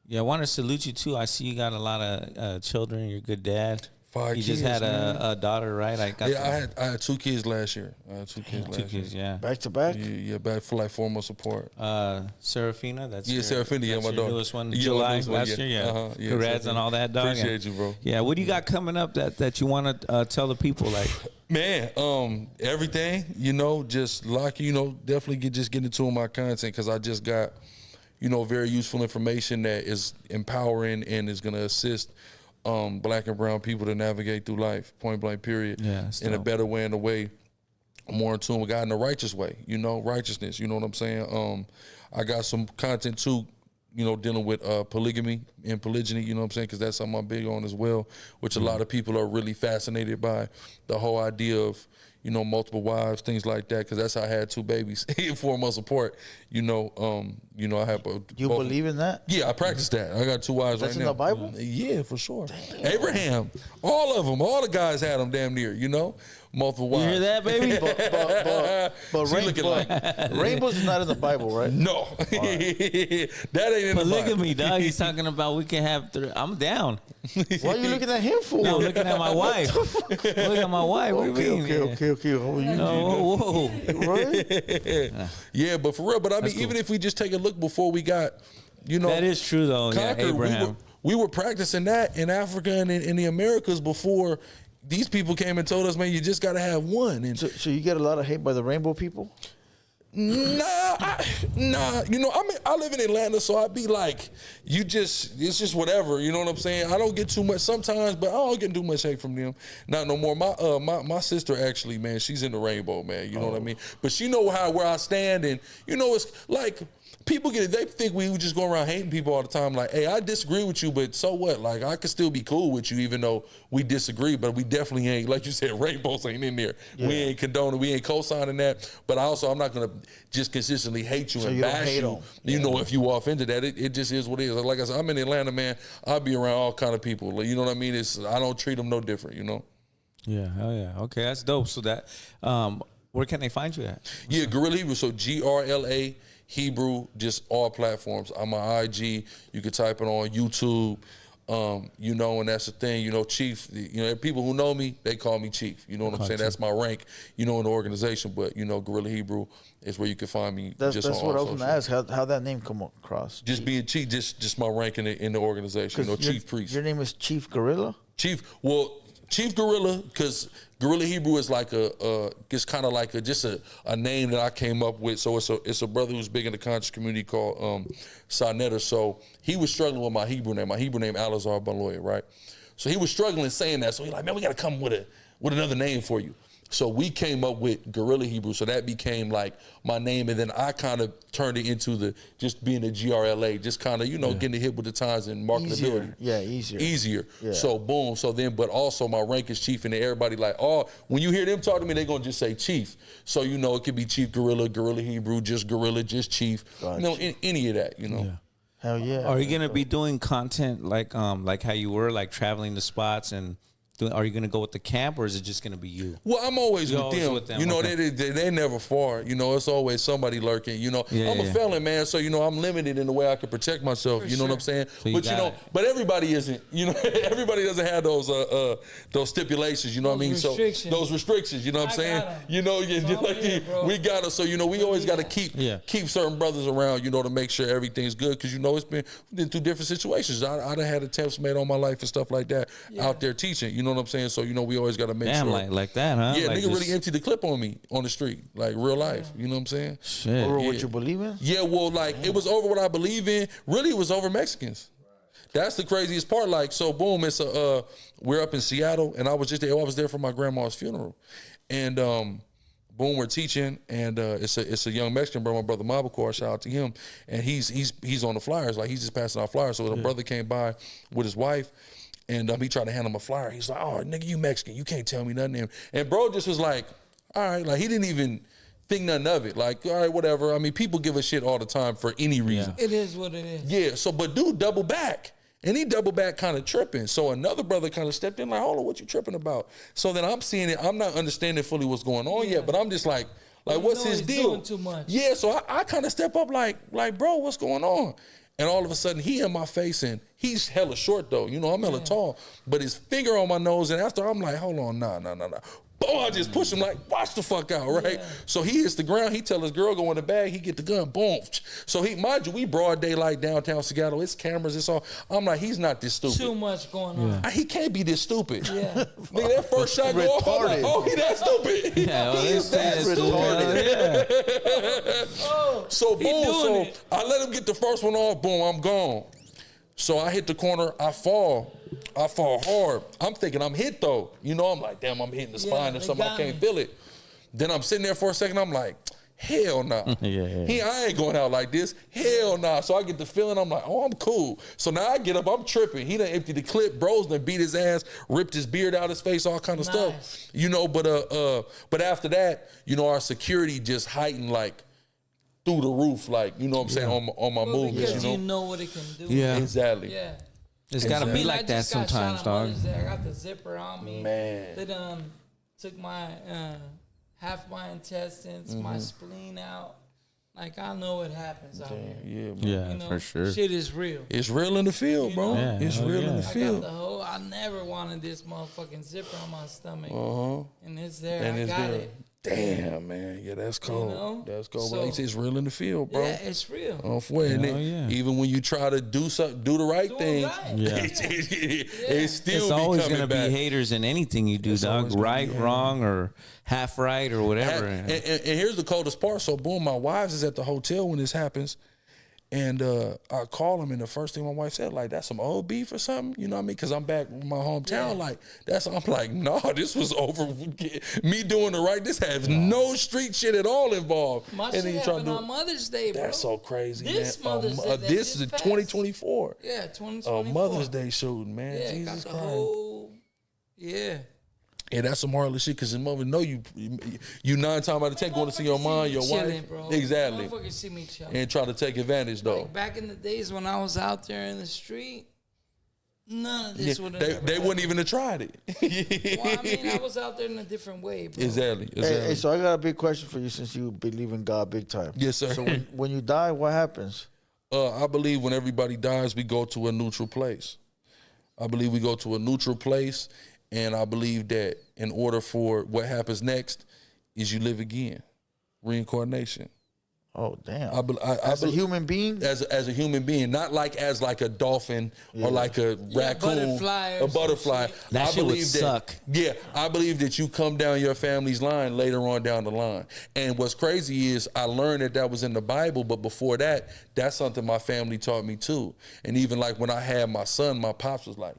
Yeah, I want to salute you too. I see you got a lot of children. You're a good dad.
5
You just
kids,
had
man.
a daughter, right?
Yeah, I had 2 kids last year. I had 2 kids last
two kids.
year.
Yeah.
Back to back?
Yeah, back for like 4 months apart.
Serafina, that's
Serafina, yeah,
that's
my
your
daughter.
newest one,
Yeah, my
July
newest one,
last
yeah.
year. Yeah,
Yeah,
congrats
Serafina.
on all that, dog.
Appreciate you, bro.
Yeah, what do you got coming up that you want to tell the people? Like,
Man, everything, just definitely get into my content because I just got, very useful information that is empowering and is going to assist Black and brown people to navigate through life, point blank, period,
Yeah,
in a better way, in a way more in tune with God in a righteous way, righteousness, you know what I'm saying? I got some content too, dealing with polygamy and polygyny, you know what I'm saying? Because that's something I'm big on as well, which a lot of people are really fascinated by, the whole idea of, multiple wives, things like that, because that's how I had 2 babies 4 months apart. I have a.
You believe in that?
Yeah, I practice that. I got 2 wives
That's
right
in
now.
the Bible?
Yeah, for sure. Abraham, all of them, all the guys had them damn near, multiple wives.
you hear that, baby?
But
She looking like
rainbows is not in the Bible, right?
no, that ain't in the
Polygamy,
Bible.
dog. He's talking about we can have. I'm down.
Why are you looking at him for?
No, I'm looking at my wife. Look at my wife. What do you mean?
Okay. Oh, you
No, whoa.
right?
Yeah, but for real. But I mean, even if we just take a look before we got,
That is true, though. Yeah,
conquered,
Abraham.
we were practicing that in Africa and in the Americas before these people came and told us, man, you just got to have one. And
So you get a lot of hate by the rainbow people?
Nah. You know, I live in Atlanta, so I'd be like, it's just whatever. You know what I'm saying? I don't get too much sometimes, but I don't get too much hate from them. Not no more. My sister actually, man, she's in the rainbow, man. You know what I mean? But she know where I stand, and you know, it's like people they think we just go around hating people all the time. Like, hey, I disagree with you, but so what? Like, I could still be cool with you, even though we disagree. But we definitely ain't, like you said, rainbows ain't in there. Yeah. We ain't condoning, we ain't co-signing that. But I'm not gonna just consistently hate you so and bash you. You know, if you off into that, it just is what it is. Like I said, I'm in Atlanta, man. I'll be around all kind of people. You know what I mean? I don't treat them no different. You know?
Yeah. Hell yeah. Okay, that's dope. So that, where can they find you at?
Yeah, Guerrilla Hebrew. So GRLA Hebrew, just all platforms. I'm on IG. You can type it on YouTube. You know, and that's the thing. You know, Chief. You know, people who know me, they call me Chief. You know what I'm saying? That's my rank. You know, in the organization. But you know, Guerrilla Hebrew is where you can find me.
That's what I was going to ask. How that name come across?
Just being Chief. Just my rank in the organization. You know, Chief Priest.
Your name is Chief Gorilla?
Chief Gorilla, because Guerrilla Hebrew is like it's kind of like just a name that I came up with. So it's a brother who's big in the conscious community called Sarnetta. So he was struggling with my Hebrew name. My Hebrew name Alazar Baloya, right? So he was struggling saying that. So he's like, man, we got to come with another name for you. So we came up with Guerrilla Hebrew. So that became like my name. And then I kind of turned it into just being a GRLA, just kind of, getting hit with the times and marketability. Easier. Yeah. So boom. So then, but also my rank is Chief, and everybody like, when you hear them talk to me, they're going to just say Chief. So, it could be Chief Guerrilla, Guerrilla Hebrew, just Guerrilla, just Chief. Gotcha. Any of that,
Yeah. Hell yeah.
Are you going to be doing content like how you were, like traveling to spots and are you going to go with the camp, or is it just going to be you?
Well, I'm always with them. You know, okay. They're never far. You know, it's always somebody lurking. You know, I'm a felon, man, so, I'm limited in the way I can protect myself. You know what I'm saying? So but everybody isn't. You know, everybody doesn't have those stipulations. You know what I mean? So those restrictions. You know what I'm saying? We got us. So, we always got to keep certain brothers around, to make sure everything's good, because, it's been through different situations. I done had attempts made on my life and stuff like that out there teaching. You know what I'm saying? So, we always got to make sure.
Like that, huh?
Yeah,
like
nigga really emptied the clip on me on the street, like real life. You know what I'm saying?
Shit.
Over what you believe in?
Yeah, well, it was over what I believe in. Really, it was over Mexicans. That's the craziest part. Like, so boom, it's we're up in Seattle, and I was just there. I was there for my grandma's funeral, and boom, we're teaching, and it's a young Mexican brother, my brother Mabacor, shout out to him, and he's on the flyers, like he's just passing out flyers. So the brother came by with his wife. And he tried to hand him a flyer. He's like, "Oh, nigga, you Mexican. You can't tell me nothing." And bro just was like, "All right." Like, he didn't even think nothing of it. Like, all right, whatever. I mean, people give a shit all the time for any reason.
It is what it is.
Yeah, so, but dude double back. And he double back kind of tripping. So another brother kind of stepped in like, "Hold on, what you tripping about?" So then I'm seeing it. I'm not understanding fully what's going on yet, but I'm just like what's his deal?
Doing too much.
Yeah, so I kind of step up like, bro, what's going on? And all of a sudden, he in my face, and he's hella short, though. I'm hella tall. But his finger on my nose, and after I'm like, hold on, nah. Boom, I just push him like, watch the fuck out, right? Yeah. So he hits the ground. He tell his girl, go in the bag. He get the gun, boom. So mind you, we broad daylight downtown Seattle. It's cameras, it's all. I'm like, he's not this stupid.
Too much going on.
Yeah. He can't be this stupid.
Yeah.
Nigga, that first shot go off, I'm like, oh, he that stupid.
Yeah,
he is that stupid. So boom, I let him get the first one off, boom, I'm gone. So I hit the corner, I fall hard. I'm thinking I'm hit though. I'm like, damn, I'm hitting the spine or something, I can't feel it. Then I'm sitting there for a second, I'm like, hell nah. I ain't going out like this. Hell nah. So I get the feeling, I'm like, oh, I'm cool. So now I get up, I'm tripping. He done emptied the clip, bros done beat his ass, ripped his beard out his face, all kind of stuff. But after that, our security just heightened like through the roof, like, you know what I'm saying, on my movements.
Because you know what it can do.
Yeah.
Exactly.
Yeah.
It's got to be like that sometimes, dog.
I got the zipper on me. Man. They took my half my intestines, my spleen out. Like, I know what happens out here.
Yeah,
man. Yeah, for sure.
Shit is real.
It's real in the field, bro.
Yeah,
it's real in the field.
I never wanted this motherfucking zipper on my stomach.
Uh-huh.
And it's there.
And
I
it's
got
there.
it.
Damn, man. Yeah, that's cold.
know?
That's cold.
So-
But like, it's real in the field, bro.
Yeah, it's real.
And even when you try to do the right
Do it
thing,
right.
Yeah.
it's still
It's always
going to
be haters in anything you do, dog.
always gonna
Right,
be
wrong, or half right, or whatever.
And here's the coldest part. So, boom, my wife is at the hotel when this happens. And I call him, and the first thing my wife said, like, that's some old beef or something, you know what I mean? Because I'm back in my hometown, I'm like, no, this was over. Me doing the right. This has no street shit at all involved.
My
And
shit
then you try to
happened on Mother's Day, bro.
That's so crazy,
This
man.
Mother's Day that
This is
just passed.
2024.
Yeah, 2024.
Mother's Day shooting, man.
Yeah,
Jesus
got the
Christ.
whole. Yeah.
Yeah, that's some heartless shit because his mother know you 9 times out of 10 going to see your mom, your
Chilling,
wife.
bro.
Exactly.
Motherfuckers see me chilling.
And try to take advantage, though.
Like back in the days when I was out there in the street, none of this would have.
They wouldn't even have tried it.
Well, I mean, I was out there in a different way, bro.
Exactly.
Hey, so I got a big question for you since you believe in God big time.
Yes, sir.
So when you die, what happens?
I believe when everybody dies, we go to a neutral place. I believe we go to a neutral place, and I believe that in order for what happens next is you live again, reincarnation.
Oh damn!
As
a human being,
as a human being, not like as like a dolphin or like a raccoon,
butterfly
a
or
butterfly.
some shit.
That
I
shit would
believe that.
suck.
Yeah, I believe that you come down your family's line later on down the line. And what's crazy is I learned that was in the Bible, but before that, that's something my family taught me too. And even like when I had my son, my pops was like,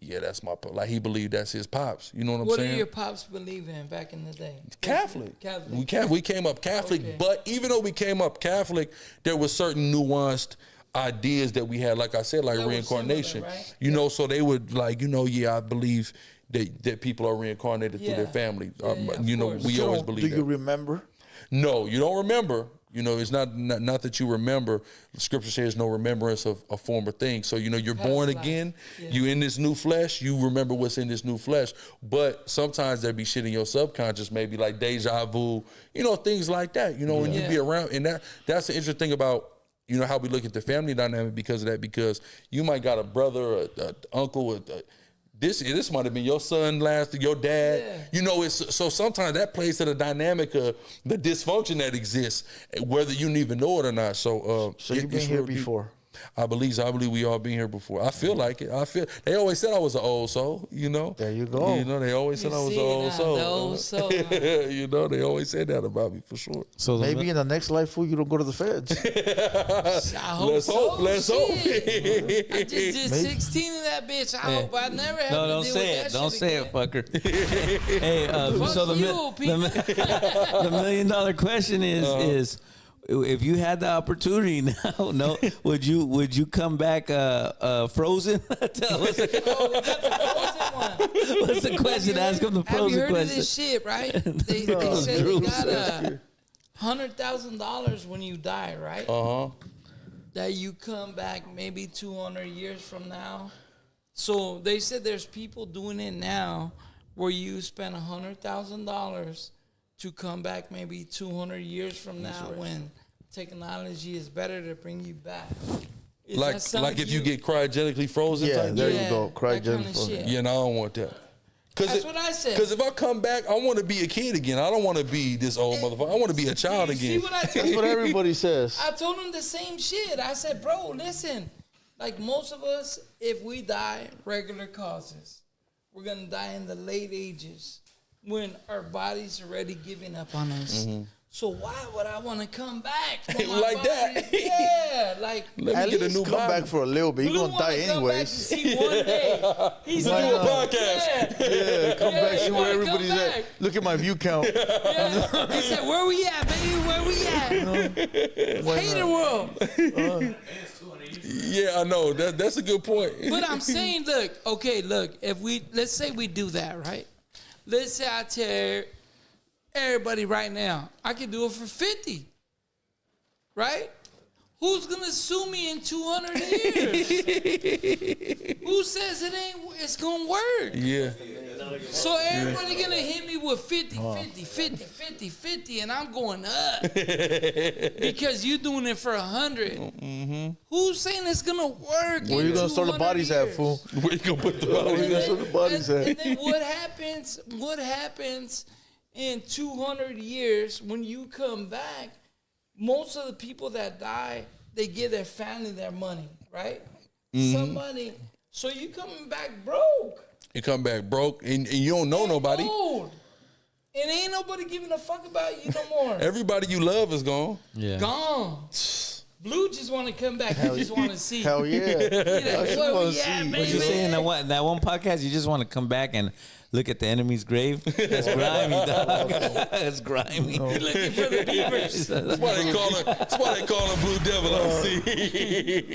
"Yeah, that's my pop." Like he believed that's his pops. You know what I'm
What
saying?
did your pops believe in back in the day?
Catholic.
Catholic.
We came up Catholic,
Okay.
but even though we came up Catholic, there were certain nuanced ideas that we had, like I said, like
That were
reincarnation.
similar, right?
You know, so they would like, I believe that people are reincarnated through their
Yeah.
family.
of
you know,
course.
we
You
always
don't-
believe
do
that.
you remember?
No, you don't remember. You know, it's not that you remember. The scripture says no remembrance of a former thing. So, you're born
life.
again.
Yeah.
You in this new flesh. You remember what's in this new flesh. But sometimes there be shit in your subconscious, maybe like deja vu, things like that. When you be around. And that's the interesting thing about, how we look at the family dynamic because of that. Because you might got a brother, a uncle, this might have been your son your dad.
Yeah.
It's so sometimes that plays to the dynamic of the dysfunction that exists, whether you don't even know it or not. So
You've been here before.
I believe we all been here before. I feel like it. They always said I was an old soul,
There you go.
They always said I was an old soul.
The old soul.
They always said that about me for sure.
So
Maybe in the next life, fool, you don't go to the feds.
I hope
Let's
so.
hope. Let's hope.
Shit. I just did
Maybe.
16 of that bitch. I hope I never have
no,
to
don't
deal
say
with
it.
that
Don't
shit
say
again.
it, fucker. Hey,
Fuck
so
you, people.
the $1 million question is if you had the opportunity now, would you come back frozen? Tell us.
Oh, we got the frozen one.
What's the question? Ask him the
Have you
frozen
heard
question.
of this shit, right? They said you got $100,000 when you die, right? That you come back maybe 200 years from now. So they said there's people doing it now where you spend $100,000 to come back maybe 200 years from now when technology is better to bring you back. Is that something
Like if you get cryogenically frozen.
Yeah,
type
there
deal?
you go.
that
Cryogenic
kinda
frozen.
shit.
Yeah, no, I don't want that.
That's what I said.
Because if I come back, I want to be a kid again. I don't want to be this old motherfucker. I want to be a child
You see
again.
what I told
That's what
you?
everybody says.
I told him the same shit. I said, bro, listen, like most of us, if we die regular causes, we're going to die in the late ages when our body's already giving up on us. So why would I want to come back? when my
Like that.
body- Yeah, like
Let
At
me get a
least
new
come
body.
back for a little bit. You're
who
going to die
wanna come back to
anyways.
see one day? He's
Do
like,
a podcast.
Yeah, come back,
you
see
wanna
where
come
everybody's
back?
at. Look at my view count.
yeah. He said, where we at, baby? Where we at? TheHaterWorld.
Yeah, I know. That's a good point.
But I'm saying, look, let's say we do that, right? Let's say I tell everybody right now, I can do it for 50, right? Who's gonna sue me in 200 years? Who says it's gonna work?
Yeah.
So everybody gonna hit me with 50, 50, 50, 50, 50, and I'm going up because you doing it for 100. Who's saying it's gonna work?
Where you going to store the bodies at, fool?
Where you gonna put the
Where you
body?
going to store the bodies
And
at?
then what happens in 200 years, when you come back, most of the people that die, they give their family their money, right? Some money. So you coming back broke.
You come back broke, and you don't know nobody.
Old. And ain't nobody giving a fuck about you no more.
Everybody you love is gone.
Yeah.
Gone. Blue just want to come back. He just want to see.
Hell yeah.
That's where we at,
What
baby.
you say in that one podcast? You just want to come back and look at the enemy's grave. That's grimy, dog. That's grimy.
Looking for the beavers.
That's why they call her Blue Devil. I see.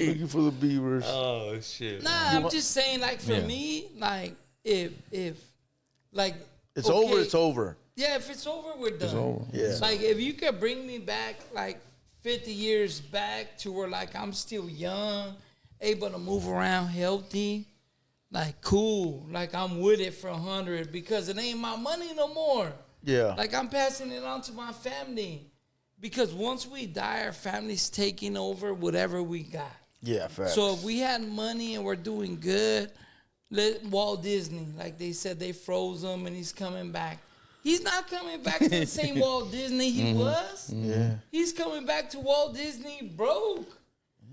Looking for the beavers.
Oh shit.
Nah, I'm just saying, like, for me, like, if like,
It's over. It's over.
Yeah, if it's over, we're done.
over.
Yeah.
Like, if you could bring me back, like, 50 years back to where, like, I'm still young, able to move around healthy, like, cool. Like, I'm with it for 100 because it ain't my money no more.
Yeah.
Like, I'm passing it on to my family because once we die, our family's taking over whatever we got.
Yeah, facts.
So if we had money and we're doing good, let Walt Disney, like they said, they froze him and he's coming back. He's not coming back to the same Walt Disney he was.
Yeah.
He's coming back to Walt Disney broke.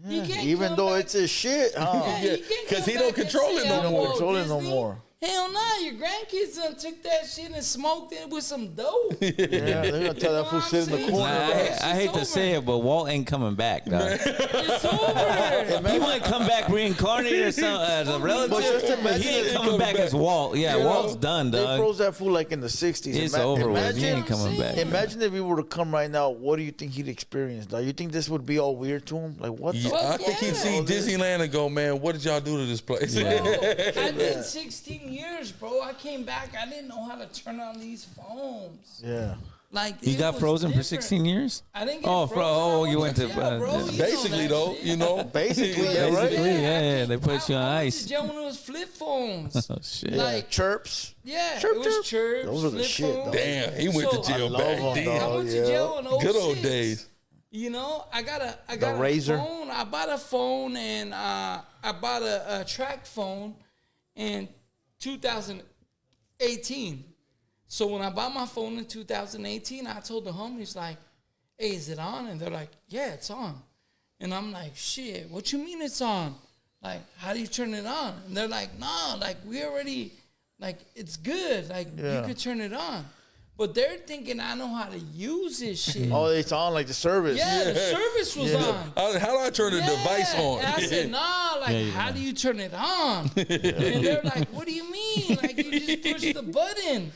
He can't
Even
come
though
back-
it's his shit, huh?
Yeah, he can't
'cause
come
he don't
back and
control
say,
it no
"I'm
more.
Walt
Control it no
Disney."
more.
Hell no, your grandkids done took that shit and smoked it with some dope.
Yeah, they're gonna tell that fool sit in the
Nah,
corner.
Nah,
right?
I hate to say it, but Walt ain't coming back, dog.
It's over.
He might come back reincarnated or something as a
But
relative,
just
but
imagine
he ain't
if-
coming back as Walt. Yeah, Walt's done,
They
dog.
froze that fool like in the 60s.
It's over with. He ain't coming back.
Imagine if he were to come right now. What do you think he'd experience? Dog? You think this would be all weird to him? Like what?
Yeah,
The
I think he'd see Disneyland and go, man, what did y'all do to this place?
Bro, I did 16 years, bro. I came back. I didn't know how to turn on these phones.
Yeah.
Like
You
it
got
was
frozen for
different.
16 years?
I didn't get
Oh,
frozen.
bro,
I
you
went
went to,
jail, bro. You know
Basically,
that
though,
shit.
you know.
Basically, yeah, right?
Basically, yeah, they put you on
I went
ice.
to jail when it was flip phones.
Oh shit.
Like,
Chirps.
yeah,
Chirp,
it was
chirp.
chirps.
Those are the
flip
shit,
phones.
dog.
Damn, he went to
So,
jail
love
back
him,
then.
dog.
I went
yeah.
to jail in 06.
Good old days.
You know, I got a
Razor.
phone. I bought a phone and I bought a track phone in 2018. So when I bought my phone in 2018, I told the homies like, "Hey, is it on?" And they're like, "Yeah, it's on." And I'm like, "Shit, what you mean it's on? Like, how do you turn it on?" And they're like, "Nah, like we already, like it's good. Like
Yeah.
you could turn it on." But they're thinking I know how to use this shit.
Oh, it's on like the service.
Yeah, the service was on.
How do I turn the device on?
And I said, nah, like, how do you turn it on? And they're like, what do you mean? Like, you just push the button.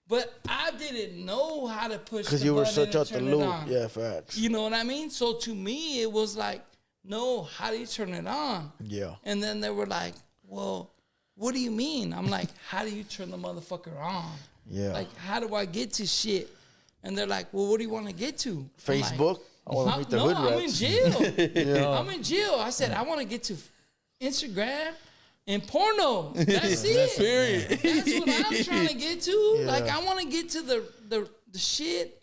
But I didn't know how to push the
Because
button.
you were such
and
out the
turn it
loop.
on.
Yeah, facts.
You know what I mean? So to me, it was like, no, how do you turn it on?
Yeah.
And then they were like, well, what do you mean? I'm like, how do you turn the motherfucker on?
Yeah.
Like, how do I get to shit? And they're like, well, what do you want to get to? I'm like,
Facebook. I want to meet the
no,
hood
I'm in
rats.
jail. I'm in jail. I said, I want to get to Instagram and porno. That's it.
Period.
That's what I'm trying to get to.
Yeah.
Like, I want to get to the shit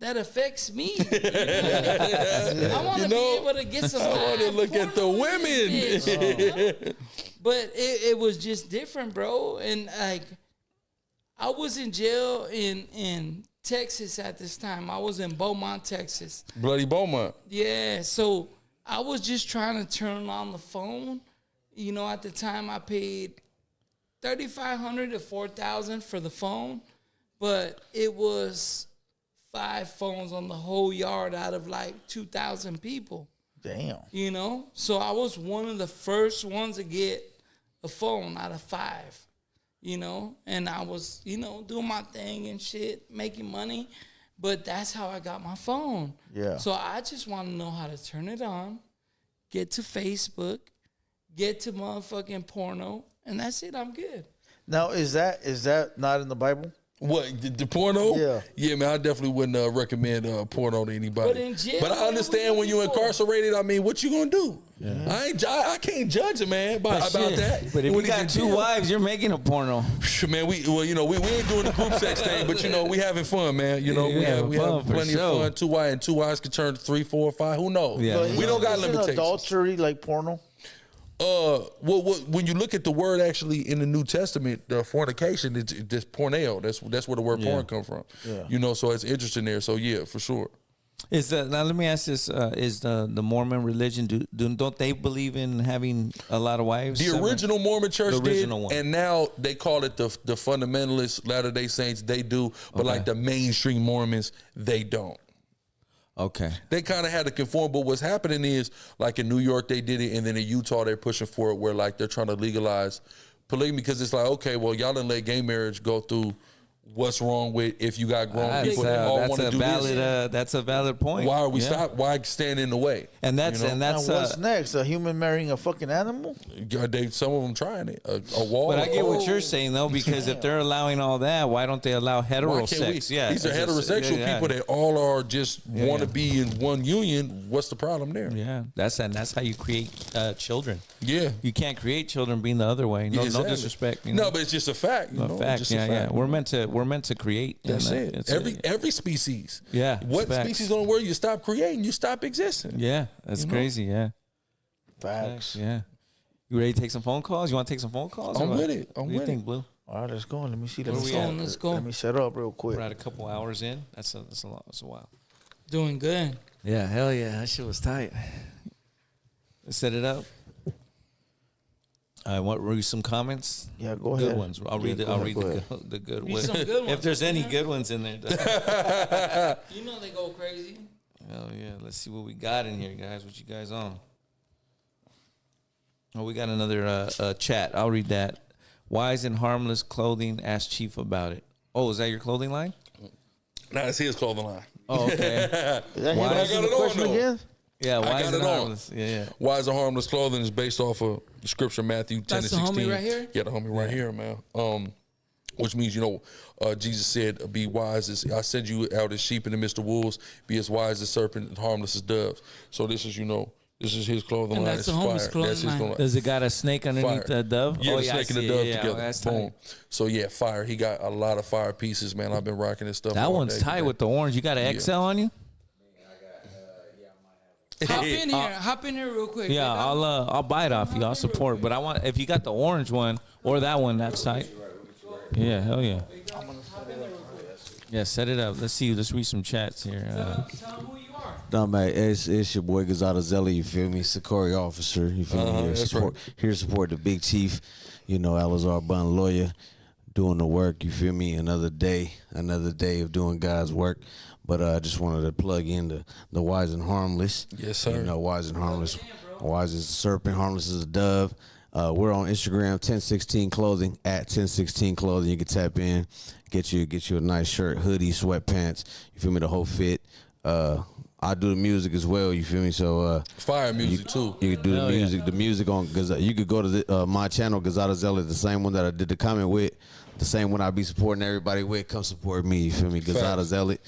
that affects me. I want to be able to get some.
I want to
live
look at the
porno in this
women.
bitch, you know? But it was just different, bro. And like, I was in jail in Texas at this time. I was in Beaumont, Texas.
Bloody Beaumont.
Yeah, so I was just trying to turn on the phone. You know, at the time I paid $3,500 to $4,000 for the phone, but it was 5 phones on the whole yard out of like 2,000 people.
Damn.
You know, so I was one of the first ones to get a phone out of 5. You know, and I was, you know, doing my thing and shit, making money. But that's how I got my phone.
Yeah.
So I just want to know how to turn it on, get to Facebook, get to motherfucking porno, and that's it. I'm good.
Now, is that not in the Bible?
What, the porno?
Yeah.
Yeah, man, I definitely wouldn't recommend porno to anybody.
But in jail,
But I
what
understand
are
when
we
you're
looking for?
incarcerated, I mean, what you gonna do? I can't judge a man about
Shit.
that.
But if
When
you
he's in
got 2
jail.
wives, you're making a porno.
Man, we ain't doing the group sex thing, but you know, we having fun, man. You know,
Yeah,
we
fun
have
for
plenty
sure.
of fun. 2 wives and 2 wives can turn to 3, 4, 5. Who knows?
Yeah.
But
We don't got
isn't
limitations.
adultery like porno?
When you look at the word actually in the New Testament, the fornication, it's just porneo. That's where the word porn come from.
Yeah.
You know, so it's interesting there. So yeah, for sure.
Now let me ask this: is the Mormon religion don't they believe in having a lot of wives?
The original Mormon church
The original
did,
one.
and now they call it the fundamentalist Latter-day Saints. They do, but like the mainstream Mormons, they don't.
Okay.
They kind of had to conform, but what's happening is, like in New York, they did it, and then in Utah, they're pushing for it, where like they're trying to legalize polygamy, because it's like, okay, well, y'all didn't let gay marriage go through. What's wrong with if you got grown people that all want to do this?
That's a valid point.
Why are we stop? Why stand in the way?
And that's
Now, what's next? A human marrying a fucking animal?
Some of them trying it. A wall.
But I get what you're saying though, because if they're allowing all that, why don't they allow heterosex?
These are heterosexual people that all are just want to be in one union. What's the problem there?
Yeah, that's how you create children.
Yeah,
you can't create children being the other way. No,
exactly.
no disrespect. You know?
No, but it's just a fact. You know?
Fact.
Just
Yeah,
a fact.
yeah. We're meant to create.
That's it. Every species.
Yeah.
What
facts.
species on the world you stop creating, you stop existing.
Yeah, that's crazy. Yeah.
Facts.
Yeah. You ready to take some phone calls? You want to take some phone calls?
I'm with it.
What do you think, Blue?
All right, let's go. Let me see.
Let's go.
Let me set up real quick.
We're at a couple hours in. That's a lot. That's a while.
Doing good.
Yeah, hell yeah. That shit was tight. Let's set it up. I want to read some comments.
Yeah, go ahead.
Good ones. I'll read the good ones.
Some good ones.
If there's any good ones in there.
You know they go crazy.
Hell yeah. Let's see what we got in here, guys. What you guys on? Oh, we got another chat. I'll read that. Wise and harmless clothing. Ask Chief about it. Oh, is that your clothing line?
Nah, it's his clothing line.
Oh, okay.
Is that
Why
him
I
asking
got
the
it on,
question
though?
again?
Yeah,
I
wise
got
and
it on.
harmless. Yeah.
Wise and harmless clothing is based off of the scripture Matthew 10
That's
and
the
16.
homie right here?
Yeah, the homie right here, man. Which means, Jesus said, be wise as I send you out as sheep in the midst of wolves, be as wise as serpent and harmless as doves. So this is, this is his clothing
And
line.
that's
It's
the homie's
fire.
clothing
That's his
line.
clothing line.
Does it got a snake underneath the dove?
Yeah,
oh,
the
yeah,
snake
I
and the
see
dove
it.
together.
That's
Boom.
tight.
So yeah, fire. He got a lot of fire pieces, man. I've been rocking this stuff.
That
all
one's
day
tight
today.
with the orange. You got an XL on you?
Hop in here real quick.
Yeah, I'll buy it off you. I'll support. But I want if you got the orange one or that one, that's tight. Yeah, hell yeah. Yeah, set it up. Let's see. Let's read some chats here.
Tell them who you are.
No, man, it's your boy Gonzalo Zelli, you feel me? Sakori officer, you feel me? Here to support the big chief, Alazar Bun lawyer, doing the work, you feel me? Another day of doing God's work. But I just wanted to plug in the wise and harmless.
Yes, sir.
Wise and harmless. Wise as a serpent, harmless as a dove. We're on Instagram, 1016 Clothing, at 1016 Clothing. You can tap in, get you a nice shirt, hoodie, sweatpants. You feel me? The whole fit. I do the music as well. You feel me? So
fire music too.
You could do the music. Yeah. The music on you could go to my channel, Gonzalo Zelli, the same one that I did the comment with, the same one I be supporting everybody with. Come support me. You feel me? Gonzalo Zelli.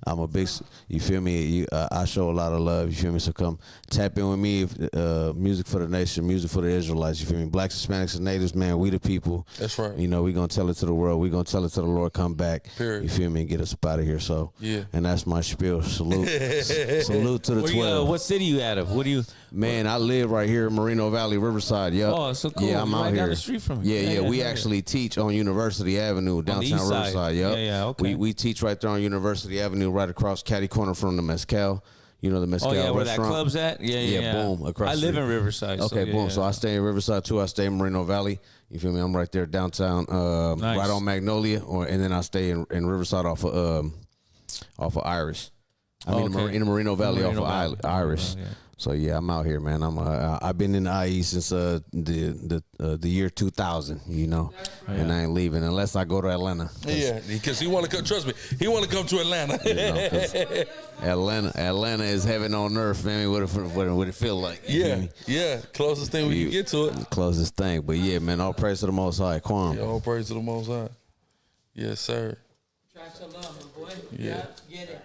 I'm a big, you feel me? I show a lot of love, you feel me? So come tap in with me. Music for the nation, music for the Israelites, you feel me? Blacks, Hispanics, and Natives, man, we the people.
That's right.
We going to tell it to the world. We going to tell it to the Lord, come back.
Period.
You feel me? And get us up out of here. So,
yeah.
And that's my spiel. Salute. Salute to the 12.
What city you out of? What do you?
Man, I live right here in Moreno Valley, Riverside. Yep.
Oh, so cool.
Yeah, I'm
You're
out
right
here.
down the street from me.
Yeah. We actually teach on University Avenue, downtown Riverside. Yep.
Yeah, okay.
We teach right there on University Avenue, right across Catty Corner from the Mezcal. You know the Mezcal restaurant.
Where that club's at? Yeah.
Boom. Across.
I live in Riverside.
Okay, boom. So I stay in Riverside too. I stay in Moreno Valley. You feel me? I'm right there downtown,
nice.
right on Magnolia, and then I stay in Riverside off of Iris. In the Moreno Valley off of Iris. Yeah. So yeah, I'm out here, man. I've been in the IE since the year 2000, and I ain't leaving unless I go to Atlanta.
Yeah, because he want to come. Trust me, he want to come to Atlanta.
Atlanta is heaven on earth, man. What it feel like?
Yeah. Closest thing we can get to it.
Closest thing, but yeah, man. All praise to the Most High. Kwam.
Yeah, all praise to the Most High. Yes, sir.
Try to love, my boy.
Yeah.
Get it.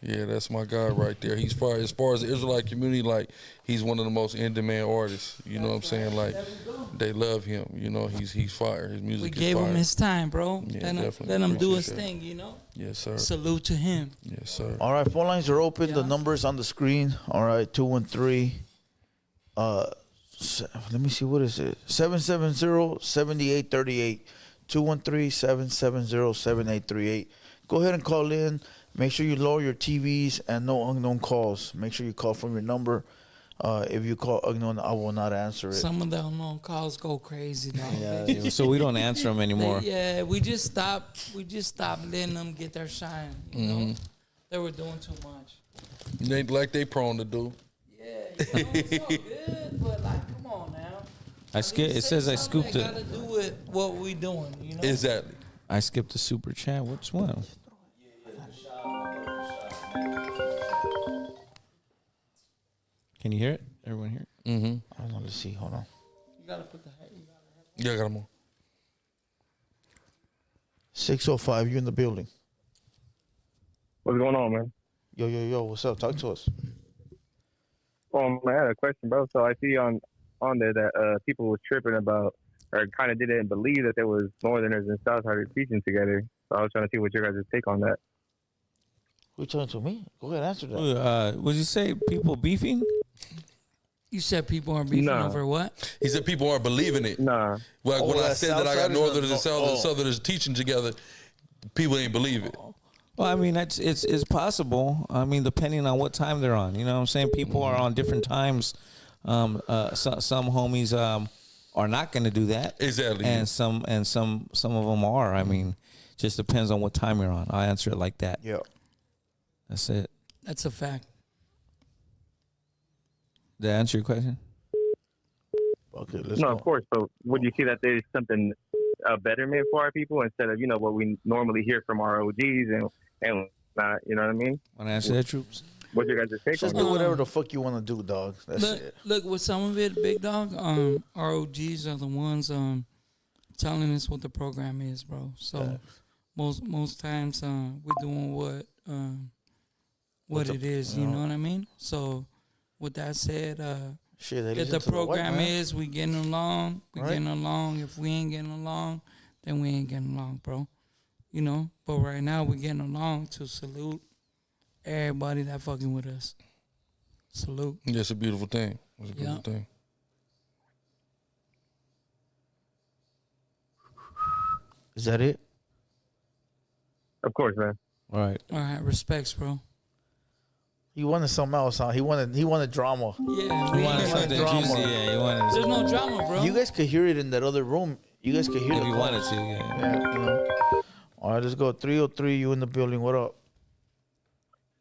Yeah, that's my guy right there. He's far as the Israelite community, like he's one of the most in-demand artists. You know what I'm saying? Like they love him. He's fire. His music.
We
is
gave
fire.
him his time, bro.
Yeah, definitely.
Let him do his
Appreciate
thing.
Yes, sir.
Salute to him.
Yes, sir.
All right, phone lines are open. The number's on the screen. All right, 213 Let me see, what is it? 770-7838. 213-770-7838. Go ahead and call in. Make sure you lower your TVs and no unknown calls. Make sure you call from your number. If you call unknown, I will not answer it.
Some of the unknown calls go crazy, dog.
Yeah, so we don't answer them anymore.
We just stopped letting them get their shine. You know, they were doing too much.
They like they prone to do.
Yeah, you know, it's all good, but like, come on now.
It says I scooped
Got to
it.
do with what we doing. You know.
Exactly.
I skipped the super chat. Which one? Can you hear it? Everyone hear it?
Mm-hmm.
I want to see. Hold on.
You gotta put the hat.
Yeah, I got them on.
605, you in the building.
What's going on, man?
Yo, what's up? Talk to us.
I had a question, bro. So I see on there that people was tripping about, or kind of didn't believe that there was Northerners and Southsiders teaching together. So I was trying to see what your guys' take on that.
Who you talking to me? Go ahead, answer that.
Would you say people beefing?
You said people are beefing over what?
He said people aren't believing it.
Nah.
Like when I said that I got
Southsiders
Northerners and
are-
Southerners teaching together, people ain't believe it.
Well, I mean, it's possible. I mean, depending on what time they're on. You know what I'm saying? People are on different times. Some homies are not going to do that.
Exactly.
And some of them are. I mean, just depends on what time you're on. I answer it like that.
Yeah.
That's it.
That's a fact.
Did I answer your question?
Okay, let's
No,
go.
of course. So would you see that there's something a betterment for our people instead of what we normally hear from our OGs and not, you know what I mean?
Want to answer that, Troops?
What's your guys' take
Just
on
do
that?
whatever the fuck you want to do, dog. That's it.
Look, with some of it, big dog, our OGs are the ones telling us what the program is, bro. So most times we're doing what it is, you know what I mean? So with that said,
Shit, they
if
listen
the
to white
program
man.
is we getting along, we
Right.
getting along. If we ain't getting along, then we ain't getting along, bro. You know? But right now we getting along to salute everybody that fucking with us. Salute.
Yeah, it's a beautiful thing. It's a beautiful
Yeah.
thing.
Is that it?
Of course, man.
All right.
All right, respects, bro.
He wanted something else, huh? He wanted drama.
Yeah,
You wanted something
drama.
juicy? Yeah, you wanted.
there's no drama, bro.
You guys could hear it in that other room. You guys could hear
If
the
you
calls.
wanted to, yeah.
Yeah, you know. All right, let's go. 303, you in the building. What up?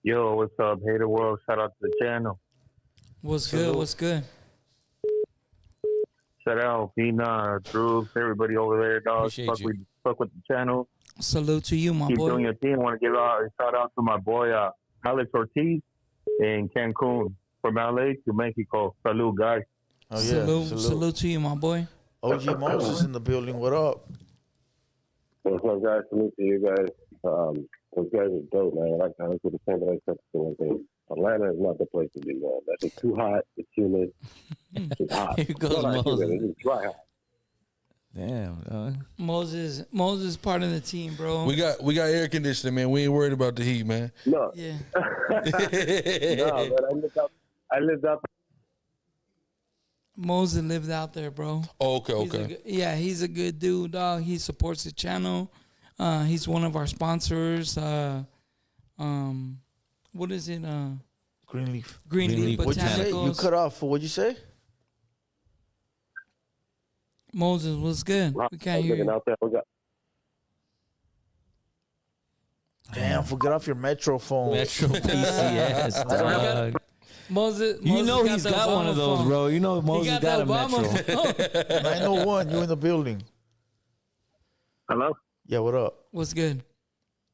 Yo, what's up? TheHaterWorld, shout out to the channel.
What's good? What's good?
Shout out Pina, Drew, everybody over there, dog.
Appreciate you.
Fuck with the channel.
Salute to you, my
Keep
boy.
doing your thing. I want to give a shout out to my boy Alex Ortiz in Cancun from LA to Mexico. Salute, guys.
Oh, yeah.
Salute to you, my boy.
OG Moses in the building. What up?
What's up, guys? Salute to you guys. Those guys are dope, man. Like I was with the same, but I said the one thing. Atlanta is not the place to be, man. That's too hot. It's humid. It's hot.
Here goes
Not
Moses.
humid, it's dry hot.
Damn.
Moses part of the team, bro.
We got air conditioning, man. We ain't worried about the heat, man.
No.
Yeah.
No, but I lived out
Moses lived out there, bro.
Oh, okay,
He's a
okay.
good- he's a good dude, dog. He supports the channel. He's one of our sponsors. What is it?
Greenleaf.
Greenleaf
Greenleaf.
What'd you say? You
Botanicals.
cut off. What'd you say?
Moses, what's good? We can't hear
living
you.
out there. We got
Damn, forget off your Metro phone.
Metro PCS, dog.
Moses,
You know
got
he's
the
got one of
Obama
those,
phone.
bro. You know
He
Moses
got
got
the
a Metro.
Obama phone.
901, you in the building.
Hello?
Yeah, what up?
What's good?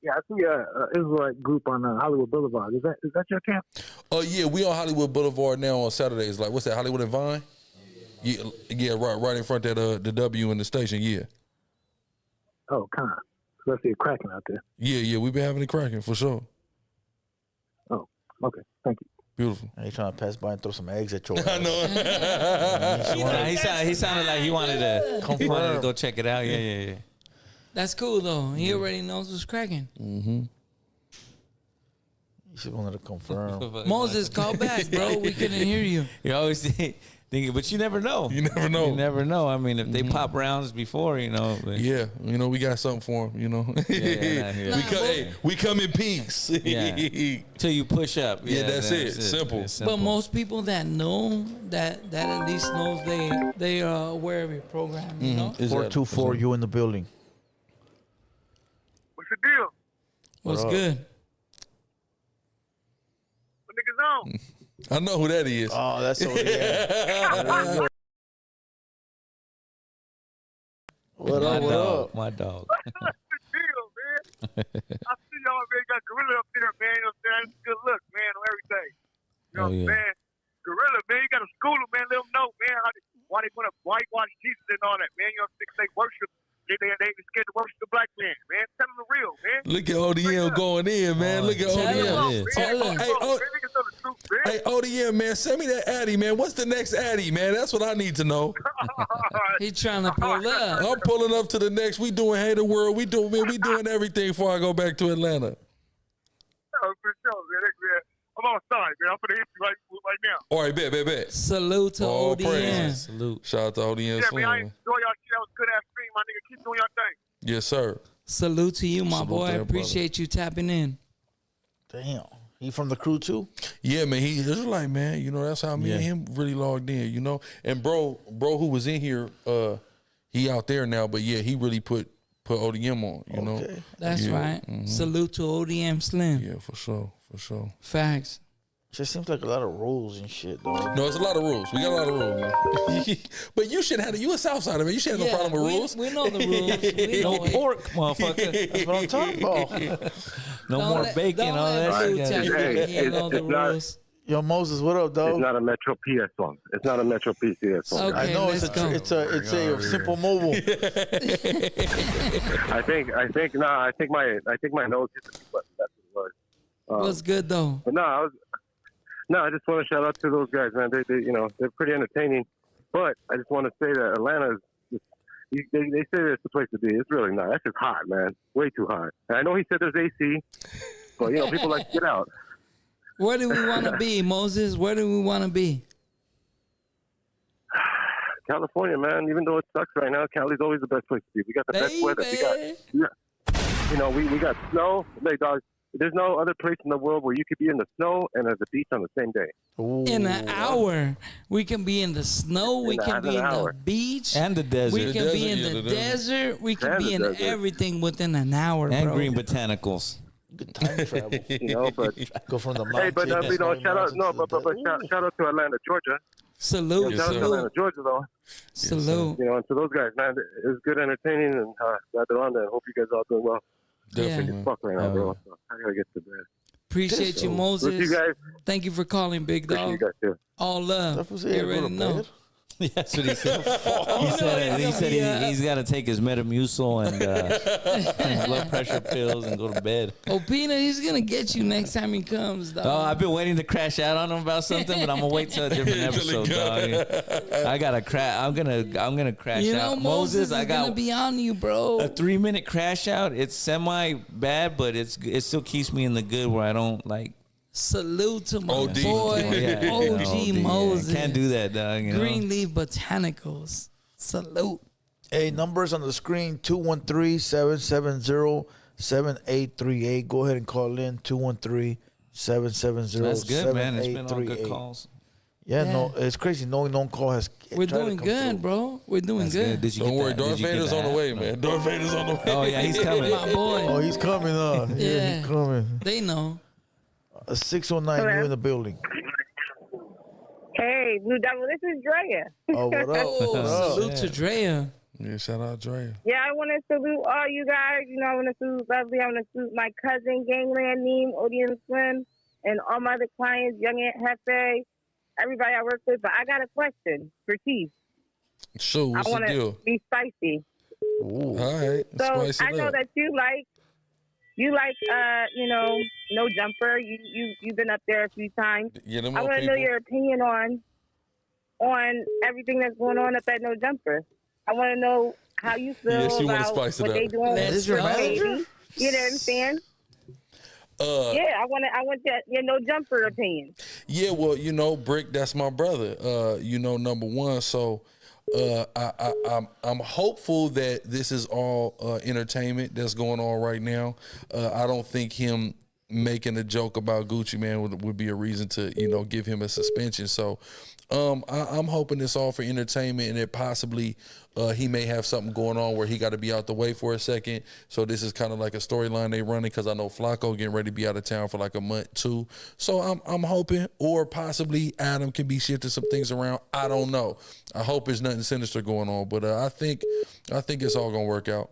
Yeah, I see a Israelite group on Hollywood Boulevard. Is that your camp?
Oh yeah, we on Hollywood Boulevard now on Saturdays. Like what's that? Hollywood and Vine. Yeah, right in front of the W in the station. Yeah,
Oh, kind of. So I see it cracking out there.
yeah. We've been having it cracking for sure.
Oh, okay. Thank you.
Beautiful.
He trying to pass by and throw some eggs at your
I
ass.
know.
Nah, he sounded like he wanted to go check it out. Yeah.
That's cool though. He already knows what's cracking.
You should wanted to confirm.
Moses, call back, bro. We couldn't hear you.
You always But you never know.
You never know.
You never know. I mean, if they pop rounds before, you know.
Yeah, you know, we got something for them, you know. We come in peace.
Yeah. Till you push up.
Yeah, that's it. Simple.
But most people that know that at least knows they are aware of your program, you know?
424, you in the building.
What's the deal?
What's good?
What niggas on?
I know who that is.
Oh, that's ODM. What up?
My dog.
What's the deal, man? I see y'all, man. Got Gorilla up there, man. You know what I'm saying? That's a good look, man, on everything. You know what I'm saying? Gorilla, man. You got to school them, man. Let them know, man, why they want to whitewash Jesus and all that, man. You know what I'm saying? They worship. They scared to worship the black man, man. Tell them the real, man.
Look at ODM going in, man. Look at ODM. Hey, ODM, man, send me that Addy, man. What's the next Addy, man? That's what I need to know.
He trying to pull up.
I'm pulling up to the next. We doing HaterWorld. We doing everything before I go back to Atlanta.
Oh, for sure, man. I'm outside, man. I'm gonna hit you right now.
All right, bet.
Salute to ODM.
Praise.
Salute.
Shout out to ODM.
Yeah,
Slim.
man. I enjoy y'all shit. That was good ass stream, my nigga. Keep doing your thing.
Yes, sir.
Salute to you, my
Salute
boy. I
there,
appreciate you tapping in.
Damn. He from the crew too?
Yeah, man. He was like, man, you know, that's how me and him really logged in, you know. And bro who was in here, he out there now, but yeah, he really put ODM on, you know.
That's right.
Mm-hmm.
Salute to ODM Slim.
Yeah, for sure.
Facts.
Just seems like a lot of rules and shit, though.
No, it's a lot of rules. We got a lot of rules, man. But you should have you a Southsider, man. You should have no problem with rules.
We know the rules. We know
No pork, motherfucker.
That's what I'm talking about.
No more bacon, all that shit.
He know the rules.
Yo, Moses, what up, dog?
It's not a Metro PS song. It's not a Metro PCS song.
Okay,
I know
let's go.
it's a simple mobile.
I think my nose hit the button. That's what it was.
What's good though?
But I just want to shout out to those guys, man. They you know, they're pretty entertaining. But I just want to say that Atlanta is, they say it's the place to be. It's really not. That's just hot, man. Way too hot. And I know he said there's AC, but you know, people like to get out.
Where do we want to be, Moses? Where do we want to be?
California, man. Even though it sucks right now, Cali's always the best place to be. We got the best weather. We got snow. Like, dog, there's no other place in the world where you could be in the snow and at the beach on the same day.
Ooh.
In an hour, we can be in the snow. We can be in the beach
and the desert.
We can be in the desert. We can be in everything within an hour,
and
bro.
green botanicals.
Good time travel.
You know, but
go from the mountain.
Hey, but you know, shout out to Atlanta, Georgia.
Salute,
shout out to Atlanta, Georgia, though.
Salute.
You know, and to those guys, man, it was good entertaining, and glad they're on there. Hope you guys all doing well.
Definitely.
Fuck right now, bro. So I gotta get to bed.
Appreciate you, Moses.
You guys.
Thank you for calling, big dog.
You guys too.
All love. You already know.
That's what he said. He said he's got to take his Metamucil and blood pressure pills and go to bed.
Oh, Peanut, he's gonna get you next time he comes, dog.
Oh, I've been waiting to crash out on him about something, but I'm gonna wait till a different episode, dog. I gotta crash. I'm gonna crash
you
out.
know, Moses, I got gonna be on you, bro.
A 3-minute crash out. It's semi bad, but it still keeps me in the good where I don't like.
Salute to my
OD.
boy,
Yeah,
OG Moses.
Can't do that, dog. You know?
Greenleaf Botanicals. Salute.
Hey, numbers on the screen, 213-770-7838. Go ahead and call in, 213-770-7838.
That's good, man. It's been all good calls.
Yeah, no, it's crazy. No call has.
We're doing good, bro. We're doing good.
Don't worry, Darth Vader's on the way, man. Darth Vader's on the way.
Oh, yeah, he's coming.
My boy.
Oh, he's coming up.
Yeah.
He's coming.
They know.
609, you in the building.
Hey, Blue Devil, this is Drea.
Oh, what up?
Oh, salute to Drea.
Yeah, shout out Drea.
Yeah, I want to salute all you guys. You know, I want to salute Lovely. I want to salute my cousin, Gangland Neem, Odeon Slim, and all my other clients, Young Aunt Hefe, everybody I work with. But I got a question for Keith.
Sure, what's
I want
the deal?
to be spicy.
Ooh. All right,
So
spice it
I know
up.
that you like, you know, No Jumper. You've been up there a few times.
Yeah, them
I
old
want to know
people.
your opinion on everything that's going on up at No Jumper. I want to know how you feel
Yes, you wanna
about
spice it
what
up.
they doing
Let's
with
go.
your baby. You know what I'm saying? Yeah, I want your No Jumper opinion.
Yeah, well, you know, Brick, that's my brother. You know, number one. So I'm hopeful that this is all entertainment that's going on right now. I don't think him making a joke about Gucci Man would be a reason to, you know, give him a suspension. So I'm hoping it's all for entertainment, and that possibly he may have something going on where he got to be out the way for a second. So this is kind of like a storyline they running, because I know Flacco getting ready to be out of town for like a month too. So I'm hoping, or possibly Adam can be shifting some things around. I don't know. I hope there's nothing sinister going on, but I think it's all gonna work out.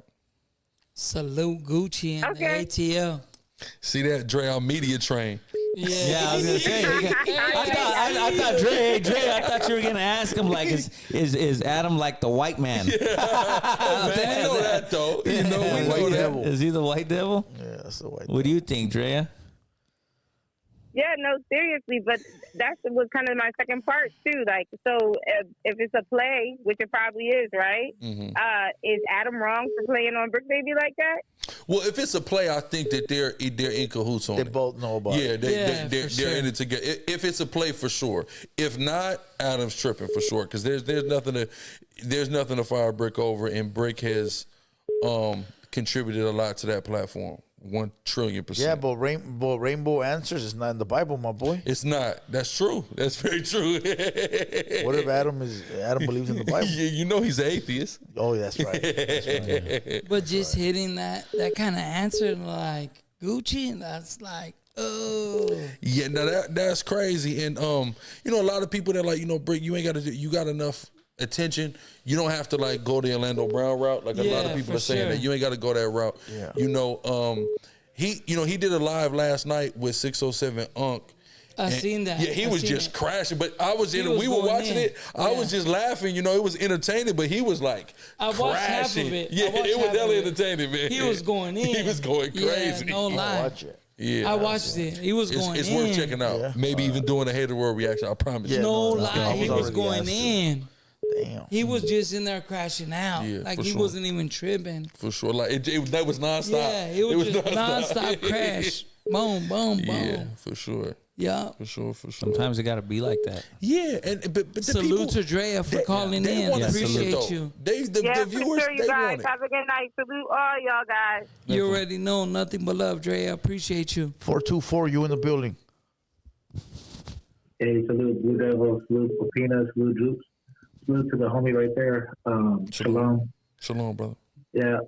Salute Gucci and the ATL.
See that Dre on media train.
Yeah, I was gonna say. I thought Dre, I thought you were gonna ask him like, is Adam like the white man?
Man, you know that though. You know we know that.
Is he the white devil?
Yeah, that's the white.
What do you think, Drea?
Yeah, no, seriously, but that was kind of my second part too. Like, so if it's a play, which it probably is, right?
Mm-hmm.
Is Adam wrong for playing on Brick Baby like that?
Well, if it's a play, I think that they're in cahoots on it.
They both know about it.
Yeah, they're in it together. If it's a play, for sure. If not, Adam's tripping for sure, because there's nothing to fire Brick over, and Brick has contributed a lot to that platform. 1,000,000,000%.
Yeah, but rainbow answers is not in the Bible, my boy.
It's not. That's true. That's very true.
What if Adam believes in the Bible?
You know he's an atheist.
Oh, that's right. That's right.
But just hitting that kind of answer like Gucci, that's like, oh.
Yeah, now that's crazy. And you know, a lot of people that like, you know, Brick, you ain't got to. You got enough attention. You don't have to like go the Orlando Brown route. Like a lot of people are saying that you ain't got to go that route.
Yeah.
You know, he did a live last night with 607 Unc.
I seen that.
Yeah, he was just crashing. But I was in it. We were watching it. I was just laughing. You know, it was entertaining, but he was like
I watched half of it.
Yeah, it was hella entertaining, man.
He was going in.
He was going crazy.
Yeah, no lie.
Watch it.
Yeah,
I watched it. He was going in.
It's worth checking out.
Yeah.
Maybe even doing a HaterWorld reaction. I promise.
Yeah,
No
no,
lie. He was going in.
Damn.
He was just in there crashing out.
Yeah,
like
for
he
sure.
wasn't even tripping.
For sure. Like that was nonstop.
Yeah, it was just nonstop crash. Boom, boom, boom.
Yeah, for sure.
Yeah.
For sure.
Sometimes it got to be like that.
Yeah, but the
salute
people,
to Drea for calling in.
wanna see it,
Appreciate
though.
you.
The viewers,
for sure, you
they
guys.
want it.
Have a good night. Salute all y'all guys.
You already know nothing but love, Drea. Appreciate you.
424, you in the building.
Hey, salute Blue Devil, salute Popina, salute Droops, salute to the homie right there. Shalom.
Shalom, brother.
Yeah.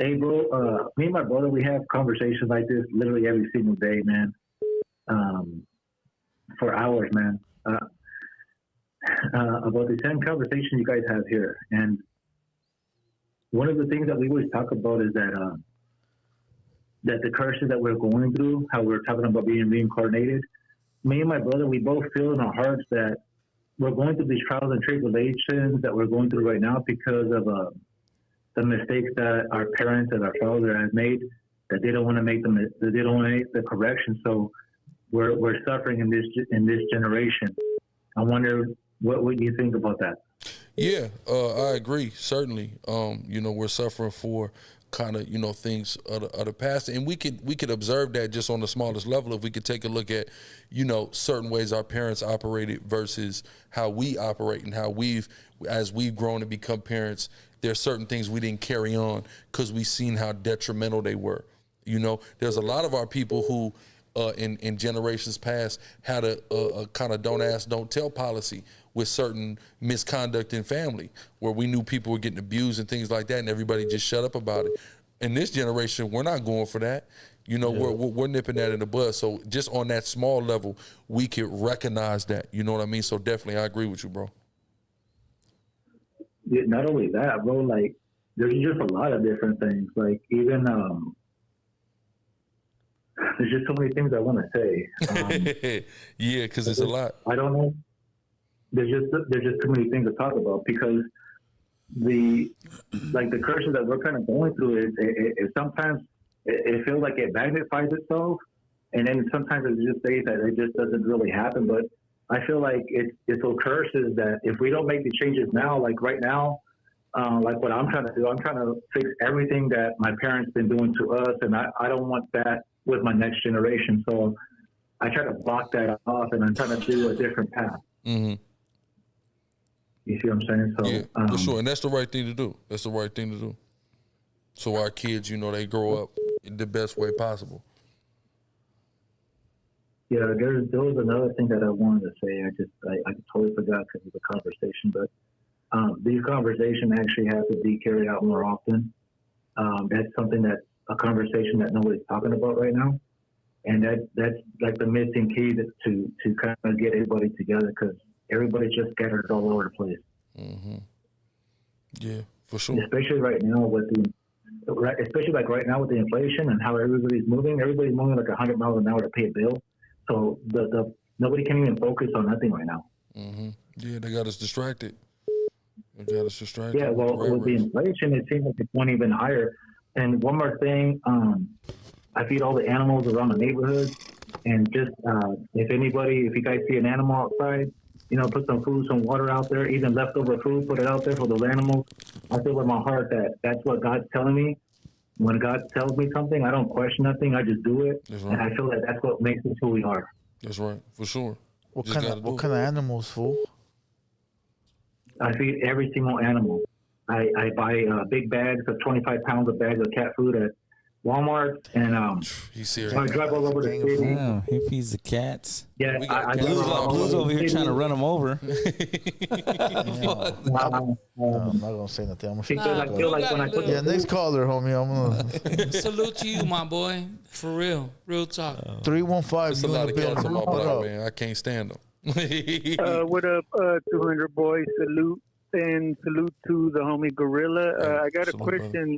Hey, bro. Me and my brother, we have conversations like this literally every single day, man. For hours, man. About the same conversation you guys have here. And one of the things that we always talk about is that the curses that we're going through, how we're talking about being reincarnated. Me and my brother, we both feel in our hearts that we're going through these trials and tribulations that we're going through right now because of the mistakes that our parents and our father have made, that they don't want to make them, that they don't want to make the correction. So we're suffering in this generation. I wonder what you think about that.
Yeah, I agree. Certainly, you know, we're suffering for kind of, you know, things of the past, and we could observe that just on the smallest level if we could take a look at, you know, certain ways our parents operated versus how we operate, and how as we've grown and become parents, there's certain things we didn't carry on because we've seen how detrimental they were. You know, there's a lot of our people who in generations past had a kind of don't ask, don't tell policy with certain misconduct in family, where we knew people were getting abused and things like that, and everybody just shut up about it. In this generation, we're not going for that. You know, we're nipping that in the bud. So just on that small level, we could recognize that. You know what I mean? So definitely, I agree with you, bro.
Yeah, not only that, bro, like, there's just a lot of different things. Like, even, there's just so many things I want to say.
Yeah, because it's a lot.
I don't know. There's just too many things to talk about, because the curses that we're kind of going through is sometimes it feels like it magnifies itself, and then sometimes it just says that it just doesn't really happen. But I feel like it's those curses that if we don't make the changes now, like right now, like what I'm trying to do, I'm trying to fix everything that my parents been doing to us, and I don't want that with my next generation. So I try to block that off, and I'm trying to do a different path.
Mm-hmm.
You see what I'm saying? So,
yeah, for sure, and that's the right thing to do. That's the right thing to do. So our kids, you know, they grow up in the best way possible.
Yeah, there was another thing that I wanted to say. I totally forgot because of the conversation, but these conversations actually have to be carried out more often. That's something that's a conversation that nobody's talking about right now. And that's like the missing key to kind of get everybody together, because everybody's just scattered all over the place.
Mm-hmm. Yeah, for sure.
Especially right now especially like right now with the inflation and how everybody's moving like 100 miles an hour to pay a bill. So nobody can even focus on nothing right now.
Mm-hmm. Yeah, they got us distracted.
Yeah, well, with the inflation, it seems like it's going even higher. And one more thing, I feed all the animals around the neighborhood, and just if you guys see an animal outside, you know, put some food, some water out there, even leftover food, put it out there for those animals. I feel in my heart that that's what God's telling me. When God tells me something, I don't question nothing. I just do it. Right. And I feel that that's what makes us who we are.
That's right, for sure.
What kind of animals, fool?
I feed every single animal. I buy big bags of 25 pounds of bags of cat food at Walmart, and
he's serious.
I drive all over the city.
Damn, he feeds the cats.
Yeah,
Blue's over here trying to run him over.
I'm not gonna say nothing. I'm gonna next caller, homie. I'm gonna
salute to you, my boy. For real, real talk.
315.
There's a lot of cats on my block, man. I can't stand them.
What up, 200 boys? Salute to the homie Gorilla. I got a question.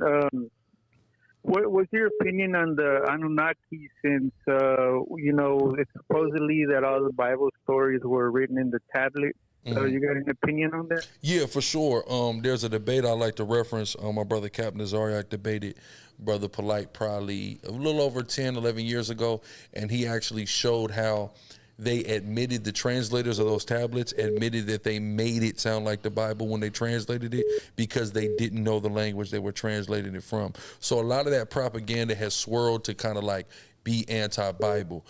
What's your opinion on the Anunnaki, since, you know, it's supposedly that all the Bible stories were written in the tablet? Mm-hmm. You got an opinion on that?
Yeah, for sure. There's a debate I like to reference. My brother Captain Azariak debated Brother Polite probably a little over 10, 11 years ago, and he actually showed how they admitted, the translators of those tablets admitted that they made it sound like the Bible when they translated it, because they didn't know the language they were translating it from. So a lot of that propaganda has swirled to kind of like be anti-Bible.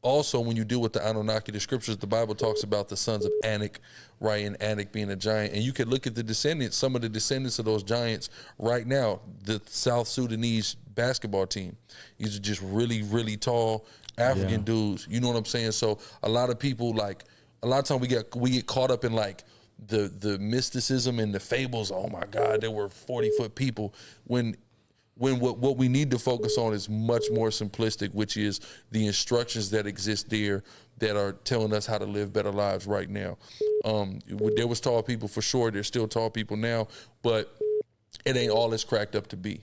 Also, when you deal with the Anunnaki, the scriptures, the Bible talks about the sons of Anak, right? And Anak being a giant. And you could look at the descendants, some of the descendants of those giants right now, the South Sudanese basketball team. These are just really, really tall African dudes. You know what I'm saying? So a lot of people, like, a lot of times we get caught up in like the mysticism and the fables. Oh my God, there were 40-foot people. When what we need to focus on is much more simplistic, which is the instructions that exist there that are telling us how to live better lives right now. There was tall people for sure. There's still tall people now, but it ain't all it's cracked up to be.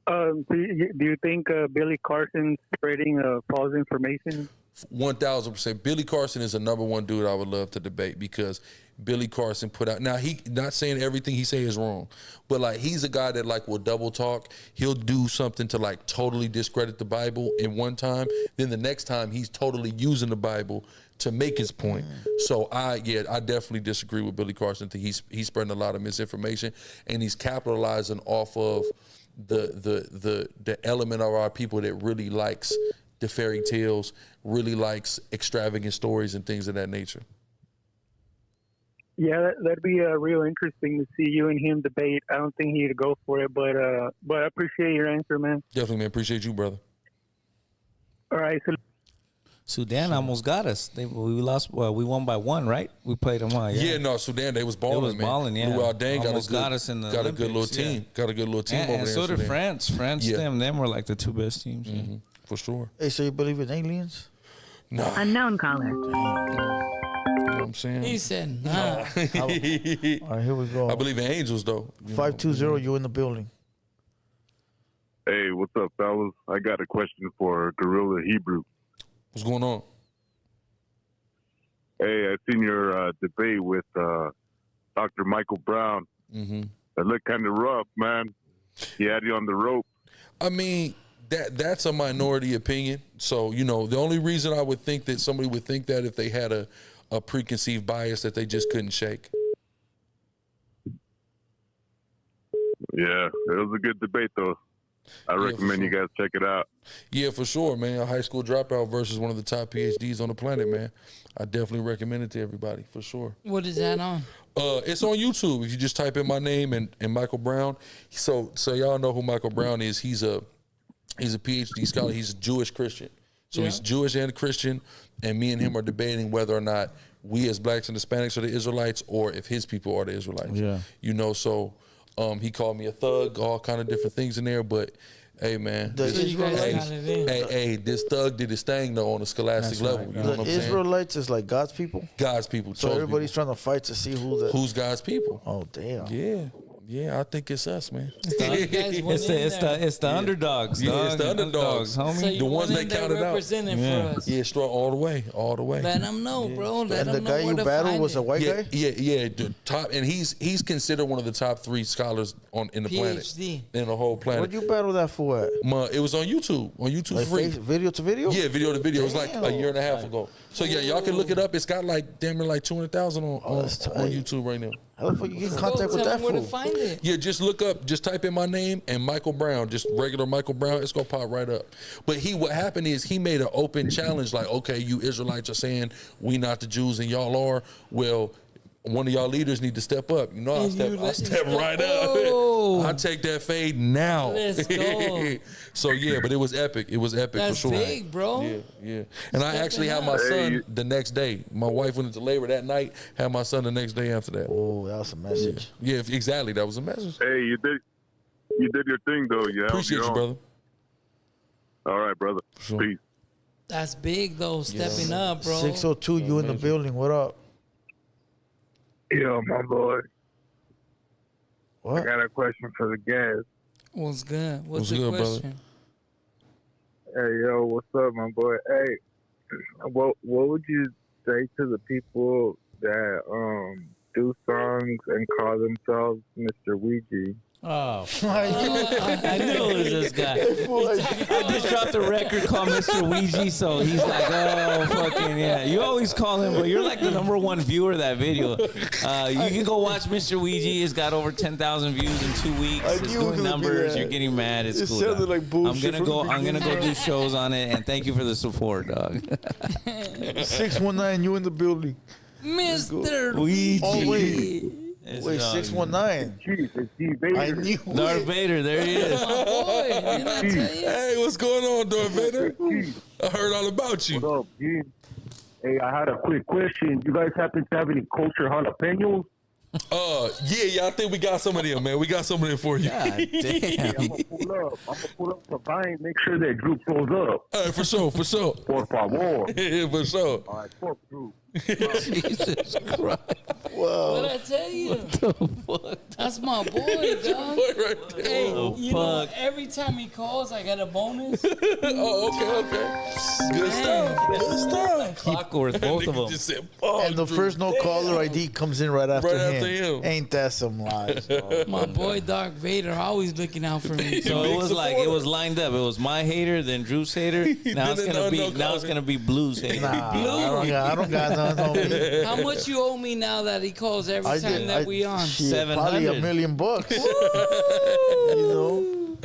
Do you think Billy Carson's spreading false information?
1,000%. Billy Carson is the number one dude I would love to debate, because Billy Carson put out, now he not saying everything he say is wrong, but like he's a guy that like will double talk. He'll do something to like totally discredit the Bible in one time, then the next time he's totally using the Bible to make his point. So I definitely disagree with Billy Carson. I think he's spreading a lot of misinformation, and he's capitalizing off of the element of our people that really likes the fairy tales, really likes extravagant stories and things of that nature.
Yeah, that'd be real interesting to see you and him debate. I don't think he'd go for it, but I appreciate your answer, man.
Definitely, man. Appreciate you, brother.
All right. So
Sudan almost got us. We lost. Well, we won by 1, right? We played them on.
Yeah, no, Sudan, they was balling. They was
balling. Yeah,
Luau Dang
almost got us in the
got Olympics, a good little team.
Yeah.
Got a good little team over there.
And so did
Sudan.
France. Them were like the 2 best teams.
Mm-hmm. For sure.
Hey, so you believe in aliens?
No.
Unknown caller.
You know what I'm saying?
He said, nah.
All right, here we go.
I believe in angels, though.
520, you in the building.
Hey, what's up, fellas? I got a question for Gorilla Hebrew.
What's going on?
Hey, I seen your debate with Dr. Michael Brown.
Mm-hmm.
That looked kind of rough, man. He had you on the rope.
I mean, that's a minority opinion. So, you know, the only reason I would think that somebody would think that if they had a preconceived bias that they just couldn't shake.
Yeah, it was a good debate, though. I recommend you guys check it out.
Yeah, for sure, man. A high school dropout versus one of the top PhDs on the planet, man. I definitely recommend it to everybody, for sure.
What is that on?
It's on YouTube. If you just type in my name and Michael Brown. So y'all know who Michael Brown is. He's a PhD scholar. He's a Jewish Christian. So he's Jewish and Christian, and me and him are debating whether or not we as blacks and Hispanics are the Israelites or if his people are the Israelites.
Yeah.
You know, so he called me a thug, all kind of different things in there, but hey man, this thug did his thing though on a scholastic level. You know what I'm saying?
Israelites is like God's people?
God's people.
So everybody's trying to fight to see who's
God's people.
Oh damn.
Yeah, I think it's us, man.
It's the underdogs.
Yeah, it's the underdogs,
homie.
So
the ones that counted out.
Representing for us.
Yeah, strong all the way.
Let them know, bro. Let
and
them
the
know
guy
where
you
to
battled
find
was
it.
a white guy?
Yeah, the top, and he's considered one of the top 3 scholars in the planet, in the whole planet.
Where'd you battle that for?
It was on YouTube.
Like
free.
Video to video?
Yeah, video to video. It was like a year and a half ago. So yeah, y'all can look it up. It's got like damn near like 200,000 on YouTube right now.
How the fuck you get in contact with that
where to
fool?
find it.
Yeah, just look up, just type in my name and Michael Brown, just regular Michael Brown. It's gonna pop right up. But what happened is he made an open challenge, like, okay, you Israelites are saying we not the Jews and y'all are. Well, one of y'all leaders need to step up. You know, I step right up. I take that fade now.
Let's go.
So yeah, but it was epic. It was epic
That's
for sure.
big, bro.
Yeah. And I actually had my son the next day. My wife went into labor that night. Had my son the next day after that.
Oh, that was a message.
Yeah, exactly. That was a message.
Hey, you did your thing though. You
appreciate you, brother.
All right, brother.
Sure.
Peace.
That's big though. Stepping up, bro.
602, you in the building. What up?
Yeah, my boy.
What?
I got a question for the guys.
What's good? What's
What's
the
good,
question?
Hey, yo, what's up, my boy? Hey, what would you say to the people that do songs and call themselves Mr. Ouija?
Oh, I knew it was this guy. I just dropped a record called Mr. Ouija, so he's like, oh, fucking yeah. You always call him, but you're like the #1 viewer of that video. You can go watch Mr. Ouija. It's got over 10,000 views in 2 weeks. It's doing numbers. You're getting mad. It's cool.
Sounded like bullshit.
I'm gonna go do shows on it, and thank you for the support, dog.
619, you in the building.
Mr.
Ouija.
Oh, wait, 619. I knew
Darth Vader, there he is.
My boy, didn't I tell you?
Hey, what's going on, Darth Vader? I heard all about you.
What up, G? Hey, I had a quick question. You guys happen to have any culture jalapenos?
Yeah, I think we got some of them, man. We got some of them for you.
God damn.
I'm gonna pull up the vine, make sure that group goes up.
All right, for sure.
Por favor.
Yeah, for sure.
All right, fuck group.
Jesus Christ.
What I tell you? That's my boy, dog. Hey, you know, every time he calls, I got a bonus.
Okay. Good stuff.
Clockwork, both of them.
Just said,
and the first no caller ID comes in right after him. Ain't that some lies?
My boy Darth Vader always looking out for me.
So it was lined up. It was my hater, then Drew's hater. Now it's gonna be Blue's hater.
Nah, I don't got nothing on me.
How much you owe me now that he calls every time that we on?
Probably $1 million. You know.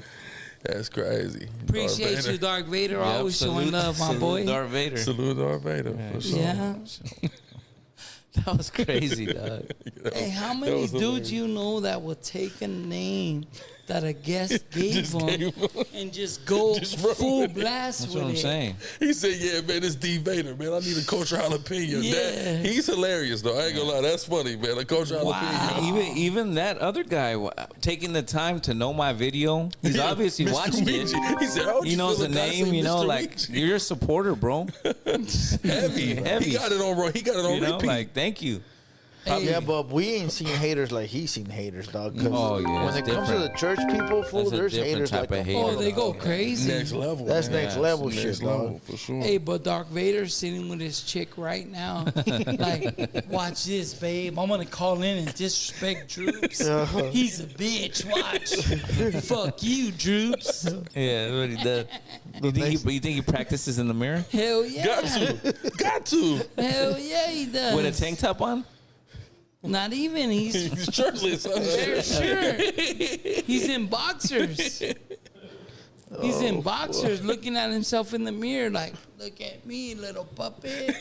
That's crazy.
Appreciate you, Darth Vader. Always showing love, my boy.
Darth Vader.
Salute Darth Vader. For sure.
Yeah.
That was crazy, dog.
Hey, how many dudes you know that will take a name that a guest gave him and just go full blast
That's
with
what I'm
it?
saying.
He said, yeah, man, it's D. Vader, man. I need a culture jalapeno.
Yeah.
He's hilarious, though. I ain't gonna lie. That's funny, man. A culture jalapeno.
Even that other guy taking the time to know my video, he's obviously
Mr.
watched
Ouija.
it.
He said,
He knows the name, you know,
Mr.
like
Ouija.
you're a supporter, bro.
Heavy. He got it on, He got it on
You know,
repeat.
like, thank you.
Yeah, but we ain't seen haters like he's seen haters, dog.
Oh, yeah,
when it
it's
comes to the church people, fool,
That's a
there's
different
haters
type
like
of
that.
hater.
Oh, they go crazy.
Next level.
That's
man.
next level
Next
shit,
level,
dog.
for sure.
Hey, but Darth Vader's sitting with his chick right now. Like, watch this, babe. I'm gonna call in and disrespect Droops. He's a bitch. Watch. Fuck you, Droops.
Yeah, that's what he does. You think he practices in the mirror
Hell yeah.
Got to.
Hell yeah, he does.
with a tank top on?
Not even. He's
He's shirtless.
for sure. He's in boxers. He's in boxers looking at himself in the mirror like, look at me, little puppet.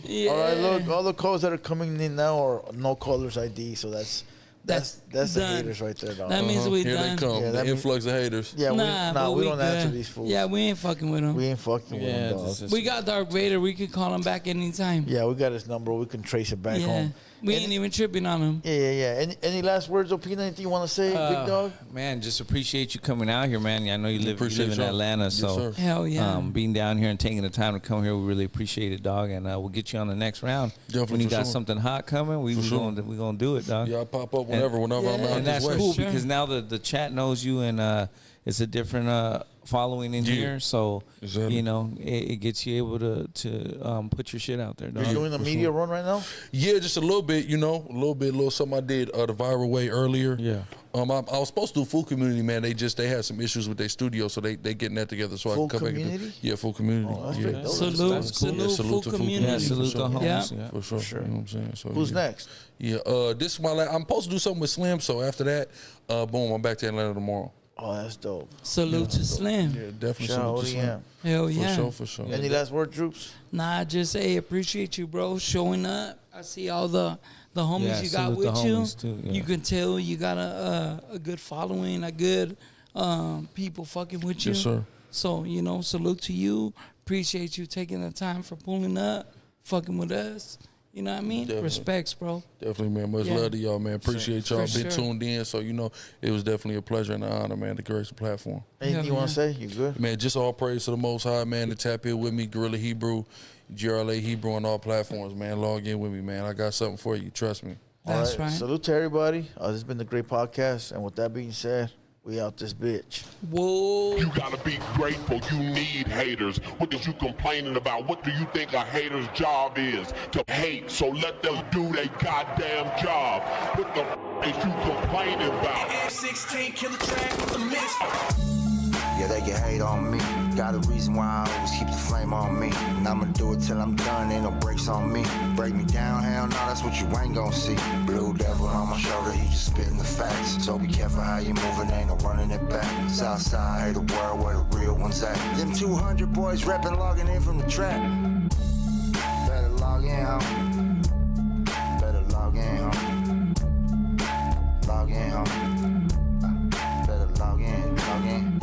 Yeah. All right, look, all the calls that are coming in now are no callers ID, so that's the haters right there, dog.
That means we
Here
done.
they come, the influx of haters.
Yeah, we don't
good.
answer these fools.
Yeah, we ain't fucking with them.
We ain't fucking with them, dog.
We got Dark Vader. We can call him back anytime.
Yeah, we got his number. We can trace it back home.
We ain't even tripping on him.
Yeah. Any last words, Opina? Anything you want to say, big dog?
Man, just appreciate you coming out here, man. I know you live in
y'all.
Atlanta, so
Yes,
hell yeah.
Being down here and taking the time to come here, we really appreciate it, dog. And we'll get you on the next round.
Definitely,
when you
for
got
sure.
something hot coming, we gonna do it, dog.
Yeah, I'll pop up whenever I'm out
And
this
that's
way.
cool because now the chat knows you, and it's a different following in here. So
Exactly.
you know it gets you able to put your shit out there, dog.
You're doing the media run right now?
Yeah, just a little bit, a little something I did the viral way earlier.
Yeah.
I was supposed to do Full Community, man. They had some issues with their studio, so they getting that together so
Full
I can come back and
Community?
do. Yeah, Full Community.
Oh, that's
yeah.
great.
Salute
to
Full Community.
Yeah, salute
for
the
sure.
homies.
Yeah.
For sure. You know what I'm saying? So,
Who's
yeah.
next?
Yeah, this is my last. I'm supposed to do something with Slim, so after that, boom, I'm back to Atlanta tomorrow.
Oh, that's dope.
Salute to Slim.
Yeah, definitely
Shout
salute
out
to
to
Slim.
him.
Hell yeah.
For sure.
Any last word, Droops?
Nah, just appreciate you, bro, showing up. I see all the homies
Yeah,
you got
salute
with
the
you.
homies too, yeah.
You can tell you got a good following, a good people fucking with you.
Yes, sir.
So, salute to you. Appreciate you taking the time for pulling up, fucking with us. You know what I mean?
Definitely.
Respects, bro.
Definitely, man. Much
Yeah.
love to y'all, man. Appreciate y'all
For
being
sure.
tuned in. So, it was definitely a pleasure and an honor, man, to grace the platform.
Anything you want to say? You good?
Man, just all praise to the Most High, man, to tap in with me, Gorilla Hebrew, GRLA Hebrew on all platforms, man. Log in with me, man. I got something for you. Trust me.
That's
All
right.
Salute to everybody. This has been the great podcast. And with that being said, we out this bitch.
Whoa.
You gotta be grateful. You need haters. What is you complaining about? What do you think a hater's job is? To hate. So let them do their goddamn job. What the is you complaining about?
M16 killer track with the mix.
Yeah, they can hate on me. Got a reason why I always keep the flame on me. And I'ma do it till I'm done, ain't no brakes on me. Break me down, hell no, that's what you ain't gon' see. Blue devil on my shoulder, he just spitting the facts. So be careful how you moving, ain't no running it back. Southside, the world where the real ones at. Them 200 boys reppin', logging in from the trap. Better log in, home. Better log in, home. Log in, home. Better log in, log in.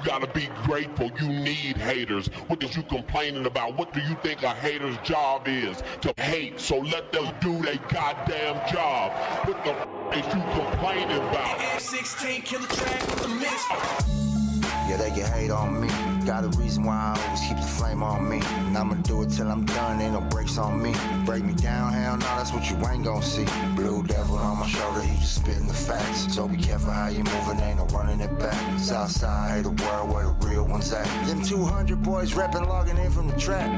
Gotta be grateful. You need haters. What is you complaining about? What do you think a hater's job is? To hate. So let them do their goddamn job. What the is you complaining about?
M16 killer track with the mix.
Yeah, they can hate on me. Got a reason why I always keep the flame on me. And I'ma do it till I'm done, ain't no brakes on me. Break me down, hell no, that's what you ain't gon' see. Blue devil on my shoulder, he just spitting the facts. So be careful how you moving, ain't no running it back. Southside, the world where the real ones at. Them 200 boys reppin', logging in from the trap.